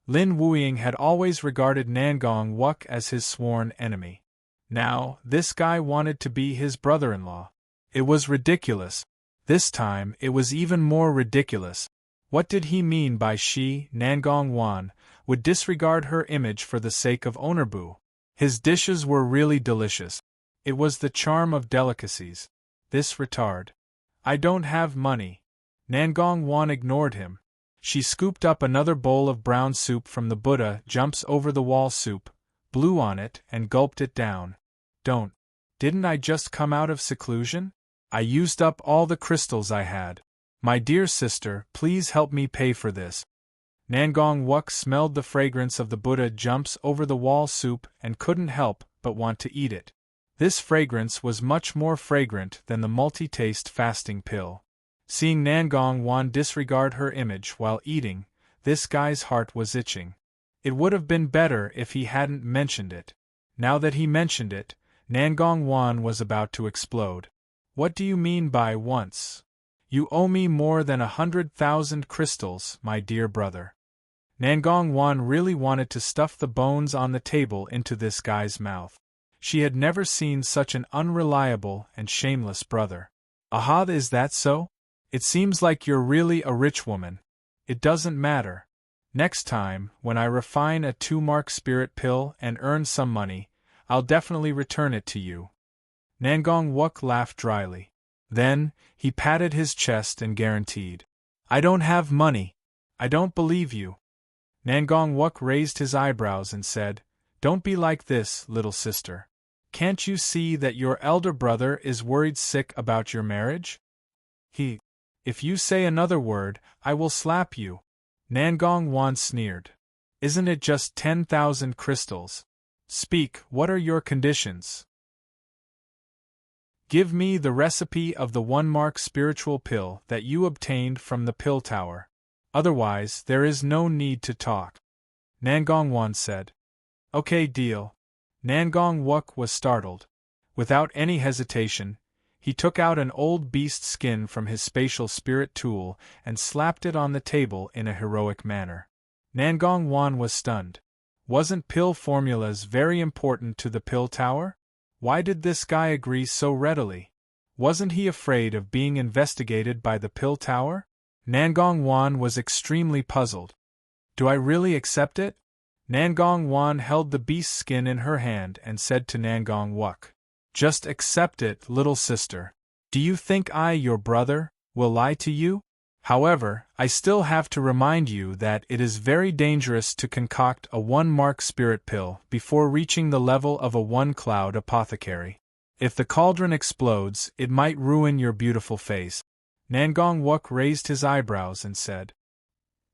Lin Wuying had always regarded Nangong Wuk as his sworn enemy. Now, this guy wanted to be his brother-in-law. It was ridiculous. This time, it was even more ridiculous. What did he mean by she, Nangong Wan, would disregard her image for the sake of Honorbu? His dishes were really delicious. It was the charm of delicacies. This retard. I don't have money. Nangong Wan ignored him. She scooped up another bowl of brown soup from the Buddha jumps over the wall soup, blew on it, and gulped it down. Didn't I just come out of seclusion? I used up all the crystals I had. My dear sister, please help me pay for this. Nangong Wuk smelled the fragrance of the Buddha jumps over the wall soup and couldn't help but want to eat it. This fragrance was much more fragrant than the multi-taste fasting pill. Seeing Nangong Wan disregard her image while eating, this guy's heart was itching. It would have been better if he hadn't mentioned it. Now that he mentioned it, Nangong Wan was about to explode. What do you mean by once? You owe me more than 100,000 crystals, my dear brother. Nangong Wan really wanted to stuff the bones on the table into this guy's mouth. She had never seen such an unreliable and shameless brother. Aha, is that so? It seems like you're really a rich woman. It doesn't matter. Next time, when I refine a 2-mark spirit pill and earn some money, I'll definitely return it to you. Nangong Wuk laughed dryly. Then, he patted his chest and guaranteed. I don't have money. I don't believe you. Nangong Wuk raised his eyebrows and said, Don't be like this, little sister. Can't you see that your elder brother is worried sick about your marriage? If you say another word, I will slap you. Nangong Wan sneered. Isn't it just 10,000 crystals? Speak, what are your conditions? Give me the recipe of the 1-mark spiritual pill that you obtained from the pill tower. Otherwise, there is no need to talk. Nangong Wan said. Okay, deal. Nangong Wuk was startled. Without any hesitation, he took out an old beast skin from his spatial spirit tool and slapped it on the table in a heroic manner. Nangong Wan was stunned. Wasn't pill formulas very important to the pill tower? Why did this guy agree so readily? Wasn't he afraid of being investigated by the pill tower? Nangong Wan was extremely puzzled. Do I really accept it? Nangong Wan held the beast skin in her hand and said to Nangong Wuk, Just accept it, little sister. Do you think I, your brother, will lie to you? However, I still have to remind you that it is very dangerous to concoct a 1-mark spirit pill before reaching the level of a 1-cloud apothecary. If the cauldron explodes, it might ruin your beautiful face. Nangong Wuk raised his eyebrows and said.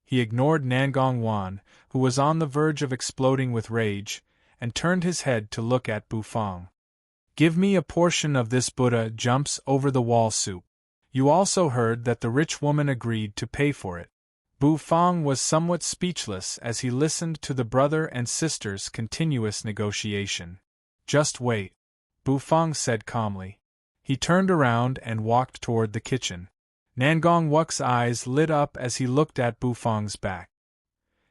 He ignored Nangong Wan, who was on the verge of exploding with rage, and turned his head to look at Bufang. Give me a portion of this Buddha jumps over the wall soup. You also heard that the rich woman agreed to pay for it. Bufang was somewhat speechless as he listened to the brother and sister's continuous negotiation. Just wait, Bufang said calmly. He turned around and walked toward the kitchen. Nangong Wuk's eyes lit up as he looked at Bufang's back.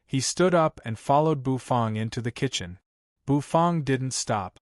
He stood up and followed Bufang into the kitchen. Bufang didn't stop.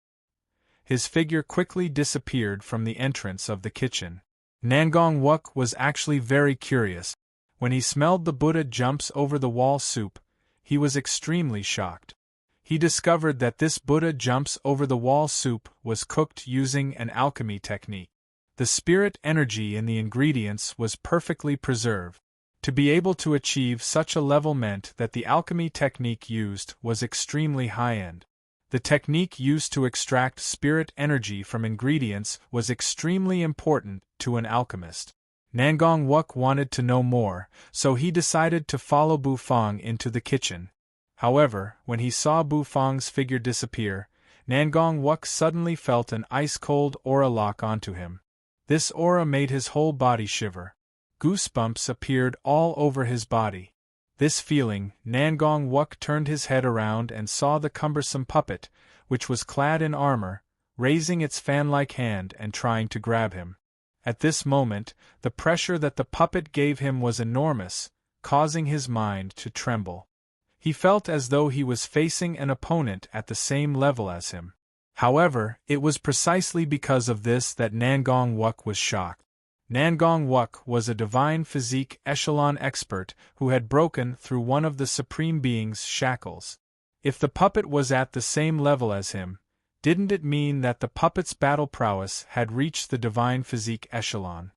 His figure quickly disappeared from the entrance of the kitchen. Nangong Wuk was actually very curious. When he smelled the Buddha jumps over the wall soup, he was extremely shocked. He discovered that this Buddha jumps over the wall soup was cooked using an alchemy technique. The spirit energy in the ingredients was perfectly preserved. To be able to achieve such a level meant that the alchemy technique used was extremely high-end. The technique used to extract spirit energy from ingredients was extremely important to an alchemist. Nangong Wuk wanted to know more, so he decided to follow Bufang into the kitchen. However, when he saw Bufang's figure disappear, Nangong Wuk suddenly felt an ice-cold aura lock onto him. This aura made his whole body shiver. Goosebumps appeared all over his body. This feeling, Nangong Wuk turned his head around and saw the cumbersome puppet, which was clad in armor, raising its fan-like hand and trying to grab him. At this moment, the pressure that the puppet gave him was enormous, causing his mind to tremble. He felt as though he was facing an opponent at the same level as him. However, it was precisely because of this that Nangong Wuk was shocked. Nangong Wuk was a divine physique echelon expert who had broken through one of the Supreme Being's shackles. If the puppet was at the same level as him, didn't it mean that the puppet's battle prowess had reached the divine physique echelon?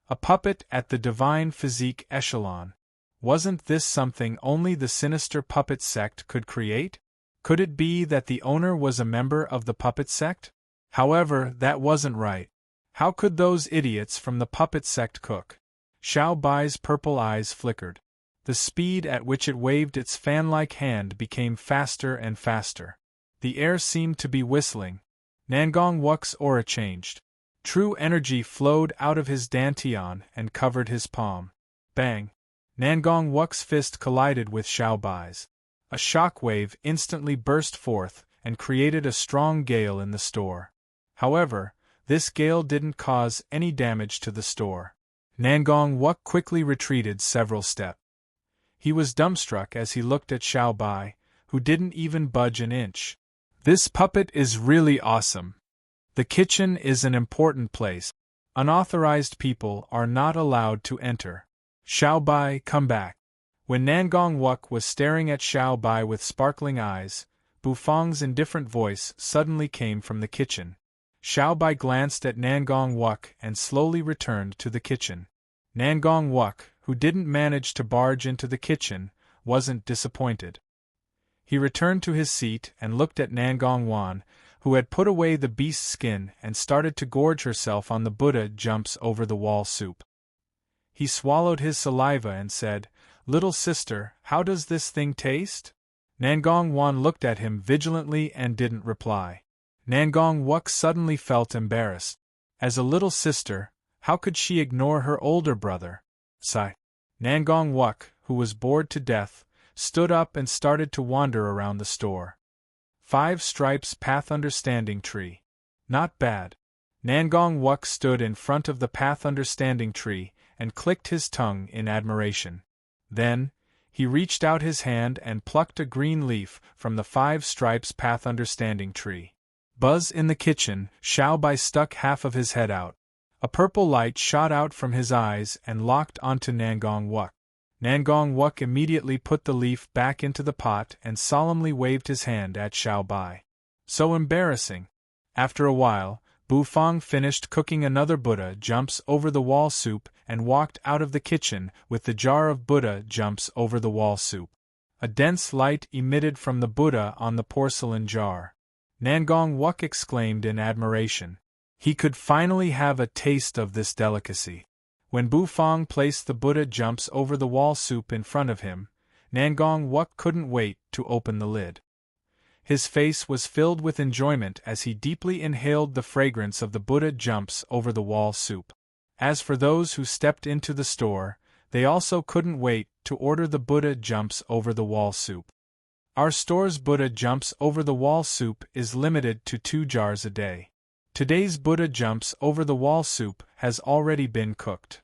A puppet at the divine physique echelon. Wasn't this something only the sinister puppet sect could create? Could it be that the owner was a member of the puppet sect? However, that wasn't right. How could those idiots from the puppet sect cook? Xiao Bai's purple eyes flickered. The speed at which it waved its fan-like hand became faster and faster. The air seemed to be whistling. Nangong Wuk's aura changed. True energy flowed out of his dantian and covered his palm. Bang! Nangong Wuk's fist collided with Xiao Bai's. A shock wave instantly burst forth and created a strong gale in the store. However, this gale didn't cause any damage to the store. Nangong Wuk quickly retreated several steps. He was dumbstruck as he looked at Xiao Bai, who didn't even budge an inch. This puppet is really awesome. The kitchen is an important place. Unauthorized people are not allowed to enter. Xiao Bai, come back. When Nangong Wuk was staring at Xiao Bai with sparkling eyes, Bufang's indifferent voice suddenly came from the kitchen. Xiao Bai glanced at Nangong Wuk and slowly returned to the kitchen. Nangong Wuk, who didn't manage to barge into the kitchen, wasn't disappointed. He returned to his seat and looked at Nangong Wan, who had put away the beast's skin and started to gorge herself on the Buddha jumps over the wall soup. He swallowed his saliva and said, "Little sister, how does this thing taste?" Nangong Wan looked at him vigilantly and didn't reply. Nangong Wuk suddenly felt embarrassed. As a little sister, how could she ignore her older brother? Sigh. Nangong Wuk, who was bored to death, stood up and started to wander around the store. 5 stripes path understanding tree. Not bad. Nangong Wuk stood in front of the path understanding tree and clicked his tongue in admiration. Then, he reached out his hand and plucked a green leaf from the 5 stripes path understanding tree. Buzz in the kitchen, Xiao Bai stuck half of his head out. A purple light shot out from his eyes and locked onto Nangong Wuk. Nangong Wuk immediately put the leaf back into the pot and solemnly waved his hand at Xiao Bai. So embarrassing. After a while, Bufang finished cooking another Buddha jumps over the wall soup and walked out of the kitchen with the jar of Buddha jumps over the wall soup. A dense light emitted from the Buddha on the porcelain jar. Nangong Wuk exclaimed in admiration. He could finally have a taste of this delicacy. When Bufang placed the Buddha jumps over the wall soup in front of him, Nangong Wuk couldn't wait to open the lid. His face was filled with enjoyment as he deeply inhaled the fragrance of the Buddha jumps over the wall soup. As for those who stepped into the store, they also couldn't wait to order the Buddha jumps over the wall soup. Our store's Buddha jumps over the wall soup is limited to 2 jars a day. Today's Buddha jumps over the wall soup has already been cooked.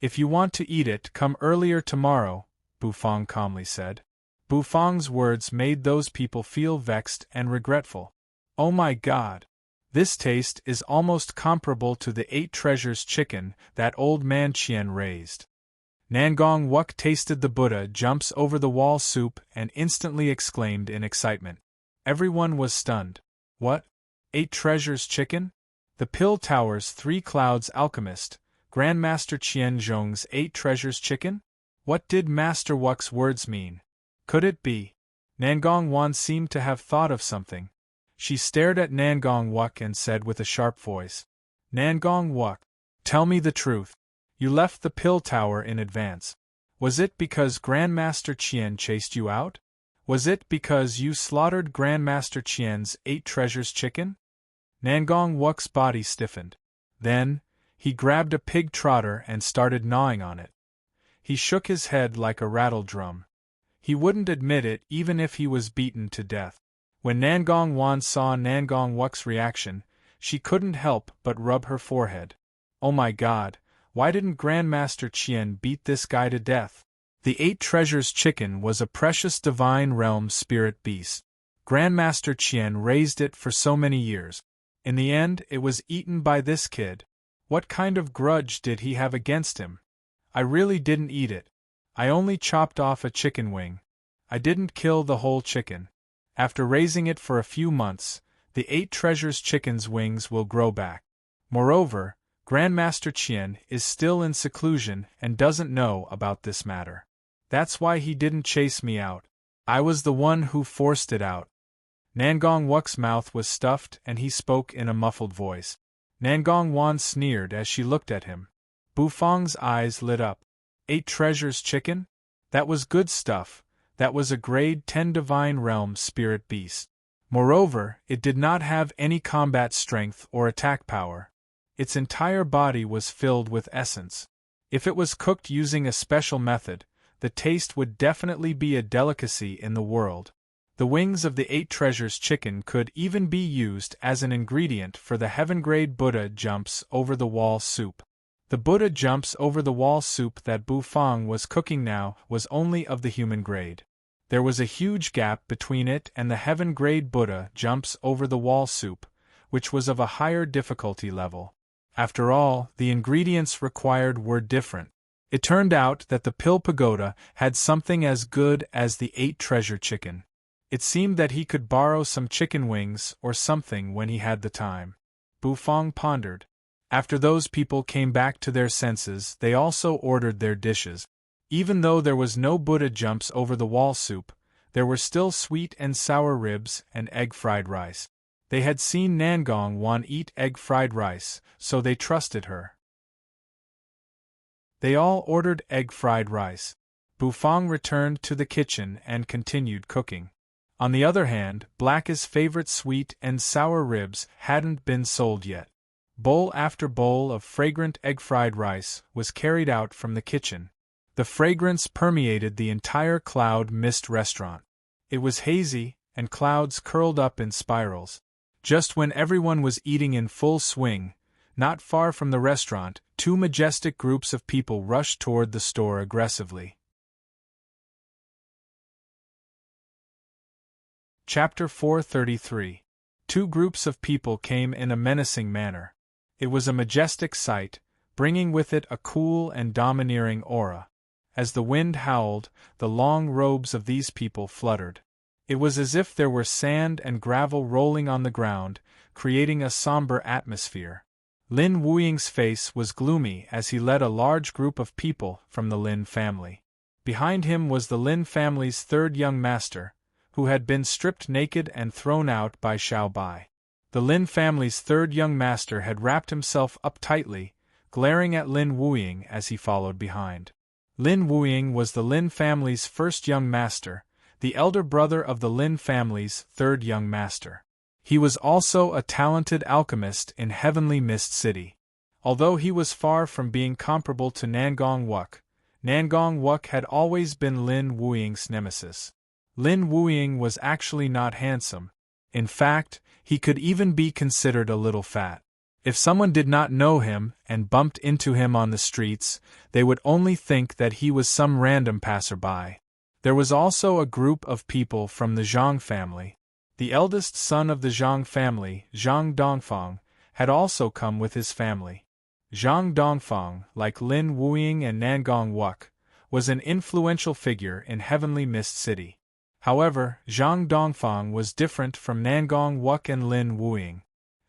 If you want to eat it, come earlier tomorrow, Bufang calmly said. Bufang's words made those people feel vexed and regretful. Oh my God! This taste is almost comparable to the 8 treasures chicken that old man Qian raised. Nangong Wuk tasted the Buddha jumps over the wall soup and instantly exclaimed in excitement. Everyone was stunned. What? 8 treasures chicken? The Pill Tower's 3 Clouds alchemist, Grandmaster Qian Zhong's 8 treasures chicken? What did Master Wuk's words mean? Could it be? Nangong Wan seemed to have thought of something. She stared at Nangong Wuk and said with a sharp voice, Nangong Wuk, tell me the truth. You left the Pill Tower in advance. Was it because Grandmaster Qian chased you out? Was it because you slaughtered Grandmaster Qian's 8 treasures chicken? Nangong Wuk's body stiffened. Then, he grabbed a pig trotter and started gnawing on it. He shook his head like a rattle drum. He wouldn't admit it even if he was beaten to death. When Nangong Wan saw Nangong Wuk's reaction, she couldn't help but rub her forehead. Oh my God, why didn't Grandmaster Qian beat this guy to death? The 8 treasures chicken was a precious divine realm spirit beast. Grandmaster Qian raised it for so many years. In the end, it was eaten by this kid. What kind of grudge did he have against him? I really didn't eat it. I only chopped off a chicken wing. I didn't kill the whole chicken. After raising it for a few months, the 8 treasures chicken's wings will grow back. Moreover, Grandmaster Qian is still in seclusion and doesn't know about this matter. That's why he didn't chase me out. I was the one who forced it out. Nangong Wuk's mouth was stuffed and he spoke in a muffled voice. Nangong Wan sneered as she looked at him. Bufang's eyes lit up. 8 treasures chicken? That was good stuff. That was a grade 10 divine realm spirit beast. Moreover, it did not have any combat strength or attack power. Its entire body was filled with essence. If it was cooked using a special method, the taste would definitely be a delicacy in the world. The wings of the 8 treasures chicken could even be used as an ingredient for the heaven-grade Buddha jumps over the wall soup. The Buddha jumps over the wall soup that Bufang was cooking now was only of the human grade. There was a huge gap between it and the heaven-grade Buddha jumps over the wall soup, which was of a higher difficulty level. After all, the ingredients required were different. It turned out that the Pill Pagoda had something as good as the 8 treasure chicken. It seemed that he could borrow some chicken wings or something when he had the time. Bufang pondered. After those people came back to their senses, they also ordered their dishes. Even though there was no Buddha jumps over the wall soup, there were still sweet and sour ribs and egg fried rice. They had seen Nangong Wan eat egg fried rice, so they trusted her. They all ordered egg fried rice. Bufang returned to the kitchen and continued cooking. On the other hand, Black's favorite sweet and sour ribs hadn't been sold yet. Bowl after bowl of fragrant egg fried rice was carried out from the kitchen. The fragrance permeated the entire cloud mist restaurant. It was hazy, and clouds curled up in spirals. Just when everyone was eating in full swing, not far from the restaurant, 2 majestic groups of people rushed toward the store aggressively. Chapter 433. 2 groups of people came in a menacing manner. It was a majestic sight, bringing with it a cool and domineering aura. As the wind howled, the long robes of these people fluttered. It was as if there were sand and gravel rolling on the ground, creating a somber atmosphere. Lin Wuying's face was gloomy as he led a large group of people from the Lin family. Behind him was the Lin family's 3rd young master, who had been stripped naked and thrown out by Xiao Bai. The Lin family's 3rd young master had wrapped himself up tightly, glaring at Lin Wuying as he followed behind. Lin Wuying was the Lin family's 1st young master, the elder brother of the Lin family's 3rd young master. He was also a talented alchemist in Heavenly Mist City. Although he was far from being comparable to Nangong Wuk had always been Lin Wuying's nemesis. Lin Wuying was actually not handsome. In fact, he could even be considered a little fat. If someone did not know him and bumped into him on the streets, they would only think that he was some random passerby. There was also a group of people from the Zhang family. The eldest son of the Zhang family, Zhang Dongfang, had also come with his family. Zhang Dongfang, like Lin Wuying and Nangong Wuk, was an influential figure in Heavenly Mist City. However, Zhang Dongfang was different from Nangong Wuk and Lin Wuying.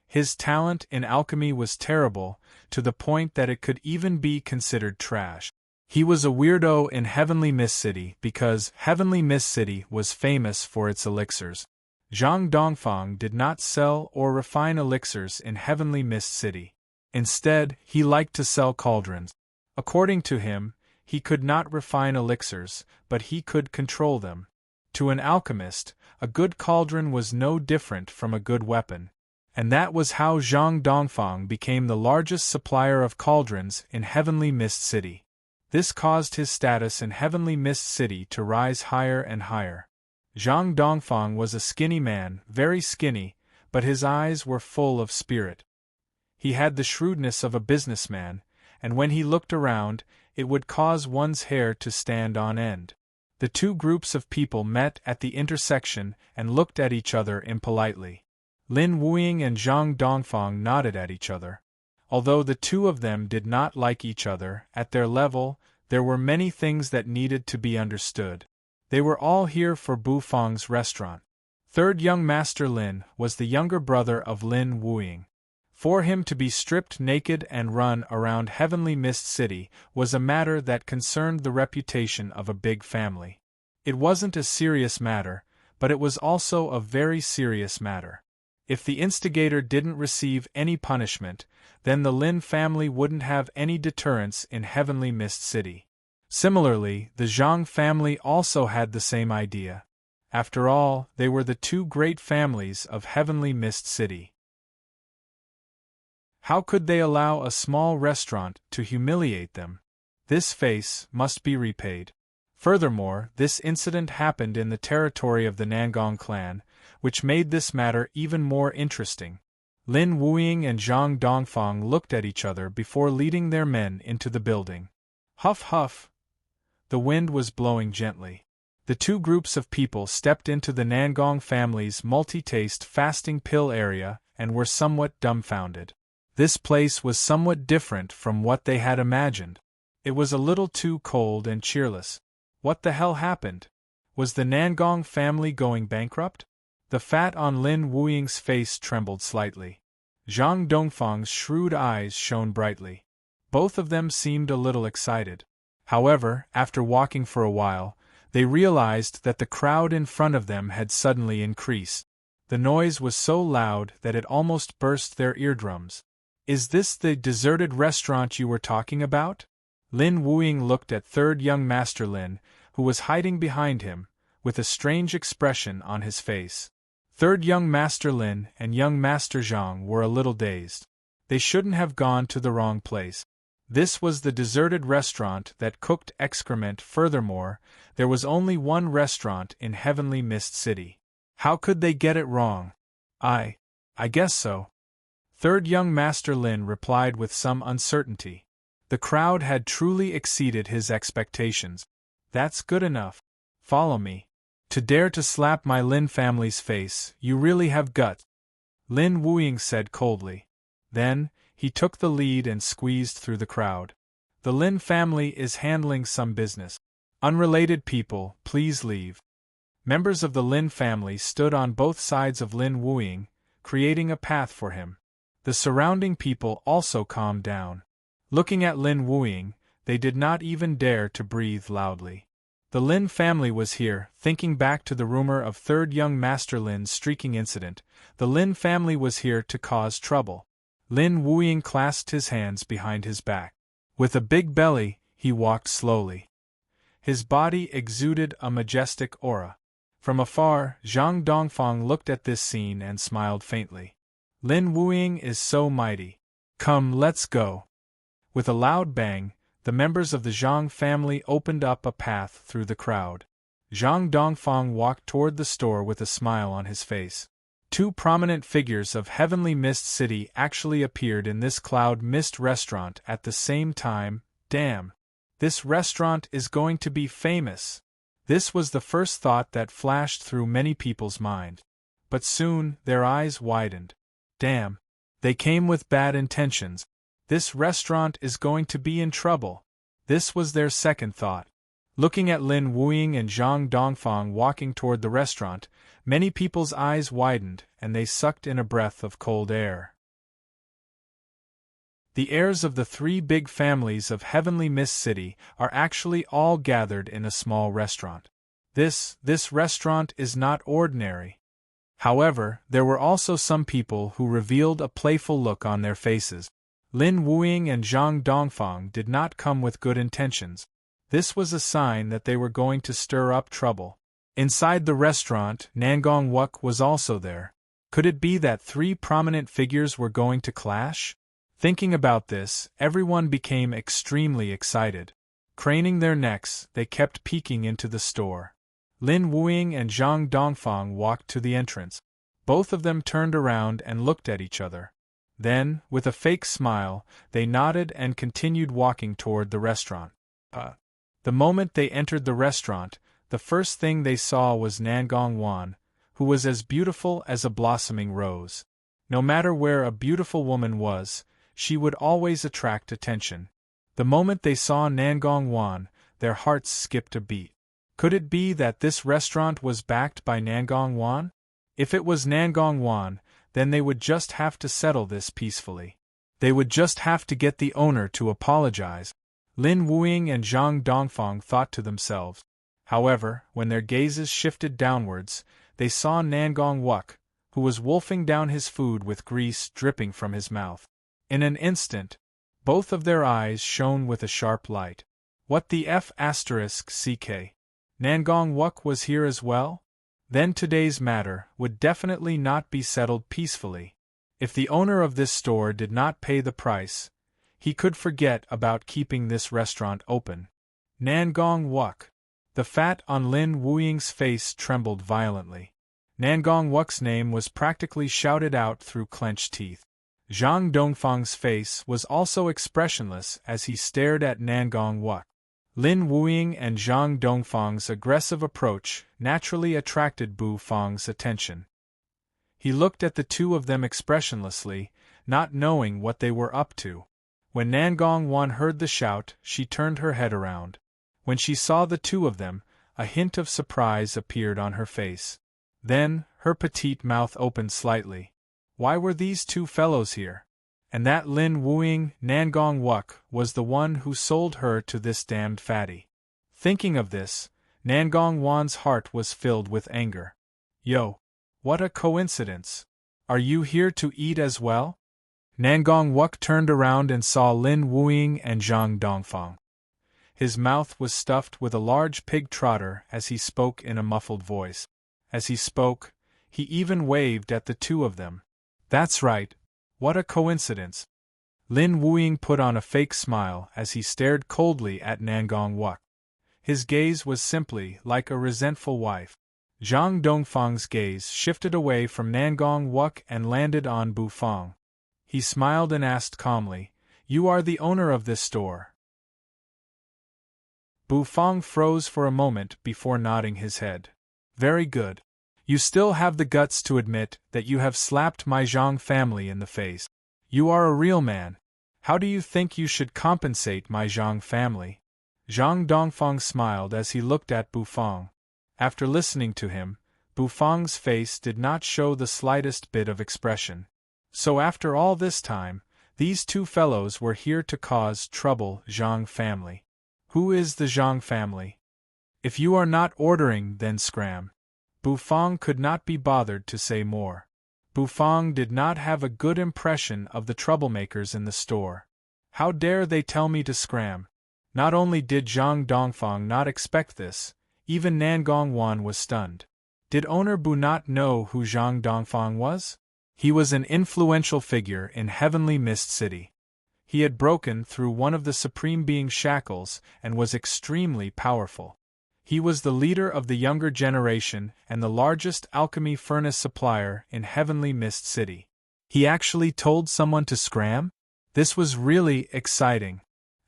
His talent in alchemy was terrible, to the point that it could even be considered trash. He was a weirdo in Heavenly Mist City because Heavenly Mist City was famous for its elixirs. Zhang Dongfang did not sell or refine elixirs in Heavenly Mist City. Instead, he liked to sell cauldrons. According to him, he could not refine elixirs, but he could control them. To an alchemist, a good cauldron was no different from a good weapon. And that was how Zhang Dongfang became the largest supplier of cauldrons in Heavenly Mist City. This caused his status in Heavenly Mist City to rise higher and higher. Zhang Dongfang was a skinny man, very skinny, but his eyes were full of spirit. He had the shrewdness of a businessman, and when he looked around, it would cause one's hair to stand on end. The two groups of people met at the intersection and looked at each other impolitely. Lin Wuying and Zhang Dongfang nodded at each other. Although the two of them did not like each other, at their level, there were many things that needed to be understood. They were all here for Bu Fang's restaurant. Third young Master Lin was the younger brother of Lin Wuying. For him to be stripped naked and run around Heavenly Mist City was a matter that concerned the reputation of a big family. It wasn't a serious matter, but it was also a very serious matter. If the instigator didn't receive any punishment, then the Lin family wouldn't have any deterrence in Heavenly Mist City. Similarly, the Zhang family also had the same idea. After all, they were the two great families of Heavenly Mist City. How could they allow a small restaurant to humiliate them? This face must be repaid. Furthermore, this incident happened in the territory of the Nangong clan, which made this matter even more interesting. Lin Wuying and Zhang Dongfang looked at each other before leading their men into the building. Huff huff. The wind was blowing gently. The two groups of people stepped into the Nangong family's multi-taste fasting pill area and were somewhat dumbfounded. This place was somewhat different from what they had imagined. It was a little too cold and cheerless. What the hell happened? Was the Nangong family going bankrupt? The fat on Lin Wuying's face trembled slightly. Zhang Dongfang's shrewd eyes shone brightly. Both of them seemed a little excited. However, after walking for a while, they realized that the crowd in front of them had suddenly increased. The noise was so loud that it almost burst their eardrums. Is this the deserted restaurant you were talking about? Lin Wuying looked at third young Master Lin, who was hiding behind him, with a strange expression on his face. Third young Master Lin and young Master Zhang were a little dazed. They shouldn't have gone to the wrong place. This was the deserted restaurant that cooked excrement. Furthermore, there was only one restaurant in Heavenly Mist City. How could they get it wrong? I guess so. Third young Master Lin replied with some uncertainty. The crowd had truly exceeded his expectations. That's good enough. Follow me. To dare to slap my Lin family's face, you really have guts, Lin Wuying said coldly. Then, he took the lead and squeezed through the crowd. The Lin family is handling some business. Unrelated people, please leave. Members of the Lin family stood on both sides of Lin Wuying, creating a path for him. The surrounding people also calmed down. Looking at Lin Wuying, they did not even dare to breathe loudly. The Lin family was here. Thinking back to the rumor of third young Master Lin's streaking incident, the Lin family was here to cause trouble. Lin Wuying clasped his hands behind his back. With a big belly, he walked slowly. His body exuded a majestic aura. From afar, Zhang Dongfang looked at this scene and smiled faintly. Lin Wuying is so mighty. Come, let's go. With a loud bang, the members of the Zhang family opened up a path through the crowd. Zhang Dongfang walked toward the store with a smile on his face. Two prominent figures of Heavenly Mist City actually appeared in this Cloud Mist restaurant at the same time. Damn! This restaurant is going to be famous. This was the first thought that flashed through many people's mind. But soon, their eyes widened. Damn! They came with bad intentions. This restaurant is going to be in trouble. This was their second thought. Looking at Lin Wuying and Zhang Dongfang walking toward the restaurant, many people's eyes widened and they sucked in a breath of cold air. The heirs of the three big families of Heavenly Mist City are actually all gathered in a small restaurant. This restaurant is not ordinary. However, there were also some people who revealed a playful look on their faces. Lin Wuying and Zhang Dongfang did not come with good intentions. This was a sign that they were going to stir up trouble. Inside the restaurant, Nangong Wuk was also there. Could it be that three prominent figures were going to clash? Thinking about this, everyone became extremely excited. Craning their necks, they kept peeking into the store. Lin Wuying and Zhang Dongfang walked to the entrance. Both of them turned around and looked at each other. Then, with a fake smile, they nodded and continued walking toward the restaurant. The moment they entered the restaurant, the first thing they saw was Nangong Wan, who was as beautiful as a blossoming rose. No matter where a beautiful woman was, she would always attract attention. The moment they saw Nangong Wan, their hearts skipped a beat. Could it be that this restaurant was backed by Nangong Wan? If it was Nangong Wan, then they would just have to settle this peacefully. They would just have to get the owner to apologize. Lin Wuying and Zhang Dongfang thought to themselves. However, when their gazes shifted downwards, they saw Nangong Wuk, who was wolfing down his food with grease dripping from his mouth. In an instant, both of their eyes shone with a sharp light. What the f***ck? Nangong Wuk was here as well? Then today's matter would definitely not be settled peacefully. If the owner of this store did not pay the price, he could forget about keeping this restaurant open. Nangong Wuk. The fat on Lin Wuying's face trembled violently. Nangong Wuk's name was practically shouted out through clenched teeth. Zhang Dongfang's face was also expressionless as he stared at Nangong Wuk. Lin Wuying and Zhang Dongfang's aggressive approach naturally attracted Bu Fang's attention. He looked at the two of them expressionlessly, not knowing what they were up to. When Nangong Wan heard the shout, she turned her head around. When she saw the two of them, a hint of surprise appeared on her face. Then, her petite mouth opened slightly. Why were these two fellows here? And that Lin Wuying, Nangong Wuk, was the one who sold her to this damned fatty. Thinking of this, Nangong Wan's heart was filled with anger. Yo! What a coincidence! Are you here to eat as well? Nangong Wuk turned around and saw Lin Wuying and Zhang Dongfang. His mouth was stuffed with a large pig trotter as he spoke in a muffled voice. As he spoke, he even waved at the two of them. That's right. What a coincidence. Lin Wuying put on a fake smile as he stared coldly at Nangong Wuk. His gaze was simply like a resentful wife. Zhang Dongfang's gaze shifted away from Nangong Wuk and landed on Bu Fang. He smiled and asked calmly, "You are the owner of this store?" Bu Fang froze for a moment before nodding his head. Very good. You still have the guts to admit that you have slapped my Zhang family in the face. You are a real man. How do you think you should compensate my Zhang family? Zhang Dongfang smiled as he looked at Bu Fang. After listening to him, Bu Fang's face did not show the slightest bit of expression. So after all this time, these two fellows were here to cause trouble. Zhang family. Who is the Zhang family? If you are not ordering, then scram. Bu Fang could not be bothered to say more. Bu Fang did not have a good impression of the troublemakers in the store. How dare they tell me to scram? Not only did Zhang Dongfang not expect this, even Nangong Wan was stunned. Did owner Bu not know who Zhang Dongfang was? He was an influential figure in Heavenly Mist City. He had broken through one of the Supreme Being's shackles and was extremely powerful. He was the leader of the younger generation and the largest alchemy furnace supplier in Heavenly Mist City. He actually told someone to scram? This was really exciting.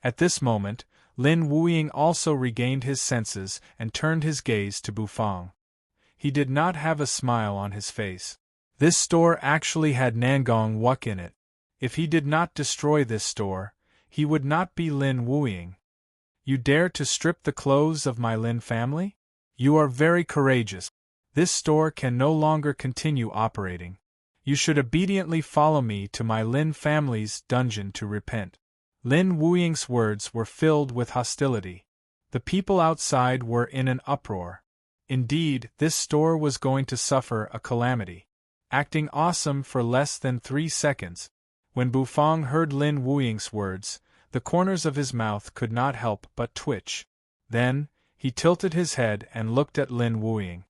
At this moment, Lin Wuying also regained his senses and turned his gaze to Bu Fang. He did not have a smile on his face. This store actually had Nangong Wuk in it. If he did not destroy this store, he would not be Lin Wuying. You dare to strip the clothes of my Lin family? You are very courageous. This store can no longer continue operating. You should obediently follow me to my Lin family's dungeon to repent. Lin Wuying's words were filled with hostility. The people outside were in an uproar. Indeed, this store was going to suffer a calamity. Acting awesome for less than 3 seconds. When Bu Fang heard Lin Wuying's words, the corners of his mouth could not help but twitch. Then, he tilted his head and looked at Lin Wuying.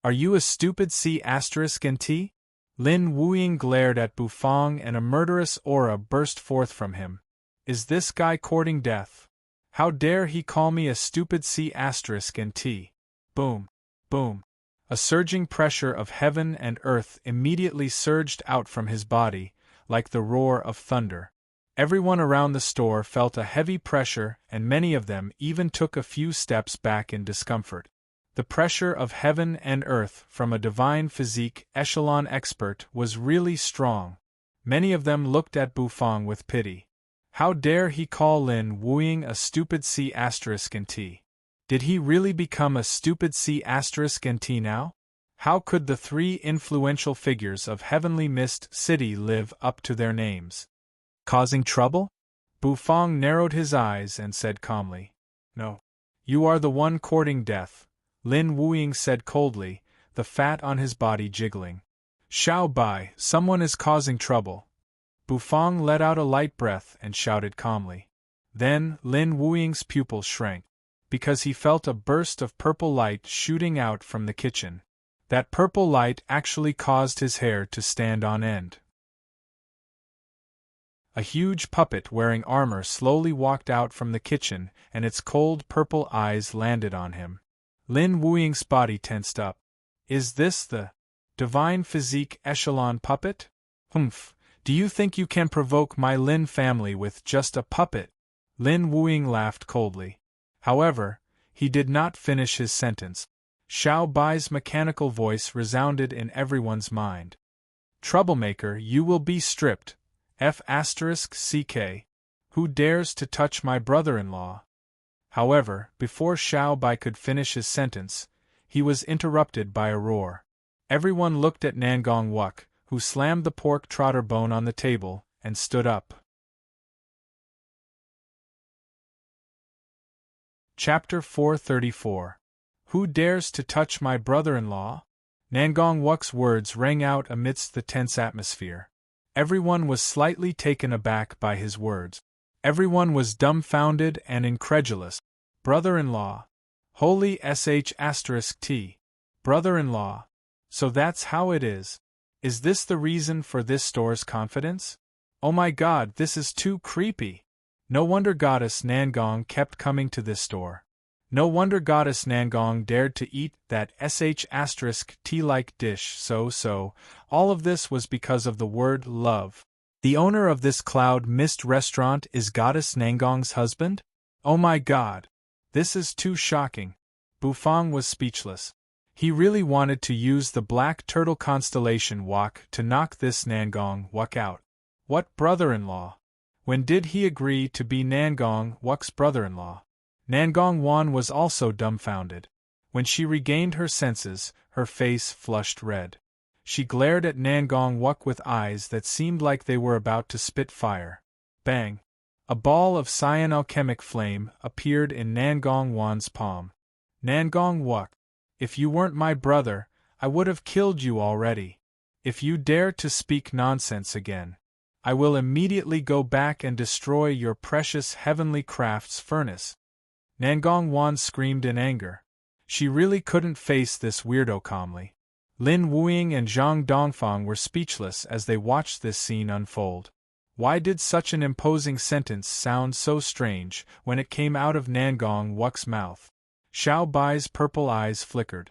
Are you a stupid C***nt? Lin Wuying glared at Bu Fang and a murderous aura burst forth from him. Is this guy courting death? How dare he call me a stupid C***nt? Boom. Boom. A surging pressure of heaven and earth immediately surged out from his body, like the roar of thunder. Everyone around the store felt a heavy pressure, and many of them even took a few steps back in discomfort. The pressure of heaven and earth from a divine physique echelon expert was really strong. Many of them looked at Bufang with pity. How dare he call Lin Wuying a stupid C***nt? Did he really become a stupid C***nt now? How could the three influential figures of Heavenly Mist City live up to their names? Causing trouble? Bufang narrowed his eyes and said calmly. No. You are the one courting death, Lin Wuying said coldly, the fat on his body jiggling. Xiao Bai, someone is causing trouble. Bufang let out a light breath and shouted calmly. Then Lin Wuying's pupil shrank, because he felt a burst of purple light shooting out from the kitchen. That purple light actually caused his hair to stand on end. A huge puppet wearing armor slowly walked out from the kitchen, and its cold purple eyes landed on him. Lin Wuying's body tensed up. Is this the divine physique echelon puppet? Humph, do you think you can provoke my Lin family with just a puppet? Lin Wuying laughed coldly. However, he did not finish his sentence. Xiao Bai's mechanical voice resounded in everyone's mind. Troublemaker, you will be stripped. F***ck. Who dares to touch my brother-in-law? However, before Xiao Bai could finish his sentence, he was interrupted by a roar. Everyone looked at Nangong Wuk, who slammed the pork trotter bone on the table, and stood up. Chapter 434. Who dares to touch my brother-in-law? Nangong Wuk's words rang out amidst the tense atmosphere. Everyone was slightly taken aback by his words. Everyone was dumbfounded and incredulous. Brother-in-law. Holy ***t. Brother-in-law. So that's how it is. Is this the reason for this store's confidence? Oh my god, this is too creepy. No wonder Goddess Nangong kept coming to this store. No wonder Goddess Nangong dared to eat that ***t-like dish so. All of this was because of the word love. The owner of this Cloud Mist restaurant is Goddess Nangong's husband? Oh my god. This is too shocking. Bufang was speechless. He really wanted to use the Black Turtle Constellation Wok to knock this Nangong Wuk out. What brother-in-law? When did he agree to be Nangong Wuk's brother-in-law? Nangong Wan was also dumbfounded. When she regained her senses, her face flushed red. She glared at Nangong Wuk with eyes that seemed like they were about to spit fire. Bang! A ball of cyan alchemic flame appeared in Nangong Wan's palm. Nangong Wuk, if you weren't my brother, I would have killed you already. If you dare to speak nonsense again, I will immediately go back and destroy your precious heavenly crafts furnace. Nangong Wan screamed in anger. She really couldn't face this weirdo calmly. Lin Wuying and Zhang Dongfang were speechless as they watched this scene unfold. Why did such an imposing sentence sound so strange when it came out of Nangong Wuk's mouth? Xiao Bai's purple eyes flickered.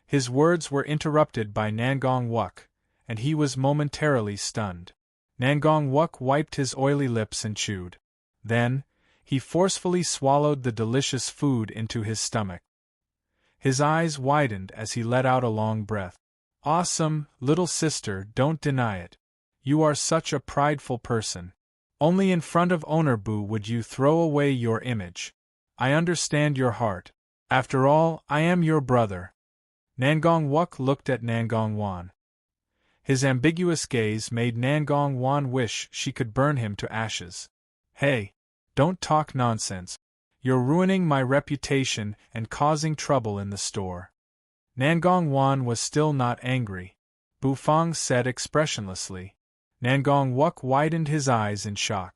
His words were interrupted by Nangong Wuk, and he was momentarily stunned. Nangong Wuk wiped his oily lips and chewed. Then, he forcefully swallowed the delicious food into his stomach. His eyes widened as he let out a long breath. Awesome, little sister, don't deny it. You are such a prideful person. Only in front of Owner Bu would you throw away your image. I understand your heart. After all, I am your brother. Nangong Wuk looked at Nangong Wan. His ambiguous gaze made Nangong Wan wish she could burn him to ashes. Hey! Don't talk nonsense. You're ruining my reputation and causing trouble in the store. Nangong Wan was still not angry. Bufang said expressionlessly. Nangong Wuk widened his eyes in shock.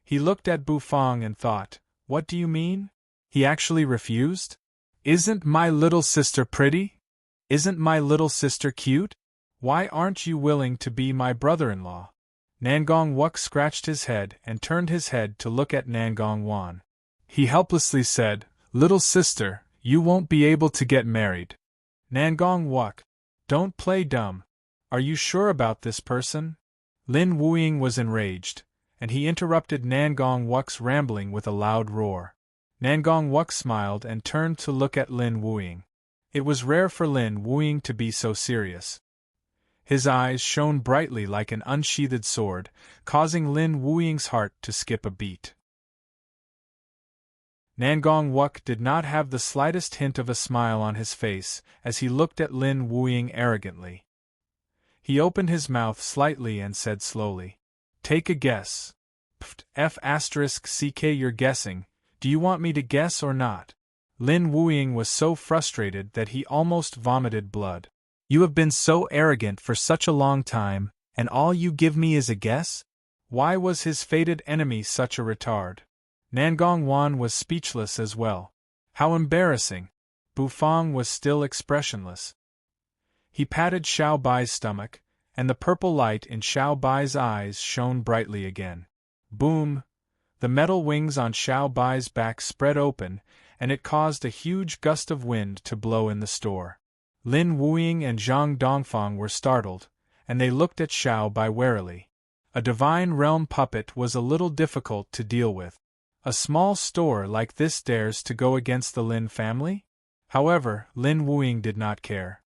He looked at Bufang and thought, what do you mean? He actually refused? Isn't my little sister pretty? Isn't my little sister cute? Why aren't you willing to be my brother-in-law? Nangong Wuk scratched his head and turned his head to look at Nangong Wan. He helplessly said, little sister, you won't be able to get married. Nangong Wuk, don't play dumb. Are you sure about this person? Lin Wuying was enraged, and he interrupted Nangong Wuk's rambling with a loud roar. Nangong Wuk smiled and turned to look at Lin Wuying. It was rare for Lin Wuying to be so serious. His eyes shone brightly like an unsheathed sword, causing Lin Wuying's heart to skip a beat. Nangong Wuk did not have the slightest hint of a smile on his face as he looked at Lin Wuying arrogantly. He opened his mouth slightly and said slowly, "Take a guess." F***ck you're guessing, do you want me to guess or not? Lin Wuying was so frustrated that he almost vomited blood. You have been so arrogant for such a long time, and all you give me is a guess? Why was his fated enemy such a retard? Nangong Wan was speechless as well. How embarrassing! Bufang was still expressionless. He patted Xiao Bai's stomach, and the purple light in Xiao Bai's eyes shone brightly again. Boom! The metal wings on Xiao Bai's back spread open, and it caused a huge gust of wind to blow in the store. Lin Wuying and Zhang Dongfang were startled, and they looked at Xiao Bai warily. A divine realm puppet was a little difficult to deal with. A small store like this dares to go against the Lin family? However, Lin Wuying did not care.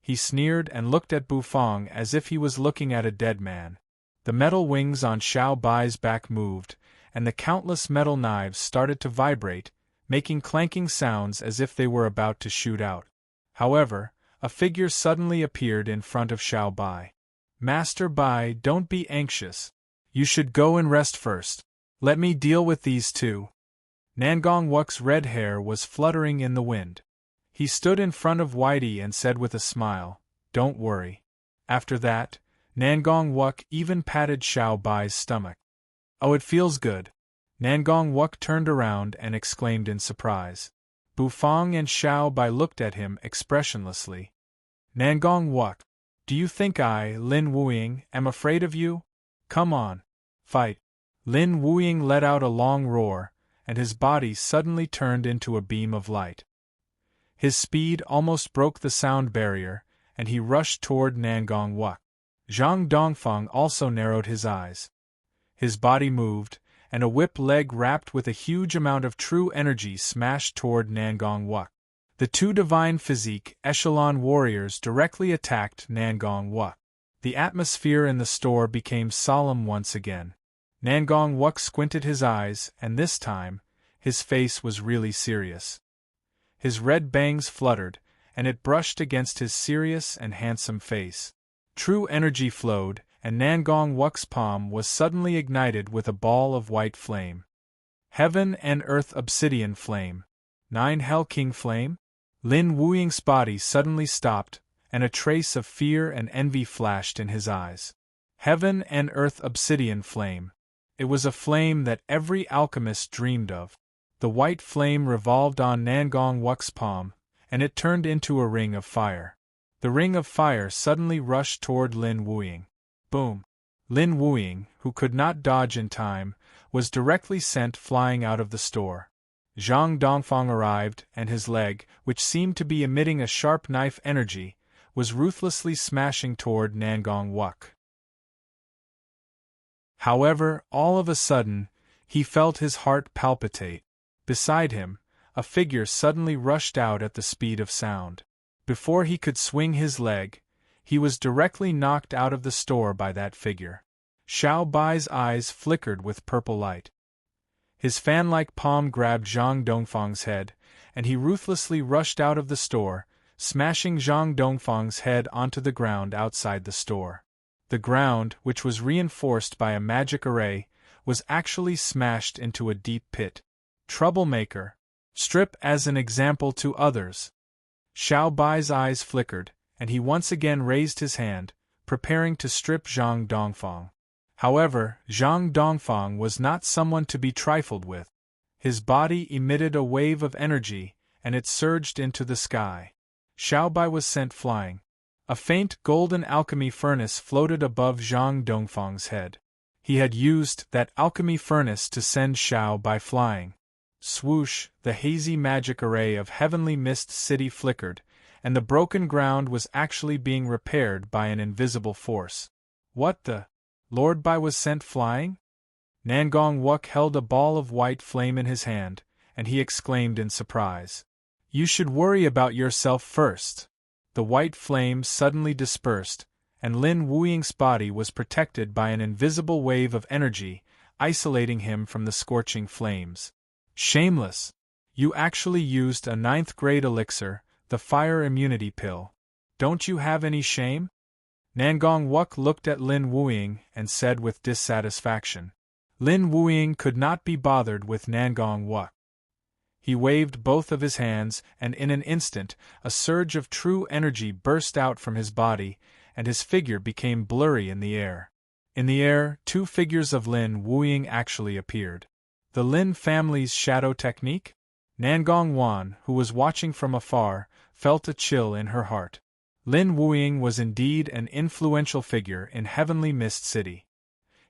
He sneered and looked at Bufang as if he was looking at a dead man. The metal wings on Xiao Bai's back moved, and the countless metal knives started to vibrate, making clanking sounds as if they were about to shoot out. However, a figure suddenly appeared in front of Xiao Bai. Master Bai, don't be anxious. You should go and rest first. Let me deal with these two. Nangong Wuk's red hair was fluttering in the wind. He stood in front of Whitey and said with a smile, "Don't worry." After that, Nangong Wuk even patted Xiao Bai's stomach. "Oh, it feels good." Nangong Wuk turned around and exclaimed in surprise. Bufang and Xiao Bai looked at him expressionlessly. "Nangong Wuk, do you think I, Lin Wuying, am afraid of you? Come on, fight." Lin Wuying let out a long roar, and his body suddenly turned into a beam of light. His speed almost broke the sound barrier, and he rushed toward Nangong Wuk. Zhang Dongfang also narrowed his eyes. His body moved, and a whip leg wrapped with a huge amount of true energy smashed toward Nangong Wuk. The two divine physique echelon warriors directly attacked Nangong Wuk. The atmosphere in the store became solemn once again. Nangong Wuk squinted his eyes, and this time, his face was really serious. His red bangs fluttered, and it brushed against his serious and handsome face. True energy flowed, and Nangong Wuk's palm was suddenly ignited with a ball of white flame. Heaven and Earth Obsidian Flame. 9 Hell King Flame? Lin Wuying's body suddenly stopped, and a trace of fear and envy flashed in his eyes. Heaven and Earth Obsidian Flame. It was a flame that every alchemist dreamed of. The white flame revolved on Nangong Wuk's palm, and it turned into a ring of fire. The ring of fire suddenly rushed toward Lin Wuying. Boom! Lin Wuying, who could not dodge in time, was directly sent flying out of the store. Zhang Dongfang arrived, and his leg, which seemed to be emitting a sharp knife energy, was ruthlessly smashing toward Nangong Wuk. However, all of a sudden, he felt his heart palpitate. Beside him, a figure suddenly rushed out at the speed of sound. Before he could swing his leg, he was directly knocked out of the store by that figure. Xiao Bai's eyes flickered with purple light. His fan-like palm grabbed Zhang Dongfang's head, and he ruthlessly rushed out of the store, smashing Zhang Dongfang's head onto the ground outside the store. The ground, which was reinforced by a magic array, was actually smashed into a deep pit. Troublemaker. Strip as an example to others. Xiao Bai's eyes flickered, and he once again raised his hand, preparing to strip Zhang Dongfang. However, Zhang Dongfang was not someone to be trifled with. His body emitted a wave of energy, and it surged into the sky. Xiao Bai was sent flying. A faint golden alchemy furnace floated above Zhang Dongfang's head. He had used that alchemy furnace to send Xiao Bai flying. Swoosh, the hazy magic array of heavenly mist city flickered, and the broken ground was actually being repaired by an invisible force. What the Lord Bai was sent flying? Nangong Wook held a ball of white flame in his hand, and he exclaimed in surprise. You should worry about yourself first. The white flame suddenly dispersed, and Lin Wuying's body was protected by an invisible wave of energy, isolating him from the scorching flames. Shameless! You actually used a 9th grade elixir, the fire immunity pill. Don't you have any shame? Nangong Wook looked at Lin Wuying and said with dissatisfaction. Lin Wuying could not be bothered with Nangong Wook. He waved both of his hands, and in an instant, a surge of true energy burst out from his body, and his figure became blurry in the air. In the air, 2 figures of Lin Wuying actually appeared. The Lin family's shadow technique? Nangong Wan, who was watching from afar, felt a chill in her heart. Lin Wuying was indeed an influential figure in Heavenly Mist City.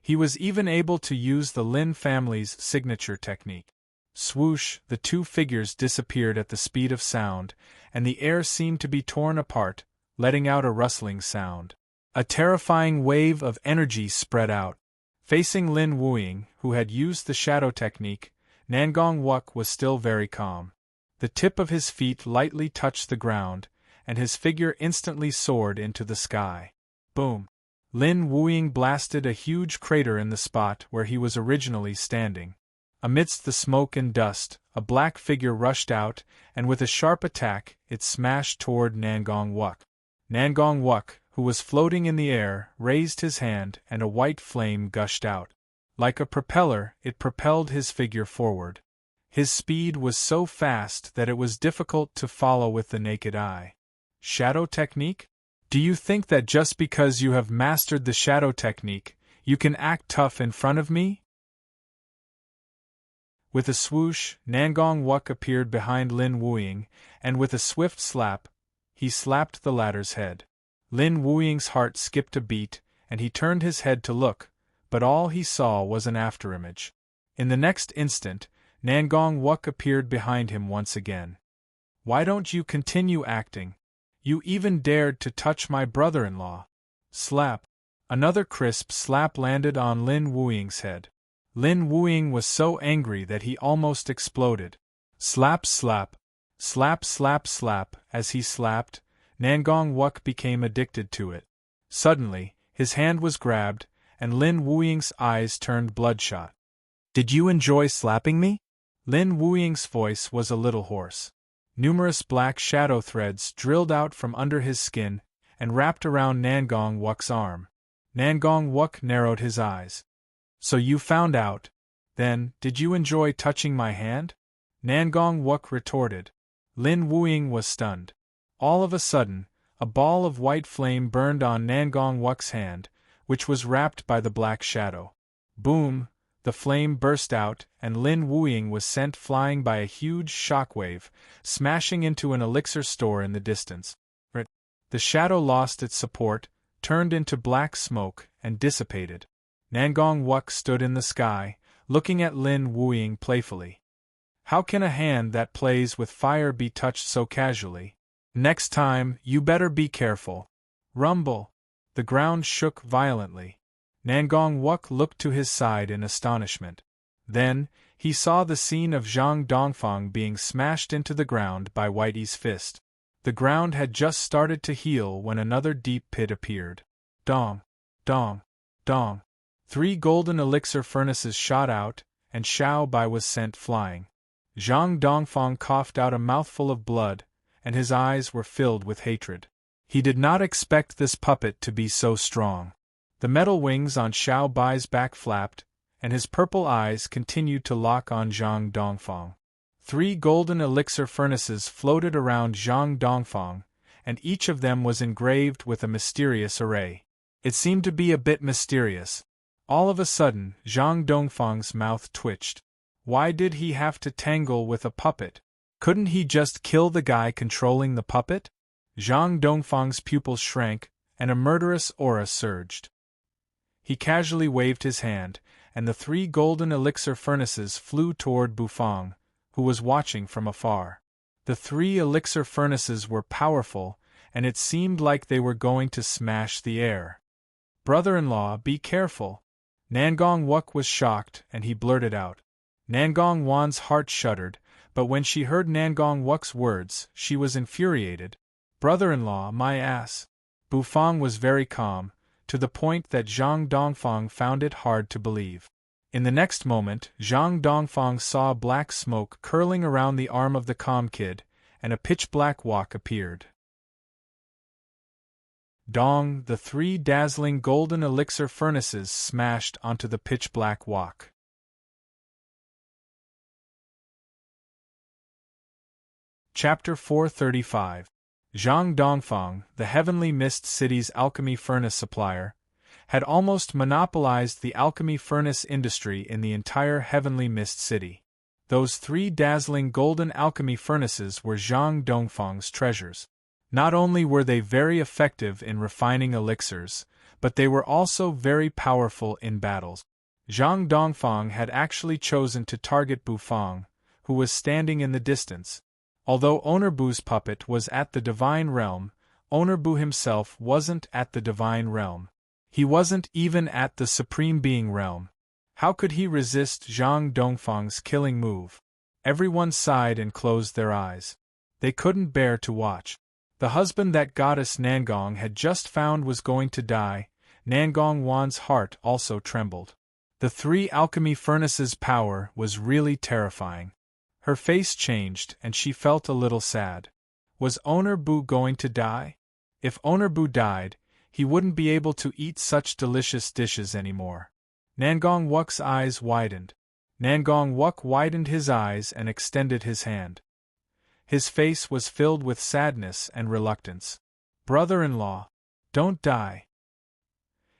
He was even able to use the Lin family's signature technique. Swoosh, the 2 figures disappeared at the speed of sound, and the air seemed to be torn apart, letting out a rustling sound. A terrifying wave of energy spread out. Facing Lin Wuying, who had used the shadow technique, Nangong Wook was still very calm. The tip of his feet lightly touched the ground, and his figure instantly soared into the sky. Boom! Lin Wuying blasted a huge crater in the spot where he was originally standing. Amidst the smoke and dust, a black figure rushed out, and with a sharp attack, it smashed toward Nangong Wook. Nangong Wook, who was floating in the air, raised his hand, and a white flame gushed out. Like a propeller, it propelled his figure forward. His speed was so fast that it was difficult to follow with the naked eye. Shadow technique? Do you think that just because you have mastered the shadow technique, you can act tough in front of me? With a swoosh, Nangong Wook appeared behind Lin Wuying, and with a swift slap, he slapped the latter's head. Lin Wuying's heart skipped a beat, and he turned his head to look, but all he saw was an afterimage. In the next instant, Nangong Wook appeared behind him once again. Why don't you continue acting? You even dared to touch my brother-in-law. Slap. Another crisp slap landed on Lin Wuying's head. Lin Wuying was so angry that he almost exploded. Slap slap. Slap slap slap. As he slapped, Nangong Wook became addicted to it. Suddenly, his hand was grabbed, and Lin Wuying's eyes turned bloodshot. Did you enjoy slapping me? Lin Wuying's voice was a little hoarse. Numerous black shadow threads drilled out from under his skin and wrapped around Nangong Wook's arm. Nangong Wook narrowed his eyes. So you found out. Then, did you enjoy touching my hand? Nangong Wook retorted. Lin Wuying was stunned. All of a sudden, a ball of white flame burned on Nangong Wook's hand, which was wrapped by the black shadow. Boom! The flame burst out, and Lin Wuying was sent flying by a huge shockwave, smashing into an elixir store in the distance. The shadow lost its support, turned into black smoke, and dissipated. Nangong Wook stood in the sky, looking at Lin Wuying playfully. How can a hand that plays with fire be touched so casually? Next time, you better be careful. Rumble! The ground shook violently. Nangong Wook looked to his side in astonishment. Then, he saw the scene of Zhang Dongfang being smashed into the ground by Whitey's fist. The ground had just started to heal when another deep pit appeared. Dong! Dong! Dong! 3 golden elixir furnaces shot out, and Xiao Bai was sent flying. Zhang Dongfang coughed out a mouthful of blood, and his eyes were filled with hatred. He did not expect this puppet to be so strong. The metal wings on Xiao Bai's back flapped, and his purple eyes continued to lock on Zhang Dongfang. 3 golden elixir furnaces floated around Zhang Dongfang, and each of them was engraved with a mysterious array. It seemed to be a bit mysterious. All of a sudden, Zhang Dongfang's mouth twitched. Why did he have to tangle with a puppet? Couldn't he just kill the guy controlling the puppet? Zhang Dongfang's pupils shrank, and a murderous aura surged. He casually waved his hand, and the 3 golden elixir furnaces flew toward Bufang, who was watching from afar. The 3 elixir furnaces were powerful, and it seemed like they were going to smash the air. "Brother-in-law, be careful." Nangong Wuk was shocked, and he blurted out. Nangong Wan's heart shuddered, but when she heard Nangong Wuk's words, she was infuriated. "Brother-in-law, my ass." Bufang was very calm, to the point that Zhang Dongfang found it hard to believe. In the next moment, Zhang Dongfang saw black smoke curling around the arm of the calm kid, and a pitch-black wok appeared. Dong, the 3 dazzling golden elixir furnaces smashed onto the pitch-black wok. Chapter 435. Zhang Dongfang, the Heavenly Mist City's alchemy furnace supplier, had almost monopolized the alchemy furnace industry in the entire Heavenly Mist City. Those 3 dazzling golden alchemy furnaces were Zhang Dongfang's treasures. Not only were they very effective in refining elixirs, but they were also very powerful in battles. Zhang Dongfang had actually chosen to target Bufang, who was standing in the distance. Although Owner Bu's puppet was at the Divine Realm, Owner Bu himself wasn't at the Divine Realm. He wasn't even at the Supreme Being Realm. How could he resist Zhang Dongfang's killing move? Everyone sighed and closed their eyes. They couldn't bear to watch. The husband that goddess Nangong had just found was going to die. Nangong Wan's heart also trembled. The 3 alchemy furnaces' power was really terrifying. Her face changed and she felt a little sad. Was Owner Bu going to die? If Owner Bu died, he wouldn't be able to eat such delicious dishes anymore. Nangong Wuk's eyes widened. Nangong Wuk widened his eyes and extended his hand. His face was filled with sadness and reluctance. "Brother-in-law, don't die."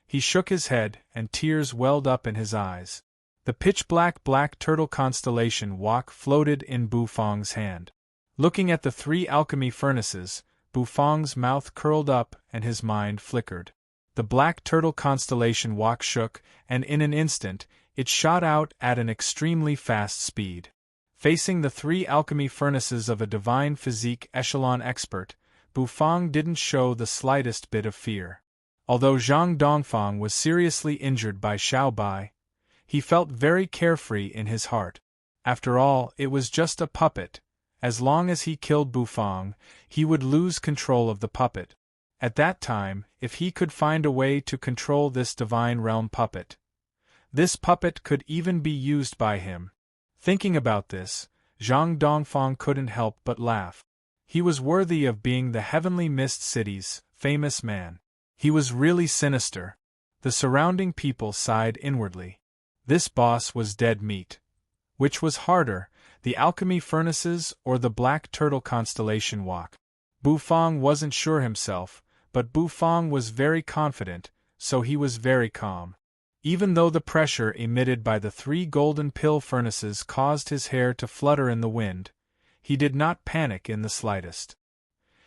He shook his head, and tears welled up in his eyes. The pitch-black black turtle constellation wok floated in Bufang's hand. Looking at the 3 alchemy furnaces, Bufang's mouth curled up and his mind flickered. The black turtle constellation wok shook, and in an instant, it shot out at an extremely fast speed. Facing the 3 alchemy furnaces of a divine physique echelon expert, Bufang didn't show the slightest bit of fear. Although Zhang Dongfang was seriously injured by Xiao Bai, he felt very carefree in his heart. After all, it was just a puppet. As long as he killed Bufang, he would lose control of the puppet. At that time, if he could find a way to control this divine realm puppet, this puppet could even be used by him. Thinking about this, Zhang Dongfang couldn't help but laugh. He was worthy of being the Heavenly Mist City's famous man. He was really sinister. The surrounding people sighed inwardly. This boss was dead meat. Which was harder, the alchemy furnaces or the black turtle constellation wok? Bufang wasn't sure himself, but Bufang was very confident, so he was very calm. Even though the pressure emitted by the 3 golden pill furnaces caused his hair to flutter in the wind, he did not panic in the slightest.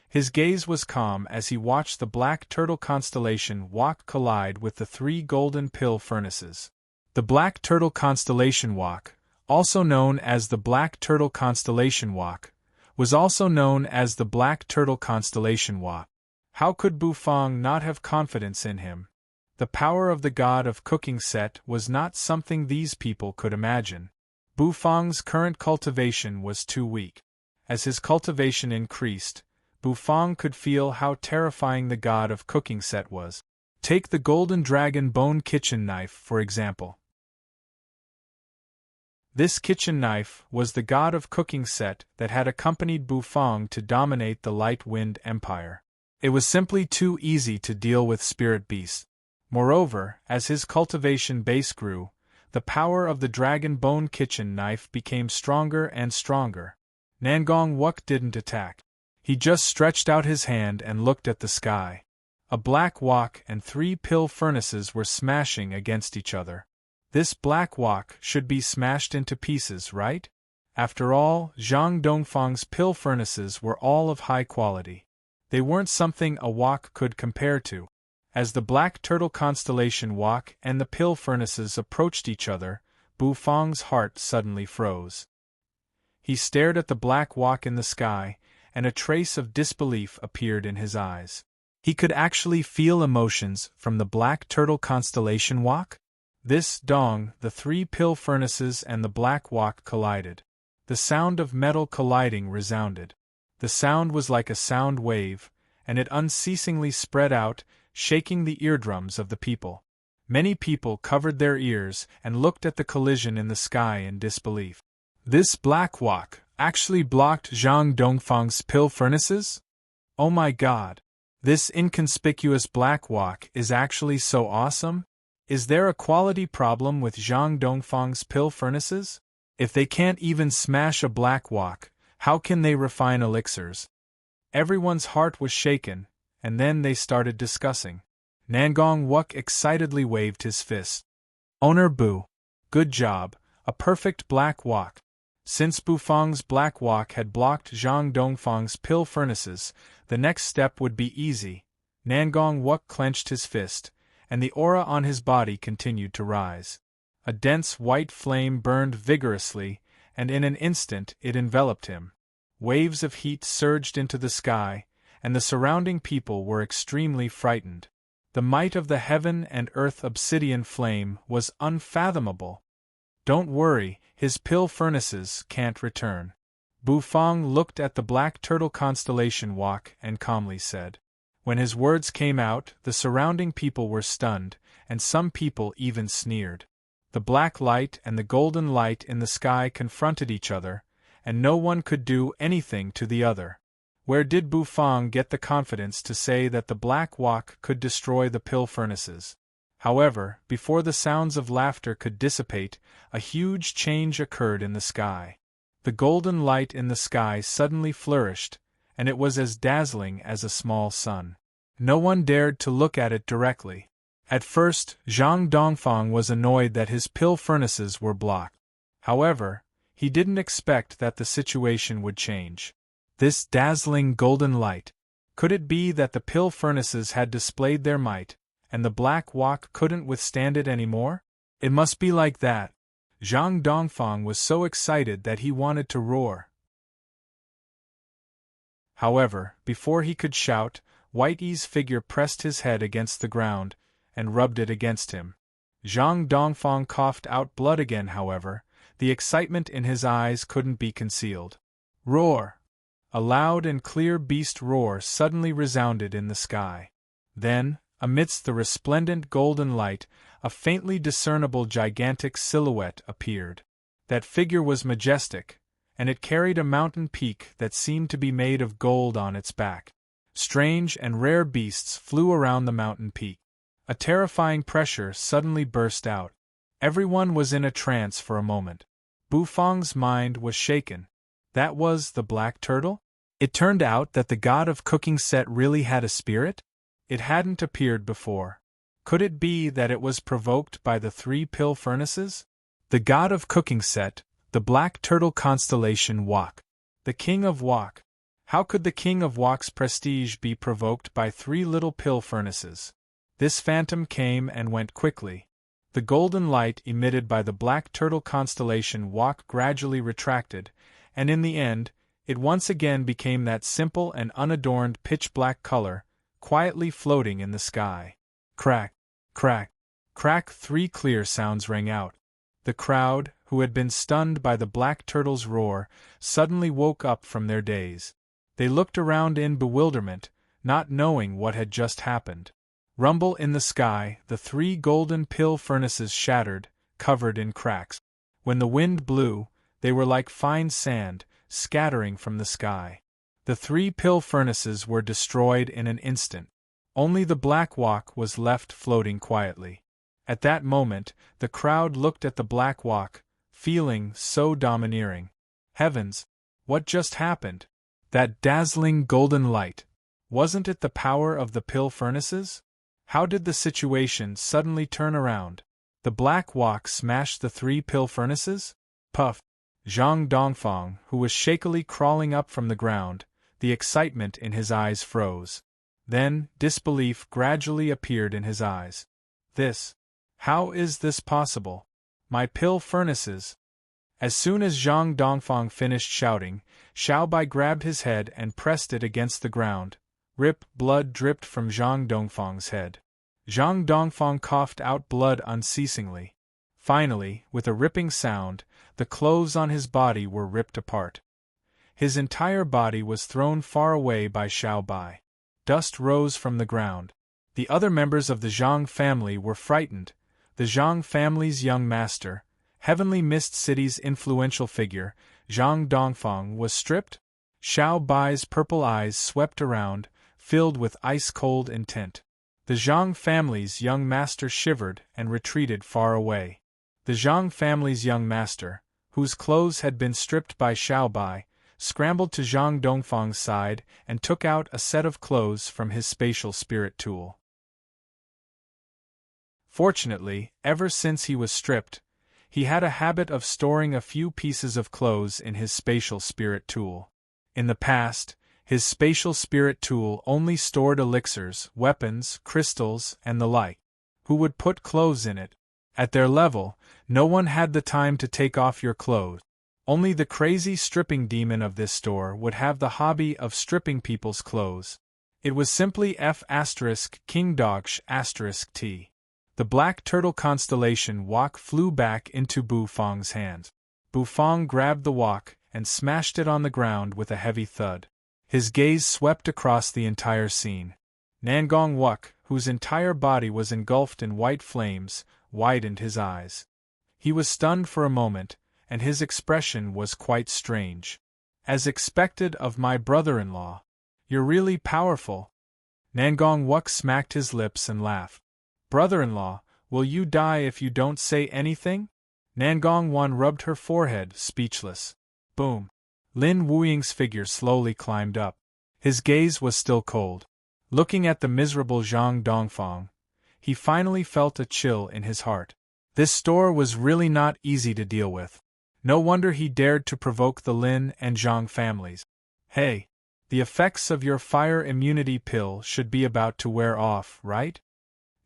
His gaze was calm as he watched the black turtle constellation wok collide with the 3 golden pill furnaces. The black turtle constellation wok, also known as the black turtle constellation wok, was also known as the black turtle constellation wok. How could Bufang not have confidence in him? The power of the god of cooking set was not something these people could imagine. Bufang's current cultivation was too weak. As his cultivation increased, Bufang could feel how terrifying the god of cooking set was. Take the golden dragon bone kitchen knife, for example. This kitchen knife was the god of cooking set that had accompanied Bufang to dominate the Light Wind Empire. It was simply too easy to deal with spirit beasts. Moreover, as his cultivation base grew, the power of the dragon bone kitchen knife became stronger and stronger. Nangong Wuk didn't attack. He just stretched out his hand and looked at the sky. A black wok and 3 pill furnaces were smashing against each other. This black wok should be smashed into pieces, right? After all, Zhang Dongfang's pill furnaces were all of high quality. They weren't something a wok could compare to. As the black turtle constellation wok and the pill furnaces approached each other, Bufang's heart suddenly froze. He stared at the black walk in the sky, and a trace of disbelief appeared in his eyes. He could actually feel emotions from the black turtle constellation walk? This dong, the three pill furnaces and the black walk collided. The sound of metal colliding resounded. The sound was like a sound wave, and it unceasingly spread out, shaking the eardrums of the people. Many people covered their ears and looked at the collision in the sky in disbelief. This black walk actually blocked Zhang Dongfang's pill furnaces? Oh my god! This inconspicuous black walk is actually so awesome? Is there a quality problem with Zhang Dongfang's pill furnaces? If they can't even smash a black walk, how can they refine elixirs? Everyone's heart was shaken, and then they started discussing. Nangong Wuk excitedly waved his fist. Owner Bu. Good job, a perfect black walk. Since Bufang's black walk had blocked Zhang Dongfang's pill furnaces, the next step would be easy. Nangong Wuk clenched his fist, and the aura on his body continued to rise. A dense white flame burned vigorously, and in an instant it enveloped him. Waves of heat surged into the sky, and the surrounding people were extremely frightened. The might of the heaven and earth obsidian flame was unfathomable. Don't worry, his pill furnaces can't return. Bufang looked at the black turtle constellation walk and calmly said. When his words came out, the surrounding people were stunned, and some people even sneered. The black light and the golden light in the sky confronted each other, and no one could do anything to the other. Where did Bufang get the confidence to say that the black walk could destroy the pill furnaces? However, before the sounds of laughter could dissipate, a huge change occurred in the sky. The golden light in the sky suddenly flourished, and it was as dazzling as a small sun. No one dared to look at it directly. At first, Zhang Dongfang was annoyed that his pill furnaces were blocked. However, he didn't expect that the situation would change. This dazzling golden light. Could it be that the pill furnaces had displayed their might, and the black walk couldn't withstand it anymore? It must be like that. Zhang Dongfang was so excited that he wanted to roar. However, before he could shout, White Yi's figure pressed his head against the ground, and rubbed it against him. Zhang Dongfang coughed out blood again. However, the excitement in his eyes couldn't be concealed. Roar! A loud and clear beast roar suddenly resounded in the sky. Then, amidst the resplendent golden light, a faintly discernible gigantic silhouette appeared. That figure was majestic, and it carried a mountain peak that seemed to be made of gold on its back. Strange and rare beasts flew around the mountain peak. A terrifying pressure suddenly burst out. Everyone was in a trance for a moment. Bufang's mind was shaken. That was the black turtle? It turned out that the god of cooking set really had a spirit? It hadn't appeared before. Could it be that it was provoked by the three pill furnaces? The god of cooking set, the black turtle constellation Wok. The king of Wok. How could the king of Wok's prestige be provoked by three little pill furnaces? This phantom came and went quickly. The golden light emitted by the black turtle constellation Wok gradually retracted, and in the end, it once again became that simple and unadorned pitch-black color, quietly floating in the sky. Crack, crack, crack, three clear sounds rang out. The crowd, who had been stunned by the black turtle's roar, suddenly woke up from their daze. They looked around in bewilderment, not knowing what had just happened. Rumble in the sky, the three golden pill furnaces shattered, covered in cracks. When the wind blew, they were like fine sand, scattering from the sky. The three pill furnaces were destroyed in an instant. Only the black walk was left floating quietly. At that moment, the crowd looked at the black walk, feeling so domineering. Heavens! What just happened? That dazzling golden light. Wasn't it the power of the pill furnaces? How did the situation suddenly turn around? The black walk smashed the three pill furnaces? Puff! Zhang Dongfang, who was shakily crawling up from the ground, the excitement in his eyes froze. Then, disbelief gradually appeared in his eyes. How is this possible? My pill furnaces! As soon as Zhang Dongfang finished shouting, Xiao Bai grabbed his head and pressed it against the ground. Rip, blood dripped from Zhang Dongfang's head. Zhang Dongfang coughed out blood unceasingly. Finally, with a ripping sound, the clothes on his body were ripped apart. His entire body was thrown far away by Xiao Bai. Dust rose from the ground. The other members of the Zhang family were frightened. The Zhang family's young master, Heavenly Mist City's influential figure, Zhang Dongfang, was stripped. Xiao Bai's purple eyes swept around, filled with ice-cold intent. The Zhang family's young master shivered and retreated far away. The Zhang family's young master, whose clothes had been stripped by Xiao Bai, scrambled to Zhang Dongfang's side and took out a set of clothes from his spatial spirit tool. Fortunately, ever since he was stripped, he had a habit of storing a few pieces of clothes in his spatial spirit tool. In the past, his spatial spirit tool only stored elixirs, weapons, crystals, and the like. Who would put clothes in it? At their level, no one had the time to take off your clothes. Only the crazy stripping demon of this store would have the hobby of stripping people's clothes. It was simply F*King Dogsh*. The black turtle constellation wok flew back into Bu Fang's hands. Bu Fang grabbed the wok and smashed it on the ground with a heavy thud. His gaze swept across the entire scene. Nangong Wuk, whose entire body was engulfed in white flames, widened his eyes. He was stunned for a moment, and his expression was quite strange. As expected of my brother-in-law. You're really powerful. Nangong Wuk smacked his lips and laughed. Brother-in-law, will you die if you don't say anything? Nangong Wan rubbed her forehead, speechless. Boom. Lin Wuying's figure slowly climbed up. His gaze was still cold. Looking at the miserable Zhang Dongfang, he finally felt a chill in his heart. This store was really not easy to deal with. No wonder he dared to provoke the Lin and Zhang families. Hey, the effects of your fire immunity pill should be about to wear off, right?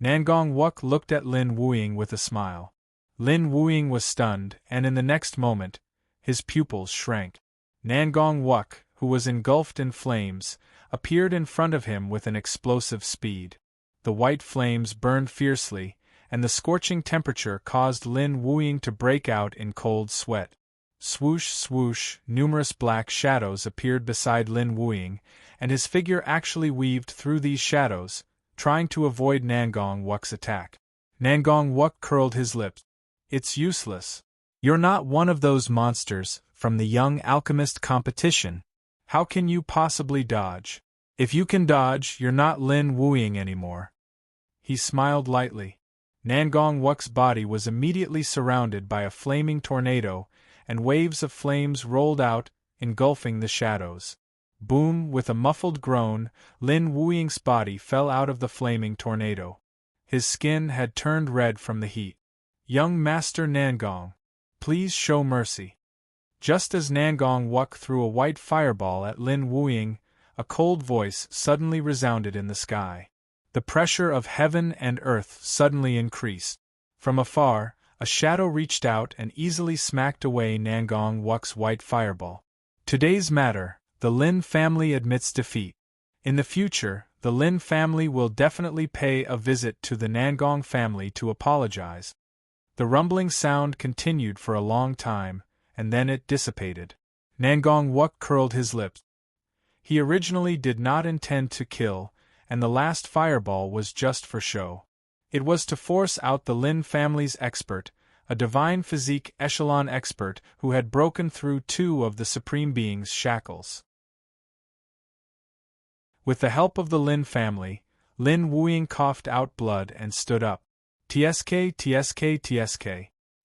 Nangong Wuk looked at Lin Wuying with a smile. Lin Wuying was stunned, and in the next moment, his pupils shrank. Nangong Wuk, who was engulfed in flames, appeared in front of him with an explosive speed. The white flames burned fiercely, and the scorching temperature caused Lin Wuying to break out in cold sweat. Swoosh, swoosh, numerous black shadows appeared beside Lin Wuying, and his figure actually weaved through these shadows, trying to avoid Nangong Wuk's attack. Nangong Wuk curled his lips. It's useless. You're not one of those monsters from the Young Alchemist competition. How can you possibly dodge? If you can dodge, you're not Lin Wuying anymore. He smiled lightly. Nangong Wuk's body was immediately surrounded by a flaming tornado, and waves of flames rolled out, engulfing the shadows. Boom! With a muffled groan, Lin Wuying's body fell out of the flaming tornado. His skin had turned red from the heat. Young Master Nangong, please show mercy. Just as Nangong Wuk threw a white fireball at Lin Wuying, a cold voice suddenly resounded in the sky. The pressure of heaven and earth suddenly increased. From afar, a shadow reached out and easily smacked away Nangong Wuk's white fireball. Today's matter, the Lin family admits defeat. In the future, the Lin family will definitely pay a visit to the Nangong family to apologize. The rumbling sound continued for a long time, and then it dissipated. Nangong Wuk curled his lips. He originally did not intend to kill, and the last fireball was just for show. It was to force out the Lin family's expert, a divine physique echelon expert who had broken through 2 of the Supreme Being's shackles. With the help of the Lin family, Lin Wuying coughed out blood and stood up. Tsk.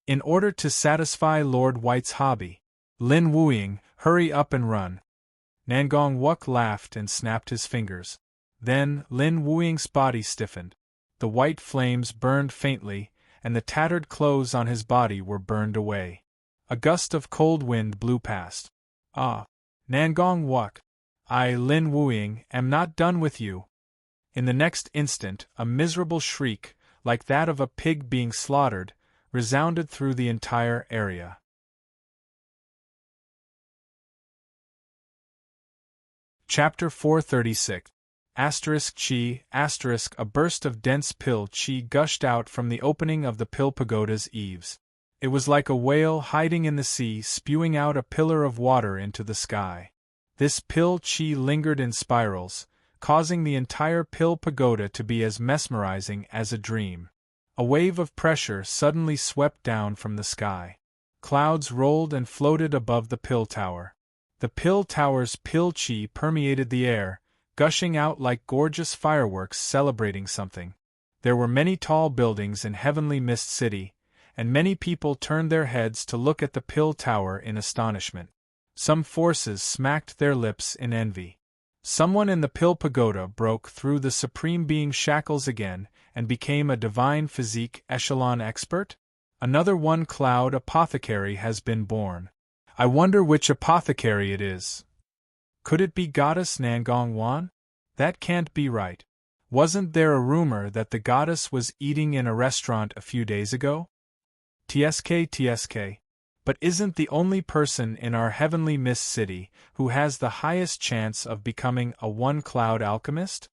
In order to satisfy Lord White's hobby. Lin Wuying, hurry up and run. Nangong Wuk laughed and snapped his fingers. Then, Lin Wuying's body stiffened. The white flames burned faintly, and the tattered clothes on his body were burned away. A gust of cold wind blew past. Ah! Nangong Wuk, I, Lin Wuying, am not done with you. In the next instant, a miserable shriek, like that of a pig being slaughtered, resounded through the entire area. Chapter 436. Chi, a burst of dense pill chi gushed out from the opening of the pill pagoda's eaves. It was like a whale hiding in the sea spewing out a pillar of water into the sky. This pill chi lingered in spirals, causing the entire pill pagoda to be as mesmerizing as a dream. A wave of pressure suddenly swept down from the sky. Clouds rolled and floated above the pill tower. The pill tower's pill chi permeated the air, gushing out like gorgeous fireworks celebrating something. There were many tall buildings in Heavenly Mist City, and many people turned their heads to look at the pill tower in astonishment. Some forces smacked their lips in envy. Someone in the pill pagoda broke through the Supreme Being's shackles again and became a divine physique echelon expert? Another one-cloud apothecary has been born. I wonder which apothecary it is. Could it be Goddess Nangong Wan? That can't be right. Wasn't there a rumor that the goddess was eating in a restaurant a few days ago? TSK. But isn't the only person in our Heavenly Mist City who has the highest chance of becoming a one-cloud alchemist?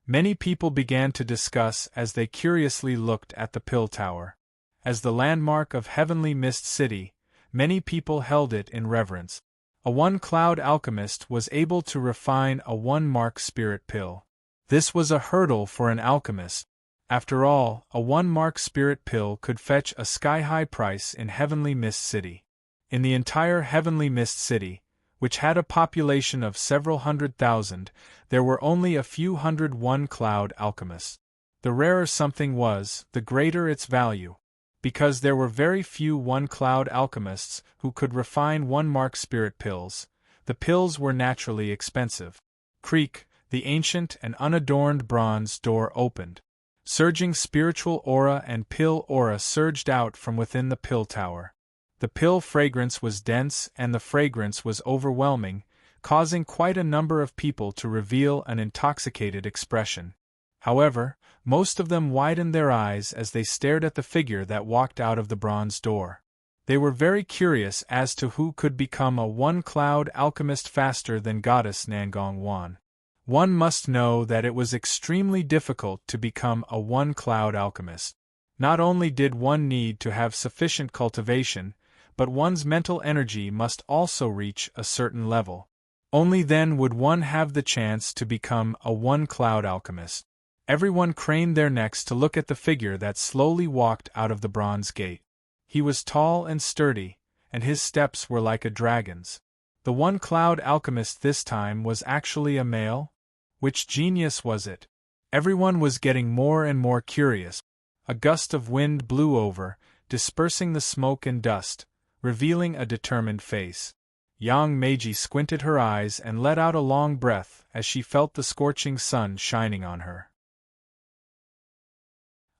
Many people began to discuss as they curiously looked at the pill tower. As the landmark of Heavenly Mist City, many people held it in reverence. A one-cloud alchemist was able to refine a one-mark spirit pill. This was a hurdle for an alchemist. After all, a one-mark spirit pill could fetch a sky-high price in Heavenly Mist City. In the entire Heavenly Mist City, which had a population of several 100,000, there were only a few hundred one-cloud alchemists. The rarer something was, the greater its value. Because there were very few one-cloud alchemists who could refine one-mark spirit pills, the pills were naturally expensive. Creak, the ancient and unadorned bronze door opened. Surging spiritual aura and pill aura surged out from within the pill tower. The pill fragrance was dense and the fragrance was overwhelming, causing quite a number of people to reveal an intoxicated expression. However, most of them widened their eyes as they stared at the figure that walked out of the bronze door. They were very curious as to who could become a one-cloud alchemist faster than Goddess Nangong Wan. One must know that it was extremely difficult to become a one-cloud alchemist. Not only did one need to have sufficient cultivation, but one's mental energy must also reach a certain level. Only then would one have the chance to become a one-cloud alchemist. Everyone craned their necks to look at the figure that slowly walked out of the bronze gate. He was tall and sturdy, and his steps were like a dragon's. The one-cloud alchemist this time was actually a male? Which genius was it? Everyone was getting more and more curious. A gust of wind blew over, dispersing the smoke and dust, revealing a determined face. Yang Meiji squinted her eyes and let out a long breath as she felt the scorching sun shining on her.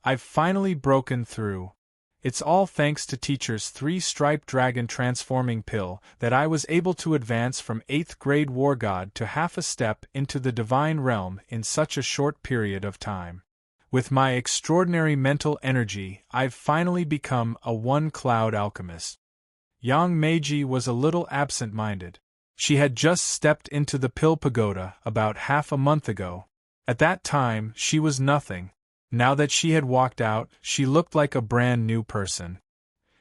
I've finally broken through. It's all thanks to teacher's 3-striped dragon transforming pill that I was able to advance from 8th grade war god to half a step into the divine realm in such a short period of time. With my extraordinary mental energy, I've finally become a one-cloud alchemist. Yang Meiji was a little absent-minded. She had just stepped into the pill pagoda about half a month ago. At that time, she was nothing. Now that she had walked out, she looked like a brand new person.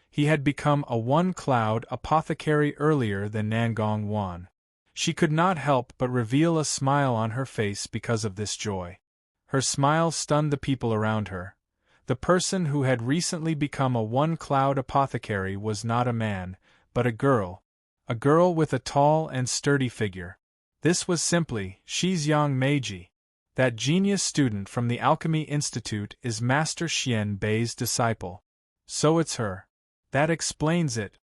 He had become a one-cloud apothecary earlier than Nangong Wan. She could not help but reveal a smile on her face because of this joy. Her smile stunned the people around her. The person who had recently become a one-cloud apothecary was not a man, but a girl with a tall and sturdy figure. This was simply, she's Yang Meiji. That genius student from the Alchemy Institute is Master Xian Bei's disciple. So it's her. That explains it.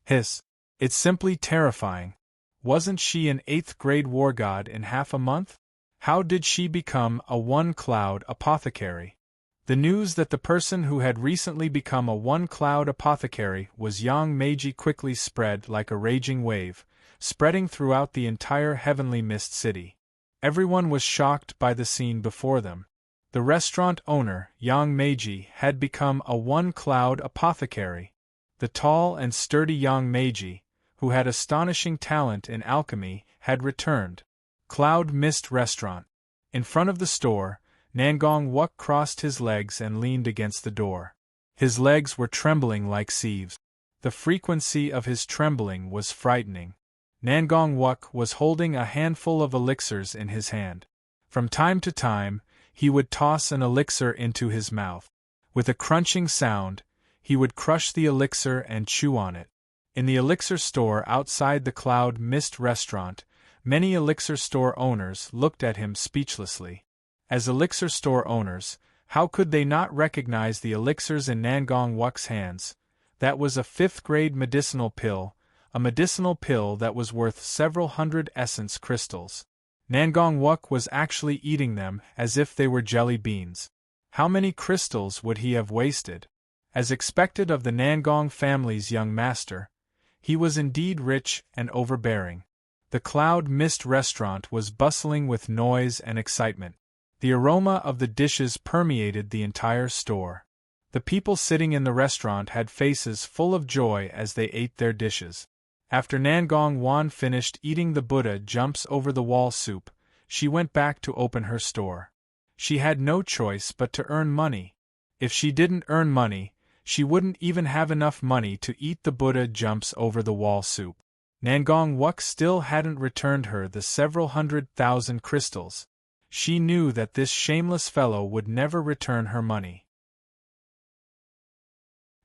Hiss. It's simply terrifying. Wasn't she an 8th grade war god in half a month? How did she become a one-cloud apothecary? The news that the person who had recently become a one-cloud apothecary was Yang Meiji quickly spread like a raging wave, spreading throughout the entire Heavenly Mist City. Everyone was shocked by the scene before them. The restaurant owner, Yang Meiji, had become a one-cloud apothecary. The tall and sturdy Yang Meiji, who had astonishing talent in alchemy, had returned. Cloud Mist Restaurant. In front of the store, Nangong Wuk crossed his legs and leaned against the door. His legs were trembling like sieves. The frequency of his trembling was frightening. Nangong Wuk was holding a handful of elixirs in his hand. From time to time, he would toss an elixir into his mouth. With a crunching sound, he would crush the elixir and chew on it. In the elixir store outside the Cloud Mist Restaurant, many elixir store owners looked at him speechlessly. As elixir store owners, how could they not recognize the elixirs in Nangong Wuk's hands? That was a 5th-grade medicinal pill, a medicinal pill that was worth several hundred essence crystals. Nangong Wuk was actually eating them as if they were jelly beans. How many crystals would he have wasted? As expected of the Nangong family's young master, he was indeed rich and overbearing. The Cloud Mist Restaurant was bustling with noise and excitement. The aroma of the dishes permeated the entire store. The people sitting in the restaurant had faces full of joy as they ate their dishes. After Nangong Wan finished eating the Buddha jumps over the wall soup, she went back to open her store. She had no choice but to earn money. If she didn't earn money, she wouldn't even have enough money to eat the Buddha jumps over the wall soup. Nangong Wuk still hadn't returned her the several 100,000 crystals. She knew that this shameless fellow would never return her money.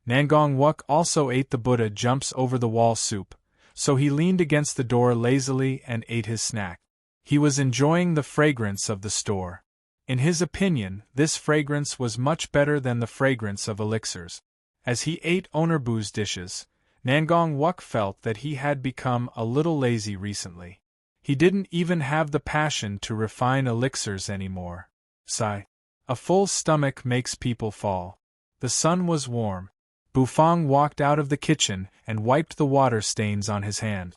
Nangong Wuk also ate the Buddha jumps over the wall soup, so he leaned against the door lazily and ate his snack. He was enjoying the fragrance of the store. In his opinion, this fragrance was much better than the fragrance of elixirs. As he ate Ownerbu's dishes, Nangong Wuk felt that he had become a little lazy recently. He didn't even have the passion to refine elixirs anymore. Sigh. A full stomach makes people fall. The sun was warm. Bufang walked out of the kitchen and wiped the water stains on his hand.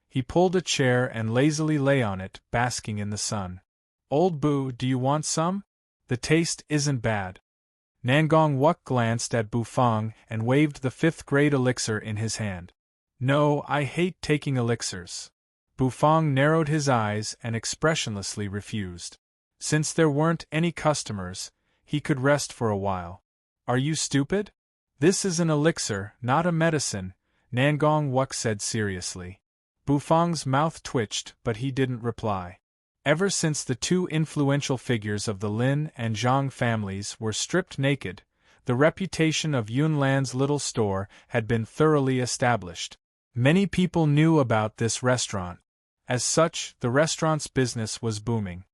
He pulled a chair and lazily lay on it, basking in the sun. Old Bu, do you want some? The taste isn't bad. Nangong Wuk glanced at Bufang and waved the 5th-grade elixir in his hand. No, I hate taking elixirs. Bufang narrowed his eyes and expressionlessly refused. Since there weren't any customers, he could rest for a while. Are you stupid? This is an elixir, not a medicine, Nangong Wuk said seriously. Bufang's mouth twitched, but he didn't reply. Ever since the two influential figures of the Lin and Zhang families were stripped naked, the reputation of Yunlan's little store had been thoroughly established. Many people knew about this restaurant. As such, the restaurant's business was booming.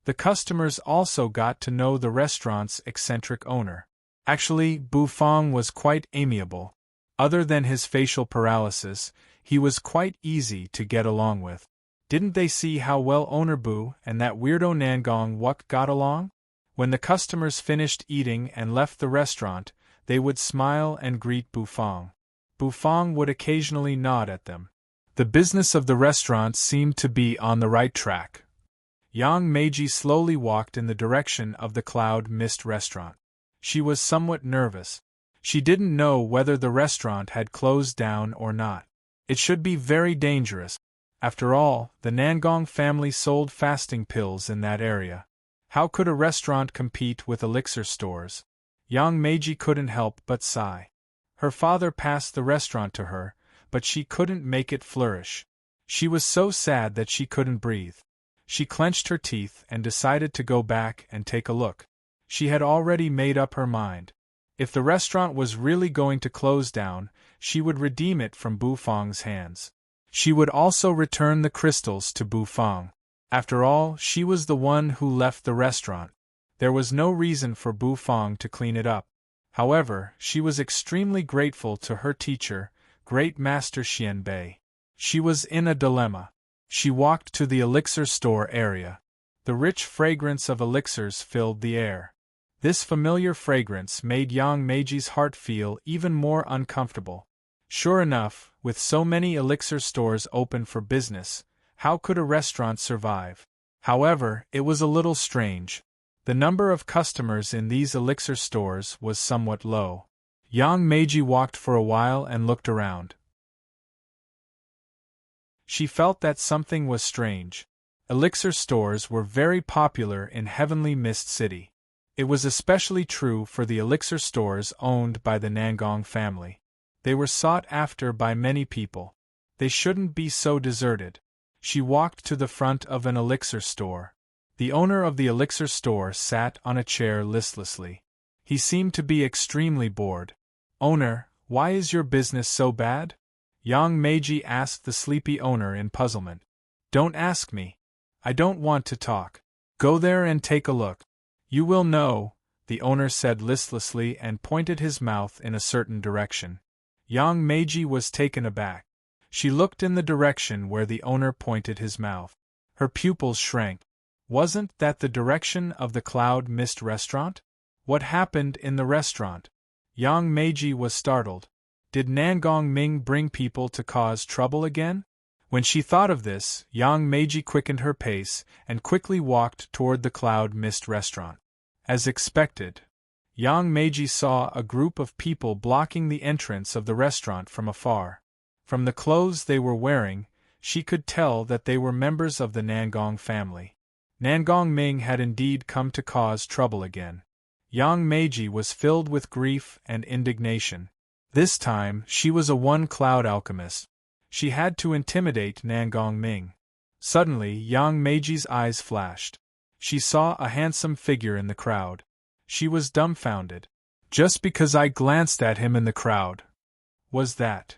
The customers also got to know the restaurant's eccentric owner. Actually, Bufang was quite amiable. Other than his facial paralysis, he was quite easy to get along with. Didn't they see how well Owner Bu and that weirdo Nangong Wuk got along? When the customers finished eating and left the restaurant, they would smile and greet Bufang. Bufang would occasionally nod at them. The business of the restaurant seemed to be on the right track. Yang Meiji slowly walked in the direction of the Cloud Mist Restaurant. She was somewhat nervous. She didn't know whether the restaurant had closed down or not. It should be very dangerous. After all, the Nangong family sold fasting pills in that area. How could a restaurant compete with elixir stores? Yang Meiji couldn't help but sigh. Her father passed the restaurant to her, but she couldn't make it flourish. She was so sad that she couldn't breathe. She clenched her teeth and decided to go back and take a look. She had already made up her mind. If the restaurant was really going to close down, she would redeem it from Bufang's hands. She would also return the crystals to Bufang. After all, she was the one who left the restaurant. There was no reason for Bufang to clean it up. However, she was extremely grateful to her teacher, Great Master Xianbei. She was in a dilemma. She walked to the elixir store area. The rich fragrance of elixirs filled the air. This familiar fragrance made Yang Meiji's heart feel even more uncomfortable. Sure enough, with so many elixir stores open for business, how could a restaurant survive? However, it was a little strange. The number of customers in these elixir stores was somewhat low. Yang Meiji walked for a while and looked around. She felt that something was strange. Elixir stores were very popular in Heavenly Mist City. It was especially true for the elixir stores owned by the Nangong family. They were sought after by many people. They shouldn't be so deserted. She walked to the front of an elixir store. The owner of the elixir store sat on a chair listlessly. He seemed to be extremely bored. "Owner, why is your business so bad?" Yang Meiji asked the sleepy owner in puzzlement. "Don't ask me. I don't want to talk. Go there and take a look. You will know," the owner said listlessly and pointed his mouth in a certain direction. Yang Meiji was taken aback. She looked in the direction where the owner pointed his mouth. Her pupils shrank. Wasn't that the direction of the Cloud Mist restaurant? What happened in the restaurant? Yang Meiji was startled. Did Nangong Ming bring people to cause trouble again? When she thought of this, Yang Meiji quickened her pace and quickly walked toward the Cloud Mist restaurant. As expected, Yang Meiji saw a group of people blocking the entrance of the restaurant from afar. From the clothes they were wearing, she could tell that they were members of the Nangong family. Nangong Ming had indeed come to cause trouble again. Yang Meiji was filled with grief and indignation. This time, she was a one-cloud alchemist. She had to intimidate Nangong Ming. Suddenly, Yang Meiji's eyes flashed. She saw a handsome figure in the crowd. She was dumbfounded. Just because I glanced at him in the crowd. Was that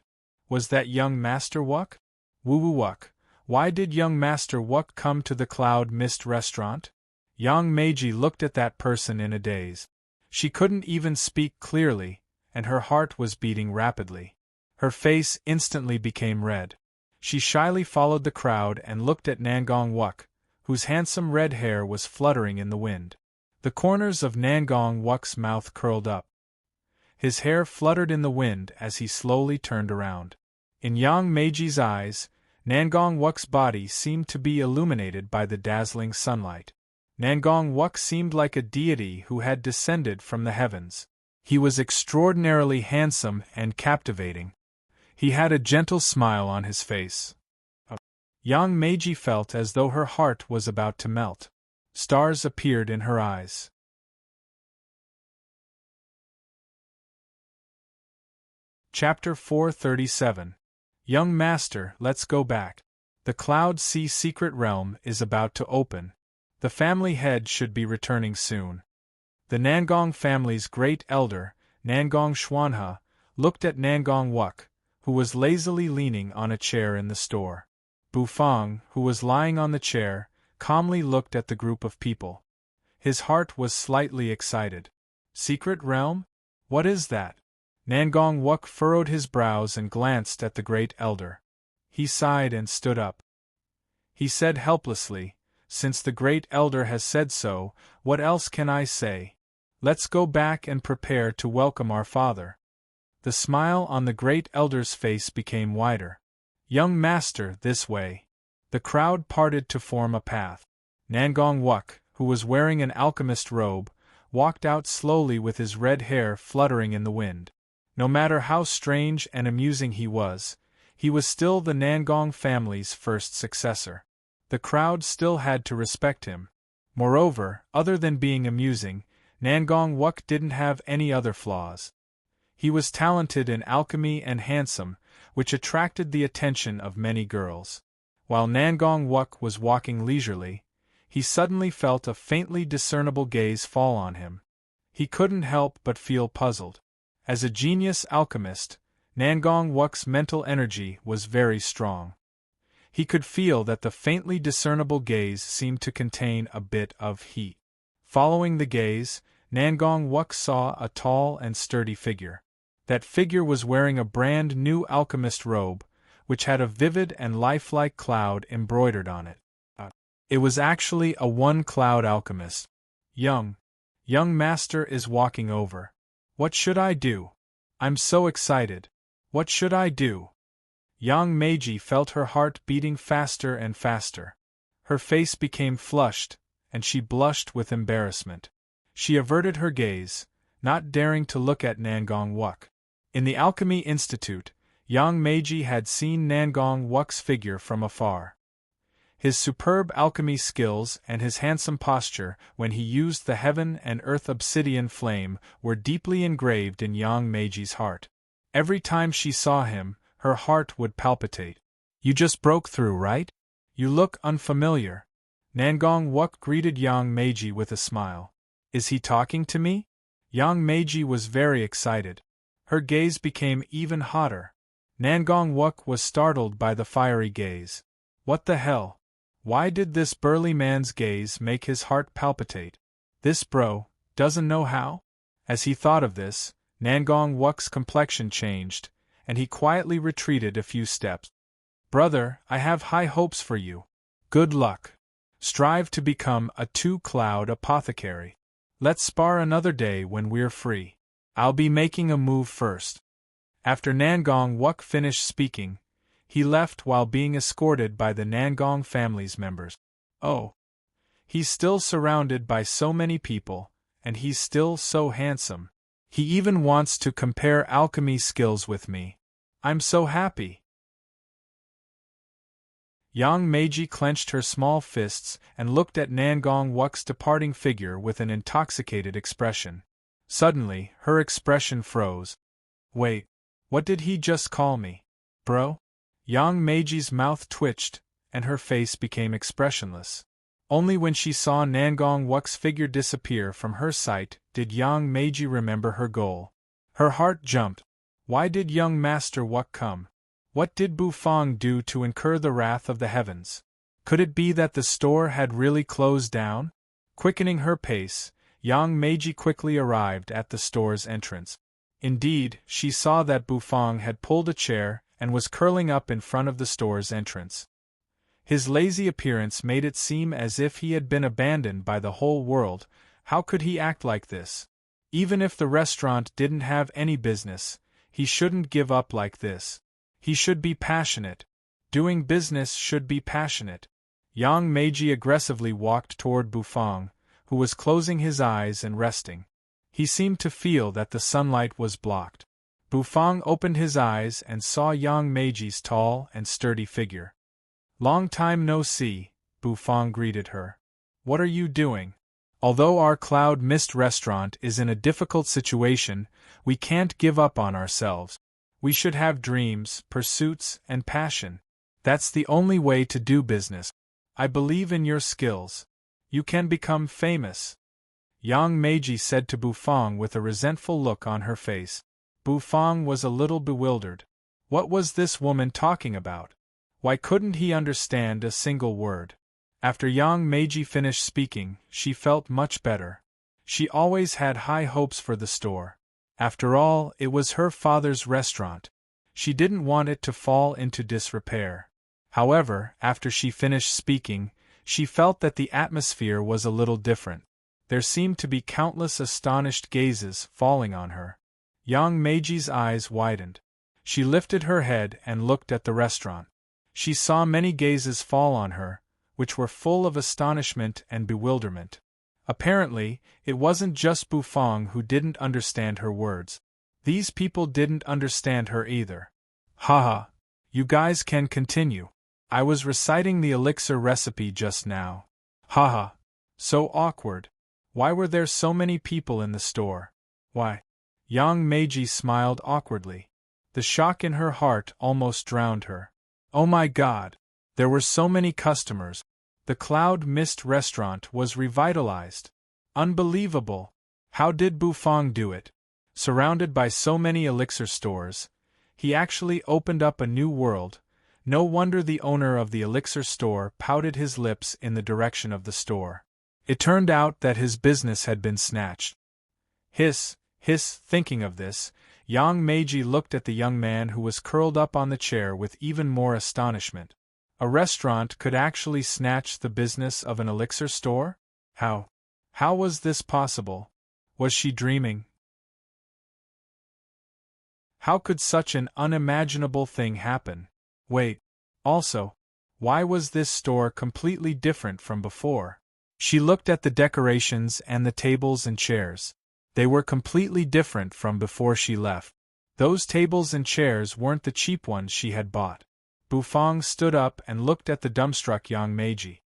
young Master Wuk? Woo Wuk. Why did young Master Wuk come to the Cloud Mist restaurant? Yang Meiji looked at that person in a daze. She couldn't even speak clearly, and her heart was beating rapidly. Her face instantly became red. She shyly followed the crowd and looked at Nangong Wuk, whose handsome red hair was fluttering in the wind. The corners of Nangong Wuk's mouth curled up. His hair fluttered in the wind as he slowly turned around. In Yang Meiji's eyes, Nangong Wuk's body seemed to be illuminated by the dazzling sunlight. Nangong Wuk seemed like a deity who had descended from the heavens. He was extraordinarily handsome and captivating. He had a gentle smile on his face. Yang Meiji felt as though her heart was about to melt. Stars appeared in her eyes. Chapter 437. Young Master, let's go back. The Cloud Sea secret realm is about to open. The family head should be returning soon. The Nangong family's great elder, Nangong Xuanhe, looked at Nangong Wuk, who was lazily leaning on a chair in the store. Bufang, who was lying on the chair, calmly looked at the group of people. His heart was slightly excited. Secret realm? What is that? Nangong Wuk furrowed his brows and glanced at the great elder. He sighed and stood up. He said helplessly, "Since the great elder has said so, what else can I say? Let's go back and prepare to welcome our father." The smile on the great elder's face became wider. "Young Master, this way." The crowd parted to form a path. Nangong Wuk, who was wearing an alchemist robe, walked out slowly with his red hair fluttering in the wind. No matter how strange and amusing he was still the Nangong family's first successor. The crowd still had to respect him. Moreover, other than being amusing, Nangong Wuk didn't have any other flaws. He was talented in alchemy and handsome, which attracted the attention of many girls. While Nangong Wuk was walking leisurely, he suddenly felt a faintly discernible gaze fall on him. He couldn't help but feel puzzled. As a genius alchemist, Nangong Wuk's mental energy was very strong. He could feel that the faintly discernible gaze seemed to contain a bit of heat. Following the gaze, Nangong Wuk saw a tall and sturdy figure. That figure was wearing a brand new alchemist robe, which had a vivid and lifelike cloud embroidered on it. It was actually a one-cloud alchemist. Young Master is walking over. What should I do? I'm so excited. What should I do? Yang Meiji felt her heart beating faster and faster. Her face became flushed, and she blushed with embarrassment. She averted her gaze, not daring to look at Nangong Wuk. In the Alchemy Institute, Yang Meiji had seen Nangong Wuk's figure from afar. His superb alchemy skills and his handsome posture when he used the heaven and earth obsidian flame were deeply engraved in Yang Meiji's heart. Every time she saw him, her heart would palpitate. "You just broke through, right? You look unfamiliar." Nangong Wuk greeted Yang Meiji with a smile. "Is he talking to me?" Yang Meiji was very excited. Her gaze became even hotter. Nangong Wuk was startled by the fiery gaze. What the hell? Why did this burly man's gaze make his heart palpitate? This bro doesn't know how? As he thought of this, Nangong Wuk's complexion changed, and he quietly retreated a few steps. "Brother, I have high hopes for you. Good luck. Strive to become a two-cloud apothecary. Let's spar another day when we're free. I'll be making a move first." After Nangong Wuk finished speaking, he left while being escorted by the Nangong family's members. "Oh. He's still surrounded by so many people, and he's still so handsome. He even wants to compare alchemy skills with me. I'm so happy." Yang Meiji clenched her small fists and looked at Nangong Wuk's departing figure with an intoxicated expression. Suddenly, her expression froze. "Wait, what did he just call me? Bro?" Yang Meiji's mouth twitched, and her face became expressionless. Only when she saw Nangong Wuk's figure disappear from her sight did Yang Meiji remember her goal. Her heart jumped. Why did young Master Wuk come? What did Bufang do to incur the wrath of the heavens? Could it be that the store had really closed down? Quickening her pace, Yang Meiji quickly arrived at the store's entrance. Indeed, she saw that Bufang had pulled a chair and was curling up in front of the store's entrance. His lazy appearance made it seem as if he had been abandoned by the whole world. How could he act like this? Even if the restaurant didn't have any business, he shouldn't give up like this. He should be passionate. Doing business should be passionate. Yang Meiji aggressively walked toward Bufang, who was closing his eyes and resting. He seemed to feel that the sunlight was blocked. Bufang opened his eyes and saw Yang Meiji's tall and sturdy figure. "Long time no see," Bufang greeted her. "What are you doing? Although our Cloud Mist restaurant is in a difficult situation, we can't give up on ourselves. We should have dreams, pursuits, and passion. That's the only way to do business. I believe in your skills. You can become famous," Yang Meiji said to Bufang with a resentful look on her face. Bufang was a little bewildered. What was this woman talking about? Why couldn't he understand a single word? After Yang Meiji finished speaking, she felt much better. She always had high hopes for the store. After all, it was her father's restaurant. She didn't want it to fall into disrepair. However, after she finished speaking, she felt that the atmosphere was a little different. There seemed to be countless astonished gazes falling on her. Yang Meiji's eyes widened. She lifted her head and looked at the restaurant. She saw many gazes fall on her, which were full of astonishment and bewilderment. Apparently, it wasn't just Bufang who didn't understand her words. These people didn't understand her either. "Haha. You guys can continue. I was reciting the elixir recipe just now. Haha. So awkward. Why were there so many people in the store? Why?" Yang Meiji smiled awkwardly. The shock in her heart almost drowned her. Oh my God! There were so many customers. The Cloud Mist restaurant was revitalized. Unbelievable! How did Bufang do it? Surrounded by so many elixir stores, he actually opened up a new world. No wonder the owner of the elixir store pouted his lips in the direction of the store. It turned out that his business had been snatched. Hiss, thinking of this, Yang Meiji looked at the young man who was curled up on the chair with even more astonishment. A restaurant could actually snatch the business of an elixir store? How? How was this possible? Was she dreaming? How could such an unimaginable thing happen? Wait. Also, why was this store completely different from before? She looked at the decorations and the tables and chairs. They were completely different from before she left. Those tables and chairs weren't the cheap ones she had bought. Bufang stood up and looked at the dumbstruck young Meiji.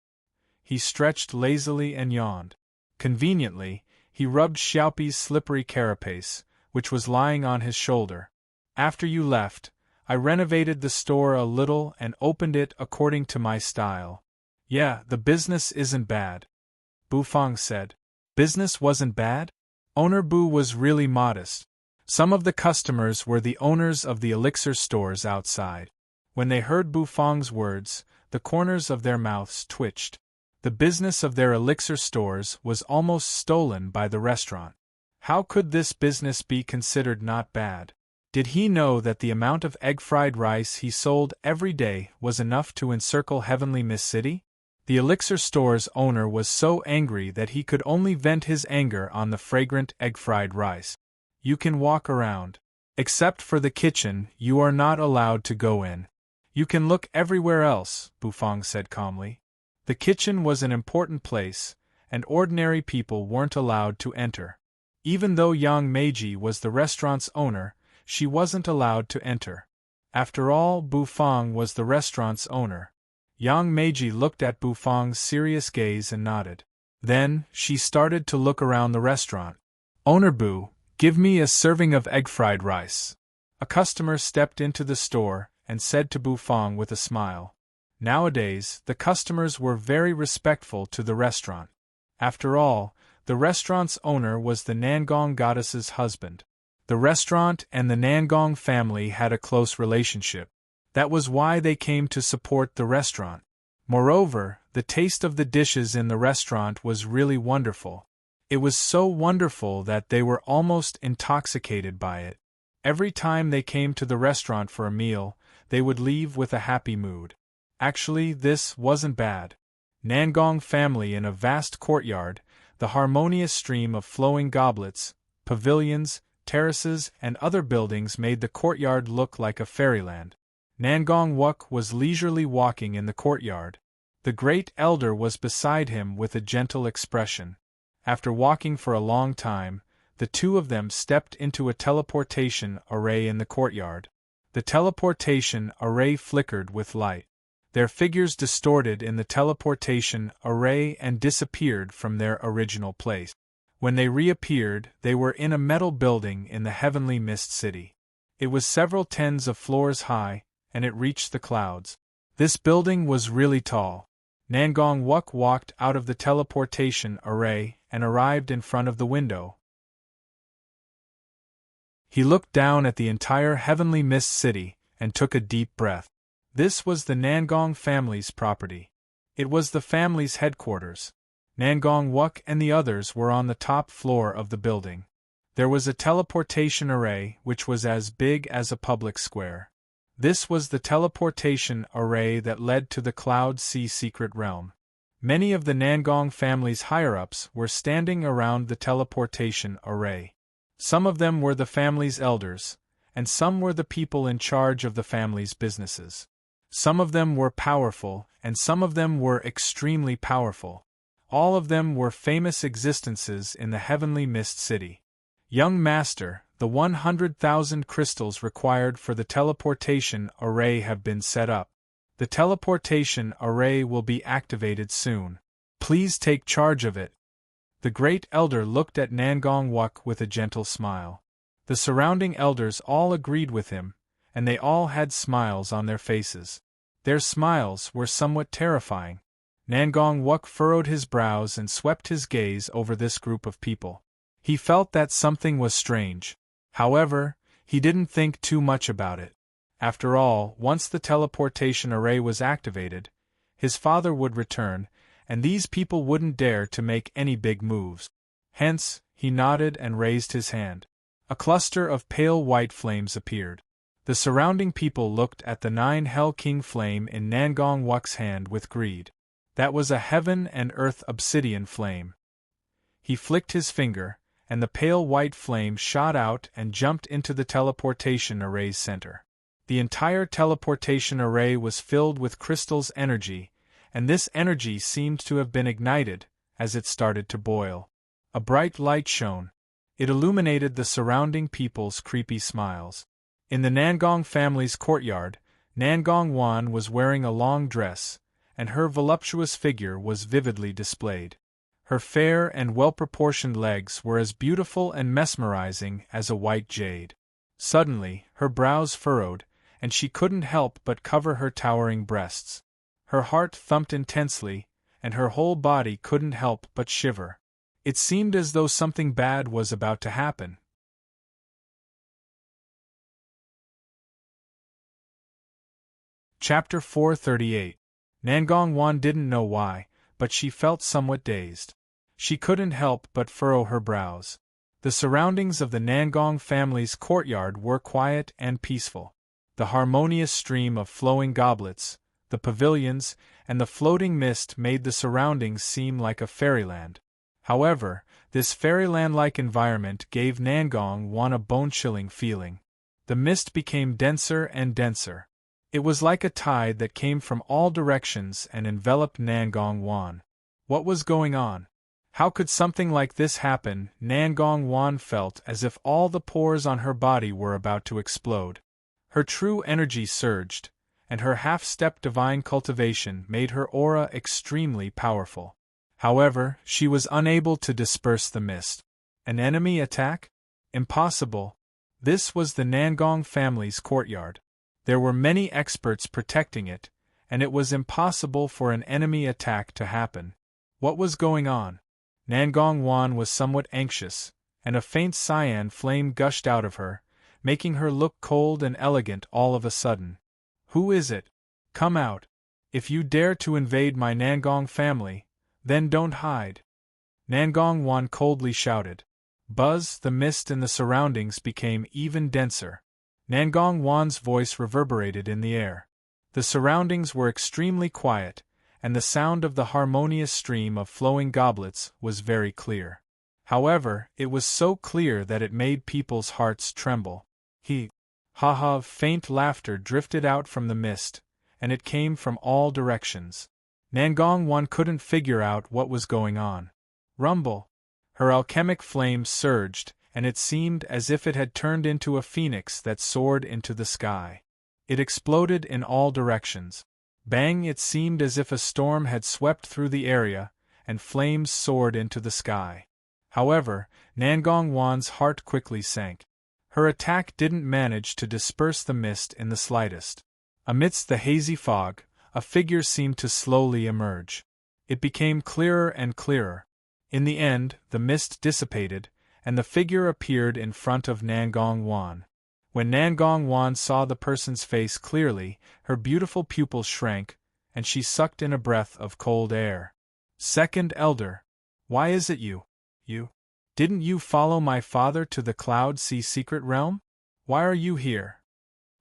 He stretched lazily and yawned. Conveniently, he rubbed Xiaopi's slippery carapace, which was lying on his shoulder. After you left, I renovated the store a little and opened it according to my style. Yeah, the business isn't bad. Bufang said. Business wasn't bad? Owner Bu was really modest. Some of the customers were the owners of the elixir stores outside. When they heard Bufang's words, the corners of their mouths twitched. The business of their elixir stores was almost stolen by the restaurant. How could this business be considered not bad? Did he know that the amount of egg-fried rice he sold every day was enough to encircle Heavenly Mist City? The elixir store's owner was so angry that he could only vent his anger on the fragrant egg-fried rice. You can walk around. Except for the kitchen, you are not allowed to go in. You can look everywhere else, Bufang said calmly. The kitchen was an important place, and ordinary people weren't allowed to enter. Even though Yang Meiji was the restaurant's owner, she wasn't allowed to enter. After all, Bufang was the restaurant's owner. Yang Meiji looked at Bufang's serious gaze and nodded. Then, she started to look around the restaurant. Owner Bu, give me a serving of egg-fried rice. A customer stepped into the store and said to Bufang with a smile. Nowadays, the customers were very respectful to the restaurant. After all, the restaurant's owner was the Nangong goddess's husband. The restaurant and the Nangong family had a close relationship. That was why they came to support the restaurant. Moreover, the taste of the dishes in the restaurant was really wonderful. It was so wonderful that they were almost intoxicated by it. Every time they came to the restaurant for a meal, they would leave with a happy mood. Actually, this wasn't bad. Nangong family in a vast courtyard, the harmonious stream of flowing goblets, pavilions, terraces, and other buildings made the courtyard look like a fairyland. Nangong Wuk was leisurely walking in the courtyard. The great elder was beside him with a gentle expression. After walking for a long time, the two of them stepped into a teleportation array in the courtyard. The teleportation array flickered with light. Their figures distorted in the teleportation array and disappeared from their original place. When they reappeared, they were in a metal building in the Heavenly Mist City. It was several tens of floors high, and it reached the clouds. This building was really tall. Nangong Wuk walked out of the teleportation array and arrived in front of the window. He looked down at the entire Heavenly Mist City and took a deep breath. This was the Nangong family's property. It was the family's headquarters. Nangong Wuk and the others were on the top floor of the building. There was a teleportation array which was as big as a public square. This was the teleportation array that led to the Cloud Sea secret realm. Many of the Nangong family's higher-ups were standing around the teleportation array. Some of them were the family's elders, and some were the people in charge of the family's businesses. Some of them were powerful, and some of them were extremely powerful. All of them were famous existences in the Heavenly Mist City. Young Master, the 100,000 crystals required for the teleportation array have been set up. The teleportation array will be activated soon. Please take charge of it. The great elder looked at Nangong Wuk with a gentle smile. The surrounding elders all agreed with him, and they all had smiles on their faces. Their smiles were somewhat terrifying. Nangong Wuk furrowed his brows and swept his gaze over this group of people. He felt that something was strange. However, he didn't think too much about it. After all, once the teleportation array was activated, his father would return, and these people wouldn't dare to make any big moves. Hence, he nodded and raised his hand. A cluster of pale white flames appeared. The surrounding people looked at the 9 Hell King flame in Nangong Wuk's hand with greed. That was a heaven and earth obsidian flame. He flicked his finger, and the pale white flame shot out and jumped into the teleportation array's center. The entire teleportation array was filled with crystal's energy, and this energy seemed to have been ignited as it started to boil. A bright light shone. It illuminated the surrounding people's creepy smiles. In the Nangong family's courtyard, Nangong Wan was wearing a long dress, and her voluptuous figure was vividly displayed. Her fair and well-proportioned legs were as beautiful and mesmerizing as a white jade. Suddenly, her brows furrowed, and she couldn't help but cover her towering breasts. Her heart thumped intensely, and her whole body couldn't help but shiver. It seemed as though something bad was about to happen. Chapter 438. Nangong Wan didn't know why, but she felt somewhat dazed. She couldn't help but furrow her brows. The surroundings of the Nangong family's courtyard were quiet and peaceful. The harmonious stream of flowing goblets, the pavilions, and the floating mist made the surroundings seem like a fairyland. However, this fairyland-like environment gave Nangong Wan a bone-chilling feeling. The mist became denser and denser. It was like a tide that came from all directions and enveloped Nangong Wan. What was going on? How could something like this happen? Nangong Wan felt as if all the pores on her body were about to explode. Her true energy surged, and her half-step divine cultivation made her aura extremely powerful. However, she was unable to disperse the mist. An enemy attack? Impossible. This was the Nangong family's courtyard. There were many experts protecting it, and it was impossible for an enemy attack to happen. What was going on? Nangong Wan was somewhat anxious, and a faint cyan flame gushed out of her, making her look cold and elegant all of a sudden. Who is it? Come out. If you dare to invade my Nangong family, then don't hide. Nangong Wan coldly shouted. Buzz, the mist in the surroundings became even denser. Nangong Wan's voice reverberated in the air. The surroundings were extremely quiet, and the sound of the harmonious stream of flowing goblets was very clear. However, it was so clear that it made people's hearts tremble. Ha! Faint laughter drifted out from the mist, and it came from all directions. Nangong Wan couldn't figure out what was going on. Rumble! Her alchemic flame surged, and it seemed as if it had turned into a phoenix that soared into the sky. It exploded in all directions. Bang! It seemed as if a storm had swept through the area, and flames soared into the sky. However, Nangong Wan's heart quickly sank. Her attack didn't manage to disperse the mist in the slightest. Amidst the hazy fog, a figure seemed to slowly emerge. It became clearer and clearer. In the end, the mist dissipated, and the figure appeared in front of Nangong Wan. When Nangong Wan saw the person's face clearly, her beautiful pupils shrank, and she sucked in a breath of cold air. Second Elder, why is it you? Didn't you follow my father to the Cloud Sea secret realm? Why are you here?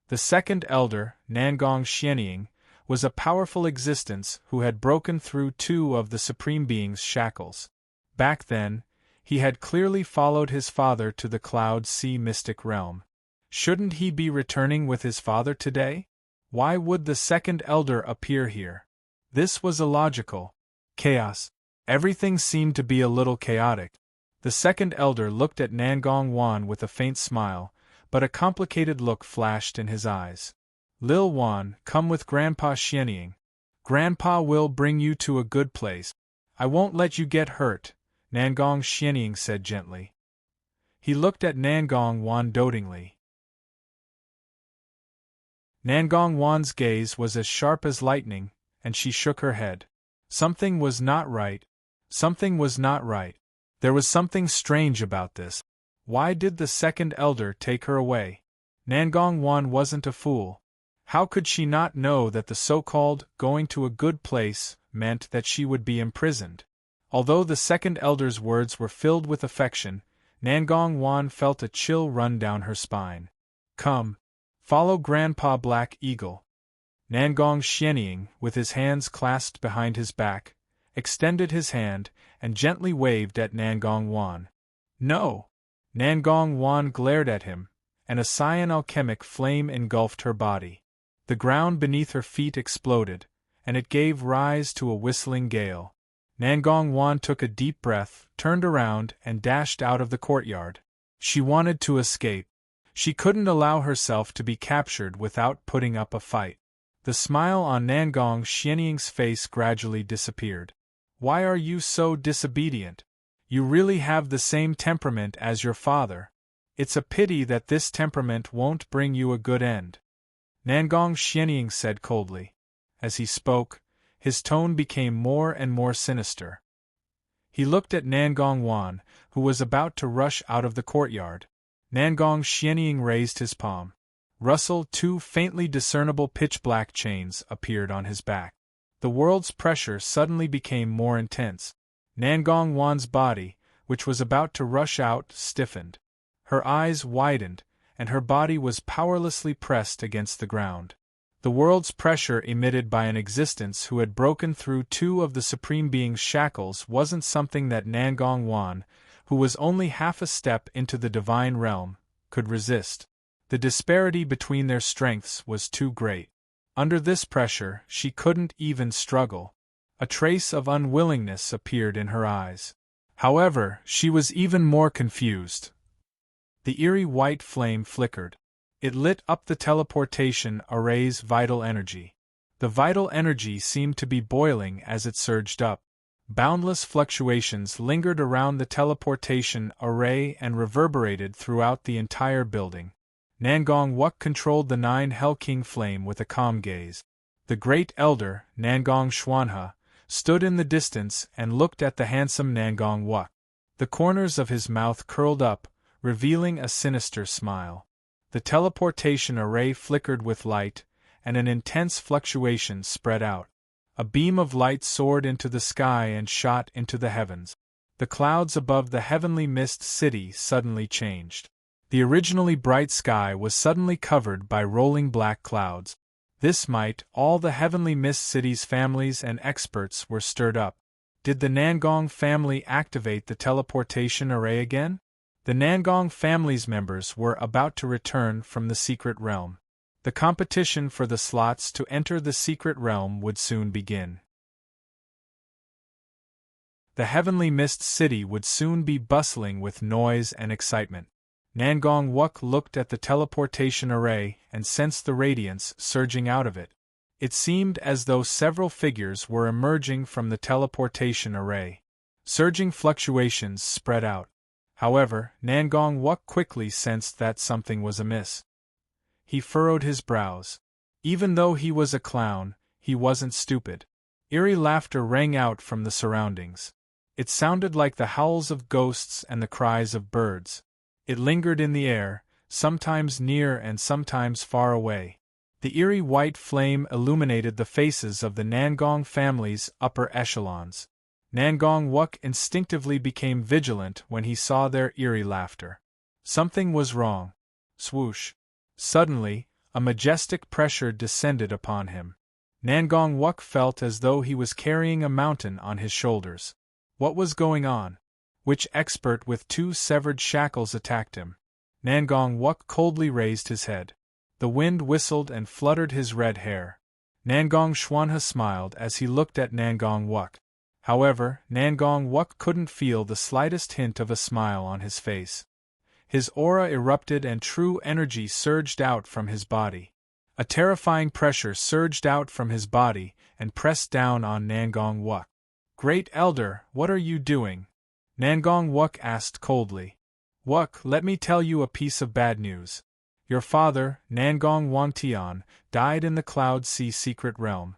The second Elder, Nangong Xianying, was a powerful existence who had broken through two of the Supreme Being's shackles. Back then, he had clearly followed his father to the Cloud Sea mystic realm. Shouldn't he be returning with his father today? Why would the second Elder appear here? This was illogical. Chaos. Everything seemed to be a little chaotic. The second Elder looked at Nangong Wan with a faint smile, but a complicated look flashed in his eyes. Lil Wan, come with Grandpa Xianying. Grandpa will bring you to a good place. I won't let you get hurt, Nangong Xianying said gently. He looked at Nangong Wan dotingly. Nangong Wan's gaze was as sharp as lightning, and she shook her head. Something was not right. Something was not right. There was something strange about this. Why did the second Elder take her away? Nangong Wan wasn't a fool. How could she not know that the so-called going to a good place meant that she would be imprisoned? Although the second Elder's words were filled with affection, Nangong Wan felt a chill run down her spine. Come. Follow Grandpa Black Eagle. Nangong Xianying, with his hands clasped behind his back, extended his hand and gently waved at Nangong Wan. No! Nangong Wan glared at him, and a cyan alchemic flame engulfed her body. The ground beneath her feet exploded, and it gave rise to a whistling gale. Nangong Wan took a deep breath, turned around, and dashed out of the courtyard. She wanted to escape. She couldn't allow herself to be captured without putting up a fight. The smile on Nangong Xianying's face gradually disappeared. Why are you so disobedient? You really have the same temperament as your father. It's a pity that this temperament won't bring you a good end. Nangong Xianying said coldly. As he spoke, his tone became more and more sinister. He looked at Nangong Wan, who was about to rush out of the courtyard. Nangong Xianying raised his palm. Rustle, two faintly discernible pitch-black chains appeared on his back. The world's pressure suddenly became more intense. Nangong Wan's body, which was about to rush out, stiffened. Her eyes widened, and her body was powerlessly pressed against the ground. The world's pressure emitted by an existence who had broken through two of the Supreme Being's shackles wasn't something that Nangong Wan, who was only half a step into the divine realm, could resist. The disparity between their strengths was too great. Under this pressure, she couldn't even struggle. A trace of unwillingness appeared in her eyes. However, she was even more confused. The eerie white flame flickered. It lit up the teleportation array's vital energy. The vital energy seemed to be boiling as it surged up. Boundless fluctuations lingered around the teleportation array and reverberated throughout the entire building. Nangong Wuk controlled the 9 Hell King flame with a calm gaze. The great elder, Nangong Xuanhe, stood in the distance and looked at the handsome Nangong Wuk. The corners of his mouth curled up, revealing a sinister smile. The teleportation array flickered with light, and an intense fluctuation spread out. A beam of light soared into the sky and shot into the heavens. The clouds above the heavenly mist city suddenly changed. The originally bright sky was suddenly covered by rolling black clouds. This might, all the heavenly mist city's families and experts were stirred up. Did the Nangong family activate the teleportation array again? The Nangong family's members were about to return from the secret realm. The competition for the slots to enter the secret realm would soon begin. The heavenly mist city would soon be bustling with noise and excitement. Nangong Wuk looked at the teleportation array and sensed the radiance surging out of it. It seemed as though several figures were emerging from the teleportation array. Surging fluctuations spread out. However, Nangong Wuk quickly sensed that something was amiss. He furrowed his brows. Even though he was a clown, he wasn't stupid. Eerie laughter rang out from the surroundings. It sounded like the howls of ghosts and the cries of birds. It lingered in the air, sometimes near and sometimes far away. The eerie white flame illuminated the faces of the Nangong family's upper echelons. Nangong Wuk instinctively became vigilant when he saw their eerie laughter. Something was wrong. Swoosh. Suddenly, a majestic pressure descended upon him. Nangong Wuk felt as though he was carrying a mountain on his shoulders. What was going on? Which expert with 2 severed shackles attacked him? Nangong Wuk coldly raised his head. The wind whistled and fluttered his red hair. Nangong Xuanhe smiled as he looked at Nangong Wuk. However, Nangong Wuk couldn't feel the slightest hint of a smile on his face. His aura erupted and true energy surged out from his body. A terrifying pressure surged out from his body and pressed down on Nangong Wuk. "Great Elder, what are you doing?" Nangong Wuk asked coldly. "Wuk, let me tell you a piece of bad news. Your father, Nangong Wantian, died in the Cloud Sea secret realm."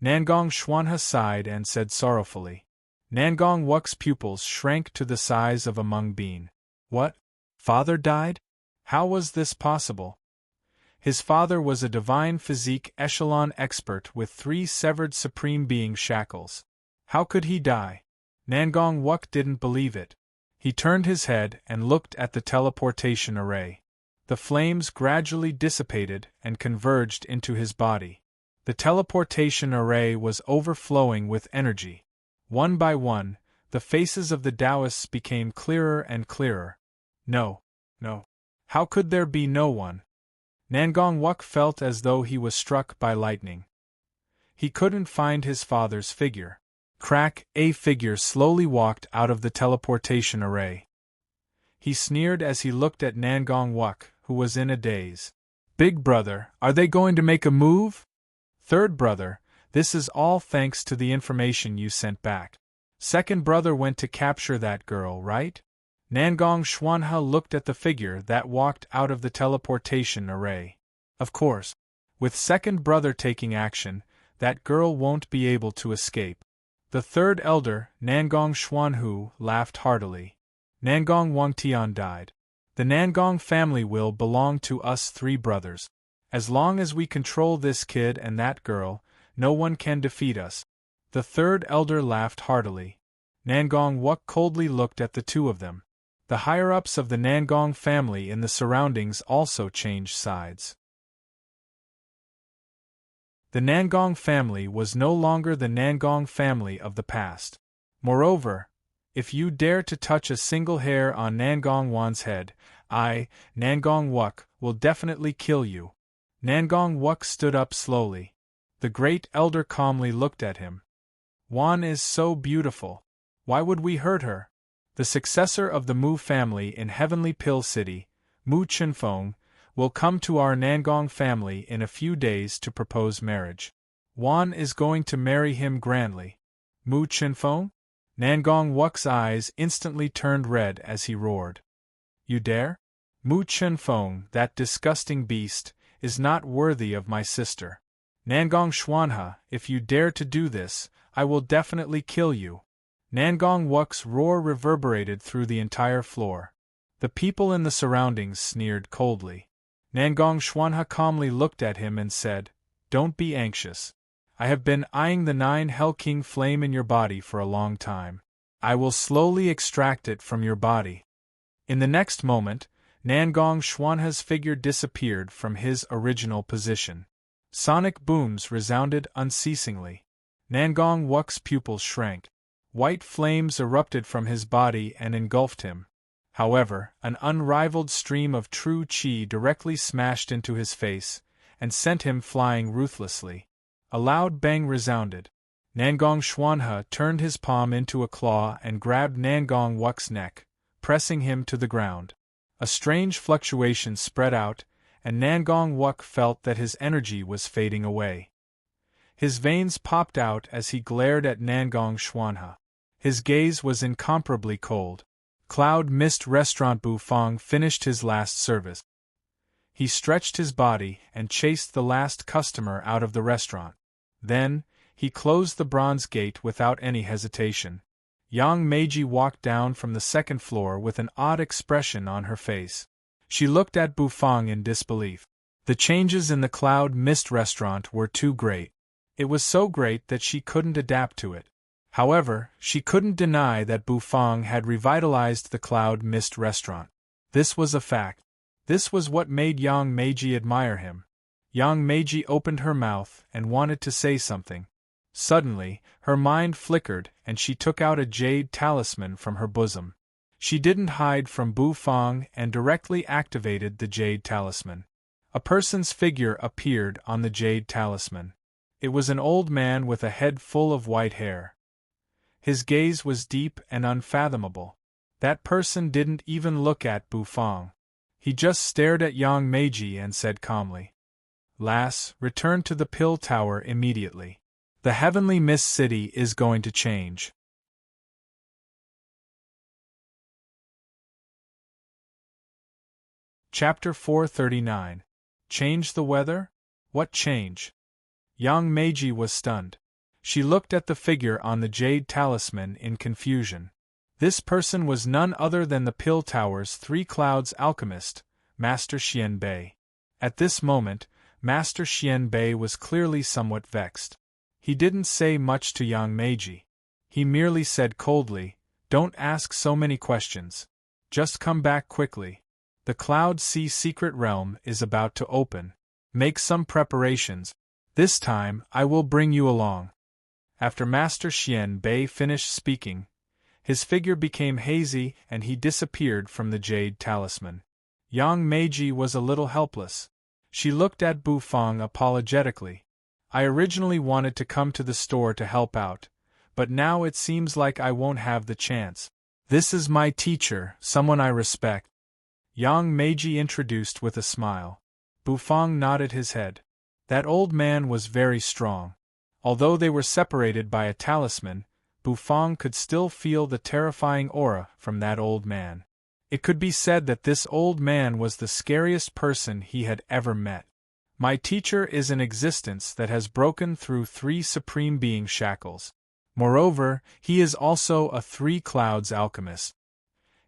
Nangong Xuanhe sighed and said sorrowfully. Nangong Wuk's pupils shrank to the size of a mung bean. What? Father died? How was this possible? His father was a divine physique echelon expert with 3 severed Supreme Being shackles. How could he die? Nangong Wuk didn't believe it. He turned his head and looked at the teleportation array. The flames gradually dissipated and converged into his body. The teleportation array was overflowing with energy. One by one, the faces of the Taoists became clearer and clearer. No. How could there be no one? Nangong Wuk felt as though he was struck by lightning. He couldn't find his father's figure. Crack, a figure slowly walked out of the teleportation array. He sneered as he looked at Nangong Wuk, who was in a daze. "Big brother, are they going to make a move?" Third brother, this is all thanks to the information you sent back. Second brother went to capture that girl, right? Nangong Xuanhe looked at the figure that walked out of the teleportation array. Of course. With second brother taking action, that girl won't be able to escape. The third elder, Nangong Xuanhu, laughed heartily. Nangong Wangtian died. The Nangong family will belong to us three brothers. As long as we control this kid and that girl, no one can defeat us. The third elder laughed heartily. Nangong Wuk coldly looked at the two of them. The higher-ups of the Nangong family in the surroundings also changed sides. The Nangong family was no longer the Nangong family of the past. Moreover, if you dare to touch a single hair on Nangong Wan's head, I, Nangong Wuk, will definitely kill you. Nangong Wuk stood up slowly. The great elder calmly looked at him. Wan is so beautiful. Why would we hurt her? The successor of the Mu family in Heavenly Pill City, Mu Chinfeng, will come to our Nangong family in a few days to propose marriage. Wan is going to marry him grandly. Mu Chinfeng? Nangong Wuk's eyes instantly turned red as he roared. You dare? Mu Chinfeng, that disgusting beast, is not worthy of my sister. Nangong Xuanhe, if you dare to do this, I will definitely kill you. Nangong Wuk's roar reverberated through the entire floor. The people in the surroundings sneered coldly. Nangong Xuanhe calmly looked at him and said, Don't be anxious. I have been eyeing the 9 Hell King flame in your body for a long time. I will slowly extract it from your body. In the next moment, Nangong Xuanhe's figure disappeared from his original position. Sonic booms resounded unceasingly. Nangong Wuk's pupils shrank. White flames erupted from his body and engulfed him. However, an unrivaled stream of true qi directly smashed into his face, and sent him flying ruthlessly. A loud bang resounded. Nangong Xuanhe turned his palm into a claw and grabbed Nangong Wuk's neck, pressing him to the ground. A strange fluctuation spread out, and Nangong Wuk felt that his energy was fading away. His veins popped out as he glared at Nangong Xuanhe. His gaze was incomparably cold. Cloud Mist Restaurant Bufang finished his last service. He stretched his body and chased the last customer out of the restaurant. Then, he closed the bronze gate without any hesitation. Yang Meiji walked down from the second floor with an odd expression on her face. She looked at Bufang in disbelief. The changes in the Cloud Mist Restaurant were too great. It was so great that she couldn't adapt to it. However, she couldn't deny that Bufang had revitalized the Cloud Mist Restaurant. This was a fact. This was what made Yang Meiji admire him. Yang Meiji opened her mouth and wanted to say something. Suddenly, her mind flickered and she took out a jade talisman from her bosom. She didn't hide from Bufang and directly activated the jade talisman. A person's figure appeared on the jade talisman. It was an old man with a head full of white hair. His gaze was deep and unfathomable. That person didn't even look at Bufang. He just stared at Yang Meiji and said calmly, Lass, return to the Pill Tower immediately. The Heavenly Mist City is going to change. Chapter 439. Change the weather? What change? Yang Meiji was stunned. She looked at the figure on the jade talisman in confusion. This person was none other than the Pill Tower's 3 Clouds alchemist, Master Xian Bei. At this moment, Master Xian Bei was clearly somewhat vexed. He didn't say much to Yang Meiji. He merely said coldly, Don't ask so many questions. Just come back quickly. The Cloud Sea Secret Realm is about to open. Make some preparations. This time, I will bring you along. After Master Xian Bei finished speaking, his figure became hazy and he disappeared from the jade talisman. Yang Meiji was a little helpless. She looked at Bufang apologetically. I originally wanted to come to the store to help out, but now it seems like I won't have the chance. This is my teacher, someone I respect. Yang Meiji introduced with a smile. Bufang nodded his head. That old man was very strong. Although they were separated by a talisman, Bufang could still feel the terrifying aura from that old man. It could be said that this old man was the scariest person he had ever met. My teacher is an existence that has broken through 3 supreme being shackles. Moreover, he is also a 3 clouds alchemist.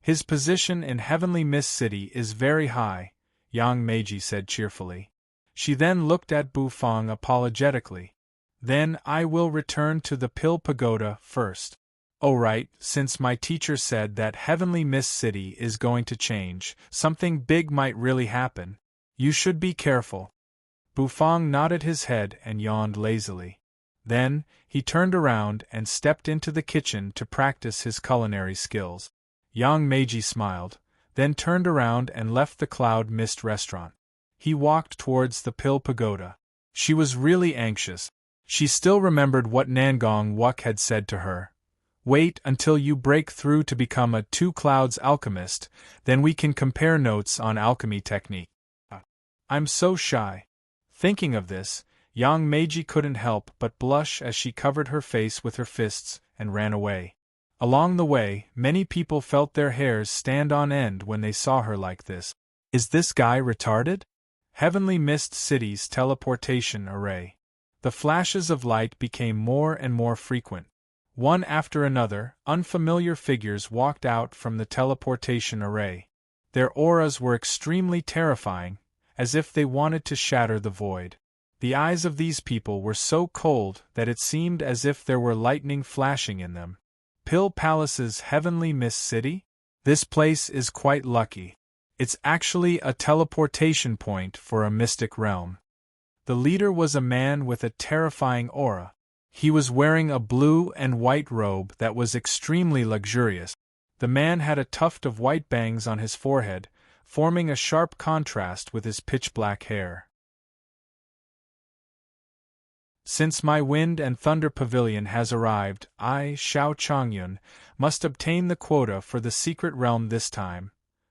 His position in Heavenly Mist City is very high, Yang Meiji said cheerfully. She then looked at Bufang apologetically. Then I will return to the Pill Pagoda first. Oh right, since my teacher said that Heavenly Mist City is going to change, something big might really happen. You should be careful. Bufang nodded his head and yawned lazily. Then, he turned around and stepped into the kitchen to practice his culinary skills. Yang Meiji smiled, then turned around and left the Cloud Mist restaurant. He walked towards the Pill Pagoda. She was really anxious. She still remembered what Nangong Wuk had said to her. Wait until you break through to become a 2 clouds alchemist, then we can compare notes on alchemy technique. I'm so shy. Thinking of this, Yang Meiji couldn't help but blush as she covered her face with her fists and ran away. Along the way, many people felt their hairs stand on end when they saw her like this. Is this guy retarded? Heavenly Mist City's teleportation array. The flashes of light became more and more frequent. One after another, unfamiliar figures walked out from the teleportation array. Their auras were extremely terrifying, as if they wanted to shatter the void. The eyes of these people were so cold that it seemed as if there were lightning flashing in them. Pill Palace's Heavenly Mist City? This place is quite lucky. It's actually a teleportation point for a mystic realm. The leader was a man with a terrifying aura. He was wearing a blue and white robe that was extremely luxurious. The man had a tuft of white bangs on his forehead, forming a sharp contrast with his pitch-black hair. Since my Wind and Thunder Pavilion has arrived, I, Xiao Chongyun, must obtain the quota for the secret realm this time.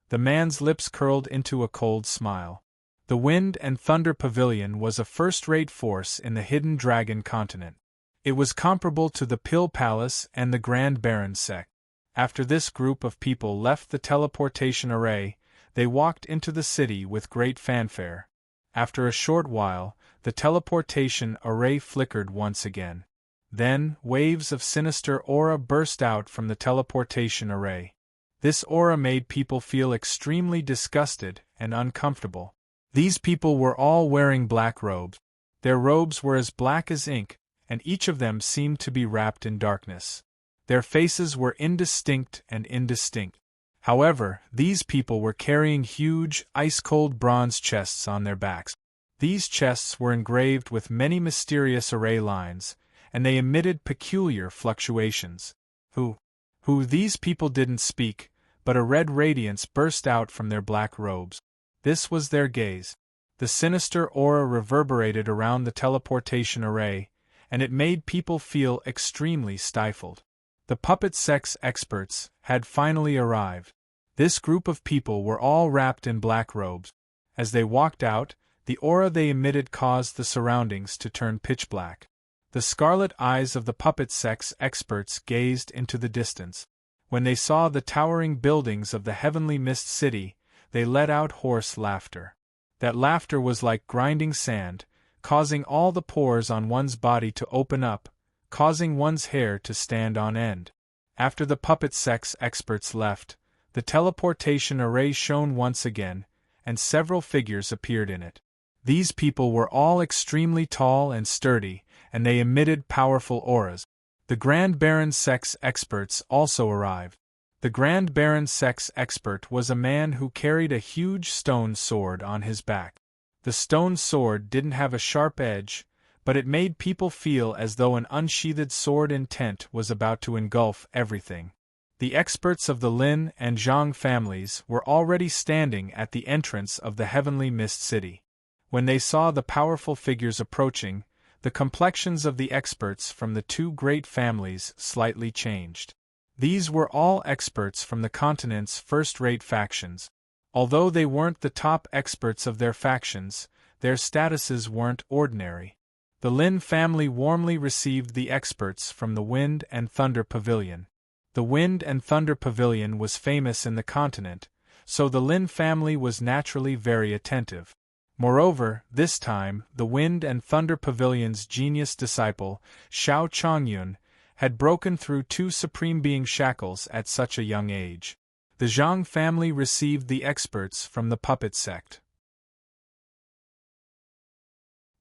The man's lips curled into a cold smile. The Wind and Thunder Pavilion was a first-rate force in the Hidden Dragon continent. It was comparable to the Pill Palace and the Grand Baron sect. After this group of people left the teleportation array, they walked into the city with great fanfare. After a short while, the teleportation array flickered once again. Then, waves of sinister aura burst out from the teleportation array. This aura made people feel extremely disgusted and uncomfortable. These people were all wearing black robes. Their robes were as black as ink, and each of them seemed to be wrapped in darkness. Their faces were indistinct and indistinct. However, these people were carrying huge, ice-cold bronze chests on their backs. These chests were engraved with many mysterious array lines, and they emitted peculiar fluctuations. Who these people didn't speak, but a red radiance burst out from their black robes. This was their gaze. The sinister aura reverberated around the teleportation array, and it made people feel extremely stifled. The puppet sex experts had finally arrived. This group of people were all wrapped in black robes. As they walked out, the aura they emitted caused the surroundings to turn pitch black. The scarlet eyes of the puppet sex experts gazed into the distance. When they saw the towering buildings of the Heavenly Mist City, they let out hoarse laughter. That laughter was like grinding sand, causing all the pores on one's body to open up, causing one's hair to stand on end. After the puppet sex experts left, the teleportation array shone once again, and several figures appeared in it. These people were all extremely tall and sturdy, and they emitted powerful auras. The Grand Baron sex experts also arrived. The Grand Baron sex expert was a man who carried a huge stone sword on his back. The stone sword didn't have a sharp edge, but it made people feel as though an unsheathed sword intent was about to engulf everything. The experts of the Lin and Zhang families were already standing at the entrance of the Heavenly Mist City. When they saw the powerful figures approaching, the complexions of the experts from the 2 great families slightly changed. These were all experts from the continent's first-rate factions. Although they weren't the top experts of their factions, their statuses weren't ordinary. The Lin family warmly received the experts from the Wind and Thunder Pavilion. The Wind and Thunder Pavilion was famous in the continent, so the Lin family was naturally very attentive. Moreover, this time, the Wind and Thunder Pavilion's genius disciple, Xiao Chongyun, had broken through two Supreme Being shackles at such a young age. The Zhang family received the experts from the puppet sect.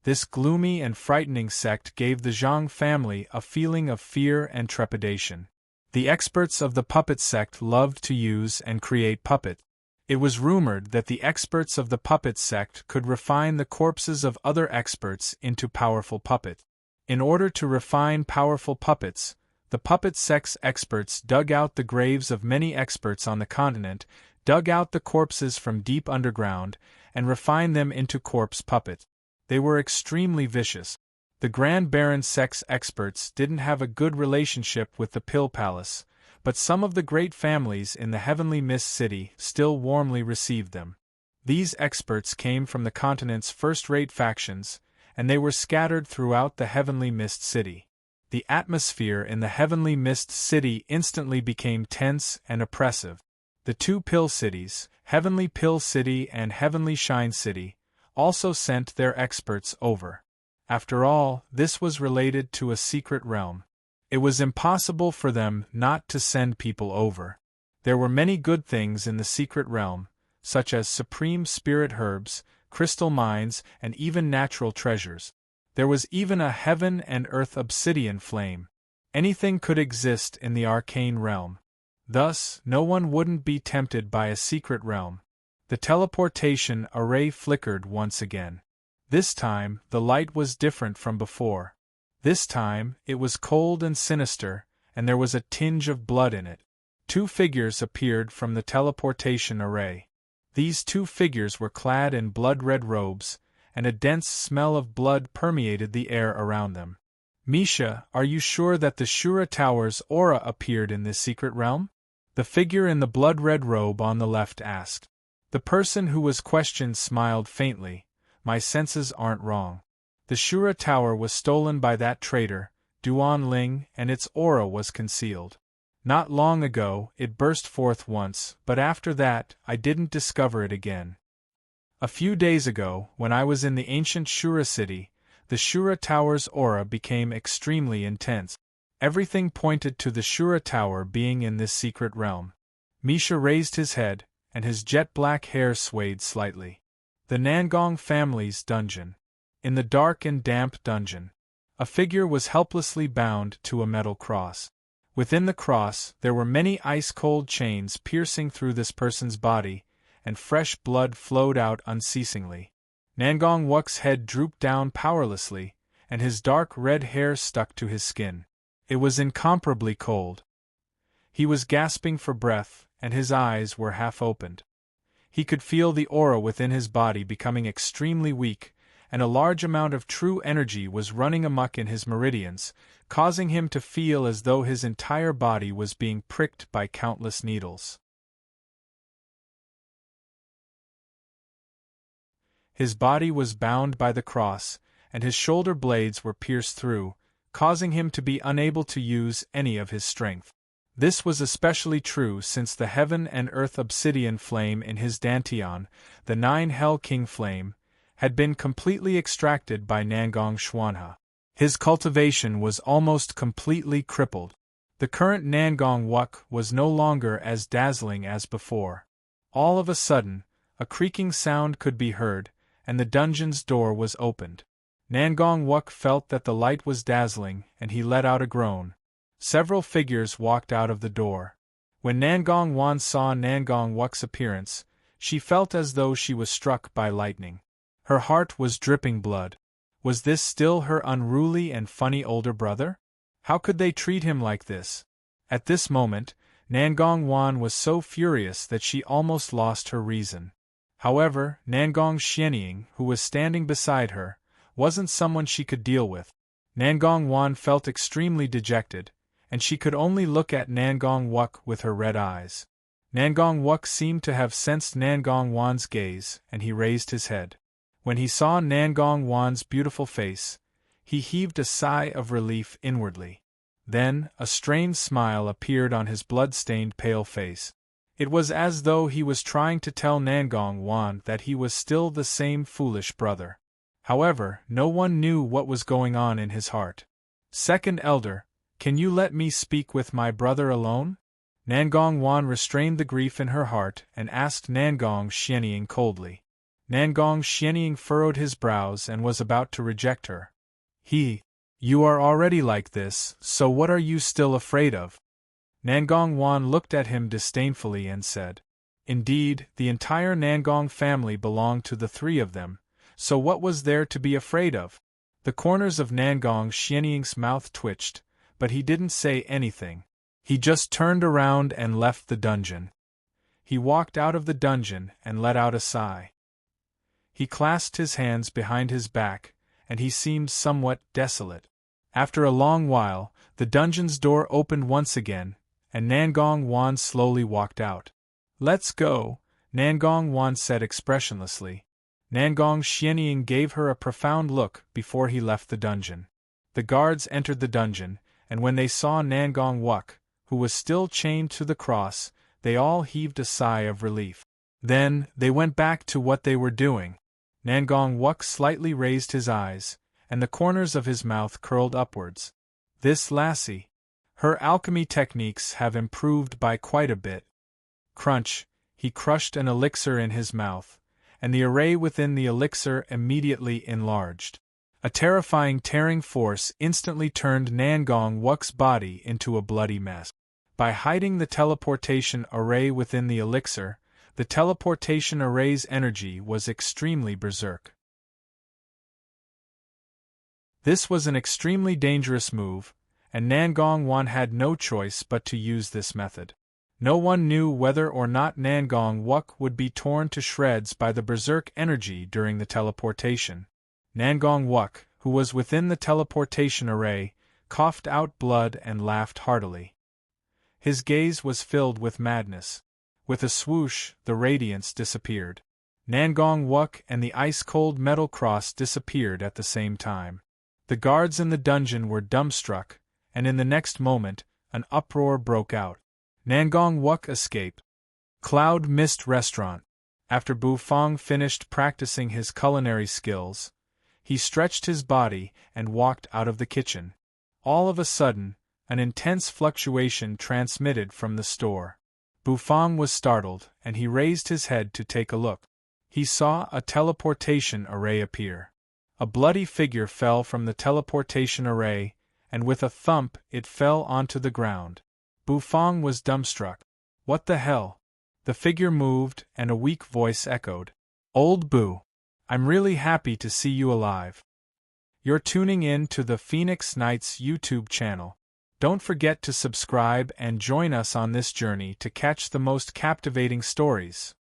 This gloomy and frightening sect gave the Zhang family a feeling of fear and trepidation. The experts of the puppet sect loved to use and create puppets. It was rumored that the experts of the puppet sect could refine the corpses of other experts into powerful puppets. In order to refine powerful puppets, the puppet sect's experts dug out the graves of many experts on the continent, dug out the corpses from deep underground, and refined them into corpse puppets. They were extremely vicious. The Grand Baron sect's experts didn't have a good relationship with the Pill Palace, but some of the great families in the Heavenly Mist City still warmly received them. These experts came from the continent's first-rate factions, and they were scattered throughout the Heavenly Mist City. The atmosphere in the Heavenly Mist City instantly became tense and oppressive. The two Pill Cities, Heavenly Pill City and Heavenly Shine City, also sent their experts over. After all, this was related to a secret realm. It was impossible for them not to send people over. There were many good things in the secret realm, such as supreme spirit herbs, crystal mines, and even natural treasures. There was even a heaven and earth obsidian flame. Anything could exist in the arcane realm. Thus, no one wouldn't be tempted by a secret realm. The teleportation array flickered once again. This time, the light was different from before. This time, it was cold and sinister, and there was a tinge of blood in it. Two figures appeared from the teleportation array. These two figures were clad in blood-red robes, and a dense smell of blood permeated the air around them. Misha, are you sure that the Shura Tower's aura appeared in this secret realm? The figure in the blood-red robe on the left asked. The person who was questioned smiled faintly. My senses aren't wrong. The Shura Tower was stolen by that traitor, Duan Ling, and its aura was concealed. Not long ago, it burst forth once, but after that, I didn't discover it again. A few days ago, when I was in the ancient Shura city, the Shura Tower's aura became extremely intense. Everything pointed to the Shura Tower being in this secret realm. Misha raised his head, and his jet-black hair swayed slightly. The Nangong family's dungeon. In the dark and damp dungeon, a figure was helplessly bound to a metal cross. Within the cross, there were many ice-cold chains piercing through this person's body, and fresh blood flowed out unceasingly. Nangong Wuk's head drooped down powerlessly, and his dark red hair stuck to his skin. It was incomparably cold. He was gasping for breath, and his eyes were half opened. He could feel the aura within his body becoming extremely weak, and a large amount of true energy was running amok in his meridians, causing him to feel as though his entire body was being pricked by countless needles. His body was bound by the cross, and his shoulder blades were pierced through, causing him to be unable to use any of his strength. This was especially true since the heaven and earth obsidian flame in his dantian, the 9 Hell King flame, had been completely extracted by Nangong Xuanhe. His cultivation was almost completely crippled. The current Nangong Wuk was no longer as dazzling as before. All of a sudden, a creaking sound could be heard, and the dungeon's door was opened. Nangong Wuk felt that the light was dazzling, and he let out a groan. Several figures walked out of the door. When Nangong Wan saw Nangong Wuk's appearance, she felt as though she was struck by lightning. Her heart was dripping blood. Was this still her unruly and funny older brother? How could they treat him like this? At this moment, Nangong Wan was so furious that she almost lost her reason. However, Nangong Xianying, who was standing beside her, wasn't someone she could deal with. Nangong Wan felt extremely dejected, and she could only look at Nangong Wuk with her red eyes. Nangong Wuk seemed to have sensed Nangong Wan's gaze, and he raised his head. When he saw Nangong Wan's beautiful face, he heaved a sigh of relief inwardly. Then, a strained smile appeared on his blood-stained pale face. It was as though he was trying to tell Nangong Wan that he was still the same foolish brother. However, no one knew what was going on in his heart. "Second Elder, can you let me speak with my brother alone?" Nangong Wan restrained the grief in her heart and asked Nangong Xianying coldly. Nangong Xianying furrowed his brows and was about to reject her. "You are already like this, so what are you still afraid of?" Nangong Wan looked at him disdainfully and said, "Indeed, the entire Nangong family belonged to the three of them, so what was there to be afraid of?" The corners of Nangong Xianying's mouth twitched, but he didn't say anything. He just turned around and left the dungeon. He walked out of the dungeon and let out a sigh. He clasped his hands behind his back, and he seemed somewhat desolate. After a long while, the dungeon's door opened once again, and Nangong Wan slowly walked out. "Let's go," Nangong Wan said expressionlessly. Nangong Xianying gave her a profound look before he left the dungeon. The guards entered the dungeon, and when they saw Nangong Wuk, who was still chained to the cross, they all heaved a sigh of relief. Then, they went back to what they were doing. Nangong Wuk slightly raised his eyes, and the corners of his mouth curled upwards. "This lassie. Her alchemy techniques have improved by quite a bit." Crunch, he crushed an elixir in his mouth, and the array within the elixir immediately enlarged. A terrifying tearing force instantly turned Nangong Wuk's body into a bloody mess. By hiding the teleportation array within the elixir, the teleportation array's energy was extremely berserk. This was an extremely dangerous move, and Nangong Wan had no choice but to use this method. No one knew whether or not Nangong Wuk would be torn to shreds by the berserk energy during the teleportation. Nangong Wuk, who was within the teleportation array, coughed out blood and laughed heartily. His gaze was filled with madness. With a swoosh, the radiance disappeared. Nangong Wuk and the ice-cold metal cross disappeared at the same time. The guards in the dungeon were dumbstruck, and in the next moment, an uproar broke out. Nangong Wuk escaped. Cloud Mist Restaurant. After Bu Fong finished practicing his culinary skills, he stretched his body and walked out of the kitchen. All of a sudden, an intense fluctuation transmitted from the store. Bu Fong was startled, and he raised his head to take a look. He saw a teleportation array appear. A bloody figure fell from the teleportation array, and with a thump it fell onto the ground. Bu Fong was dumbstruck. "What the hell?" The figure moved, and a weak voice echoed. "Old Bu, I'm really happy to see you alive. You're tuning in to the Phoenix Knights YouTube channel. Don't forget to subscribe and join us on this journey to catch the most captivating stories.